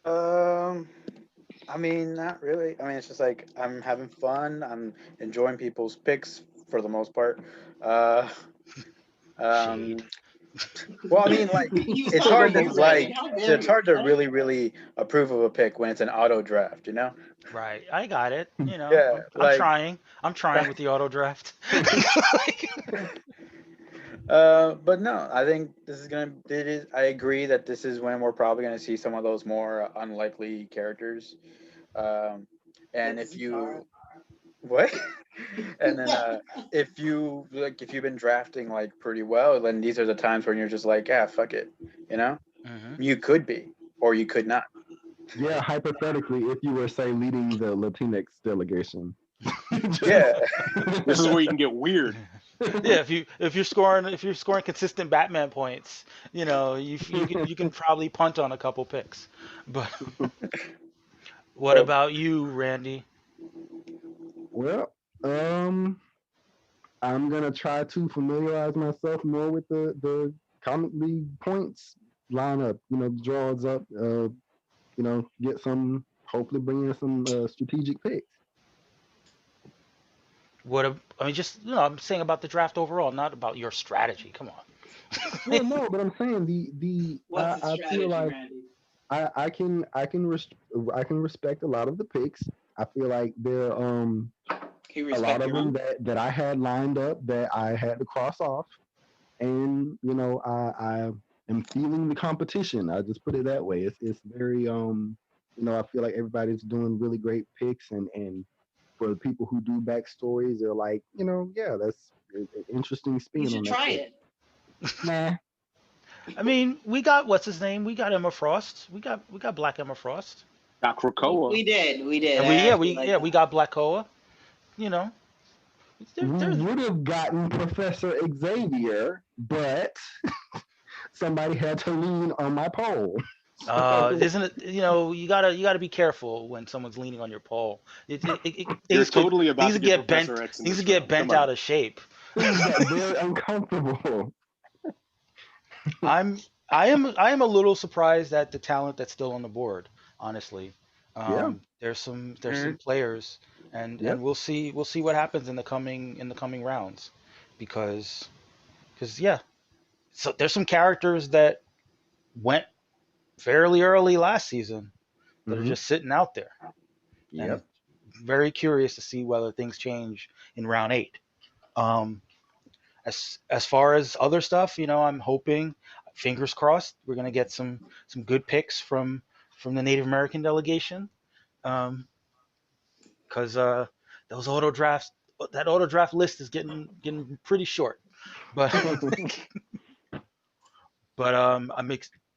I mean, not really. I mean, it's just like I'm having fun. I'm enjoying people's picks for the most part. Uh, um, Shade. well, I mean, like You it's said hard the to most like right. How dare it's you? hard to really approve of a pick when it's an auto draft, you know? Right, I got it. You know, Yeah, I'm like trying. I'm trying with the auto draft. but no, I think this is gonna. It is. I agree that this is when we're probably gonna see some of those more unlikely characters. Um, and if you what? And then if you've been drafting like pretty well, then these are the times when you're just like, yeah, fuck it, you know. Hmm. You could be, or you could not. Yeah, hypothetically, if you were say leading the Latinx delegation. Yeah. This is where you can get weird. Yeah, if you're scoring consistent Batman points, you know, you can probably punt on a couple picks. But what So about you, Randy? Well, I'm gonna try to familiarize myself more with the comic league points lineup. You know, draws up. Get some. Hopefully, bring in some strategic picks. I mean, just I'm saying about the draft overall, not about your strategy. Come on. Well, no, but I'm saying the What's the I feel strategy, like Randy? I can respect a lot of the picks. I feel like there Can you a lot respect of your them own? that I had lined up that I had to cross off, and I am feeling the competition. I just put it that way. It's very I feel like everybody's doing really great picks, and for the people who do backstories, they're like, yeah, that's an interesting You spin should on that try pick. it. Nah. I mean, we got what's his name? We got Emma Frost. We got Black Emma Frost. Got Krakoa. We did. And I actually like we that. got Black Koa. You know, We there's would have gotten Professor Xavier, but somebody had to lean on my pole. So, isn't it? You gotta be careful when someone's leaning on your pole. You're totally about Things to could get get Professor bent. X in Things this could get round. bent Come out on. of shape. things got very uncomfortable. I'm I am a little surprised at the talent that's still on the board. Honestly, Yeah. there's some players, and Yep. we'll see what happens in the coming rounds, because yeah, so there's some characters that went fairly early last season that are Hmm. just sitting out there, and Yep. very curious to see whether things change in round 8. Um, as far as other stuff, I'm hoping, fingers crossed, we're gonna get some good picks from the Native American delegation, because those auto drafts, that auto draft list is getting pretty short, but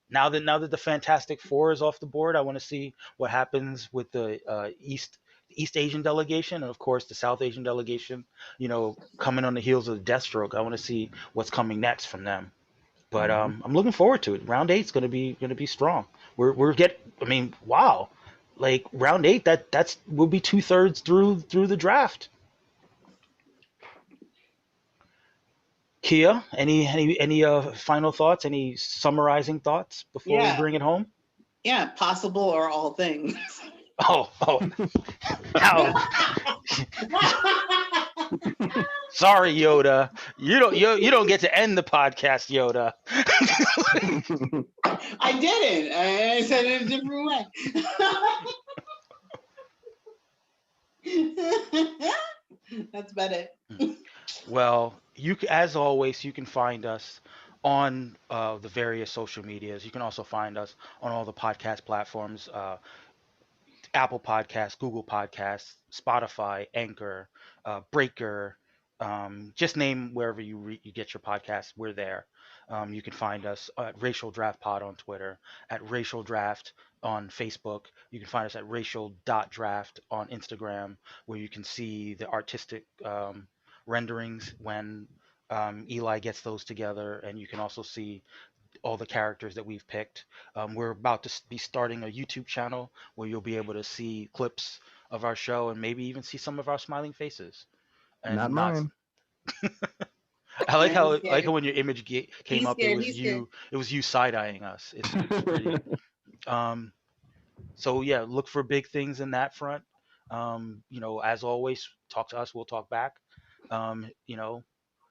now that the Fantastic Four is off the board, I want to see what happens with the East Asian delegation, and of course the South Asian delegation. Coming on the heels of the Deathstroke, I want to see what's coming next from them. But Hmm. I'm looking forward to it. Round 8's gonna be strong. I mean, wow, like round 8, that's will be 2/3 through the draft. Kia, any final thoughts? Any summarizing thoughts before we Yeah, bring it home? yeah, possible or all things. Oh, now, sorry, Yoda. You don't get to end the podcast, Yoda. I didn't. I said it a different way. That's about it. Well, as always, you can find us on the various social medias. You can also find us on all the podcast platforms: Apple Podcasts, Google Podcasts, Spotify, Anchor, Breaker, Just name wherever you get your podcast. We're there. You can find us at Racial Draft Pod on Twitter, at Racial Draft on Facebook. You can find us at racial.draft on Instagram, where you can see the artistic renderings when Eli gets those together, and you can also see all the characters that we've picked. We're about to be starting a YouTube channel where you'll be able to see clips of our show and maybe even see some of our smiling faces. Not And not, mine. I like Yeah, how he's scared. when your image came He's up, scared. He's scared. it was you side eyeing us. It's pretty. Um, so yeah, look for big things in that front. As always, talk to us. We'll talk back. You know,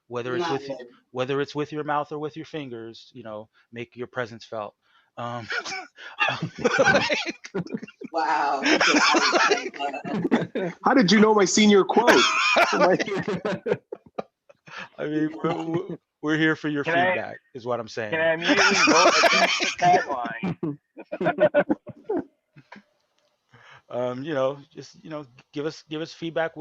whether it's Not with good. whether it's with your mouth or with your fingers, make your presence felt. Um, Wow. How did you know my senior quote? I mean, we're here for your Can I- feedback, is what I'm saying. Can I immediately vote against the tagline? Just give us feedback.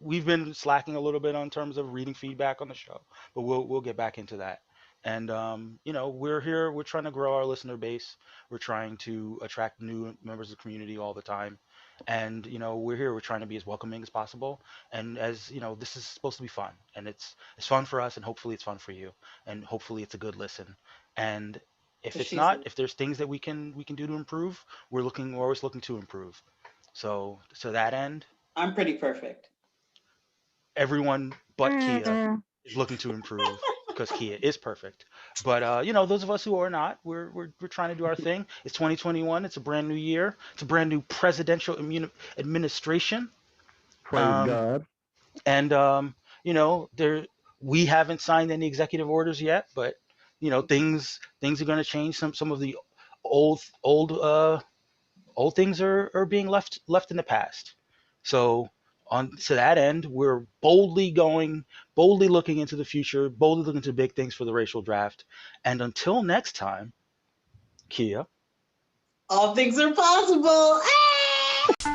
We've been slacking a little bit on terms of reading feedback on the show, but we'll get back into that. And we're here. We're trying to grow our listener base. We're trying to attract new members of the community all the time. And we're here. We're trying to be as welcoming as possible. And as this is supposed to be fun, and it's fun for us, and hopefully it's fun for you, and hopefully it's a good listen. And if So it's she's not, a- if there's things that we can do to improve, we're always looking to improve. So to that end, I'm pretty perfect. everyone but Kia is looking to improve because Kia is perfect. But those of us who are not, we're trying to do our thing. It's 2021. It's a brand new year. It's a brand new presidential administration. Praise God. And there we haven't signed any executive orders yet, but things are going to change. Some of the old things are being left in the past. So on to that end, we're boldly looking into the future, boldly looking to big things for the racial draft. And until next time, Kia. All things are possible. Ah!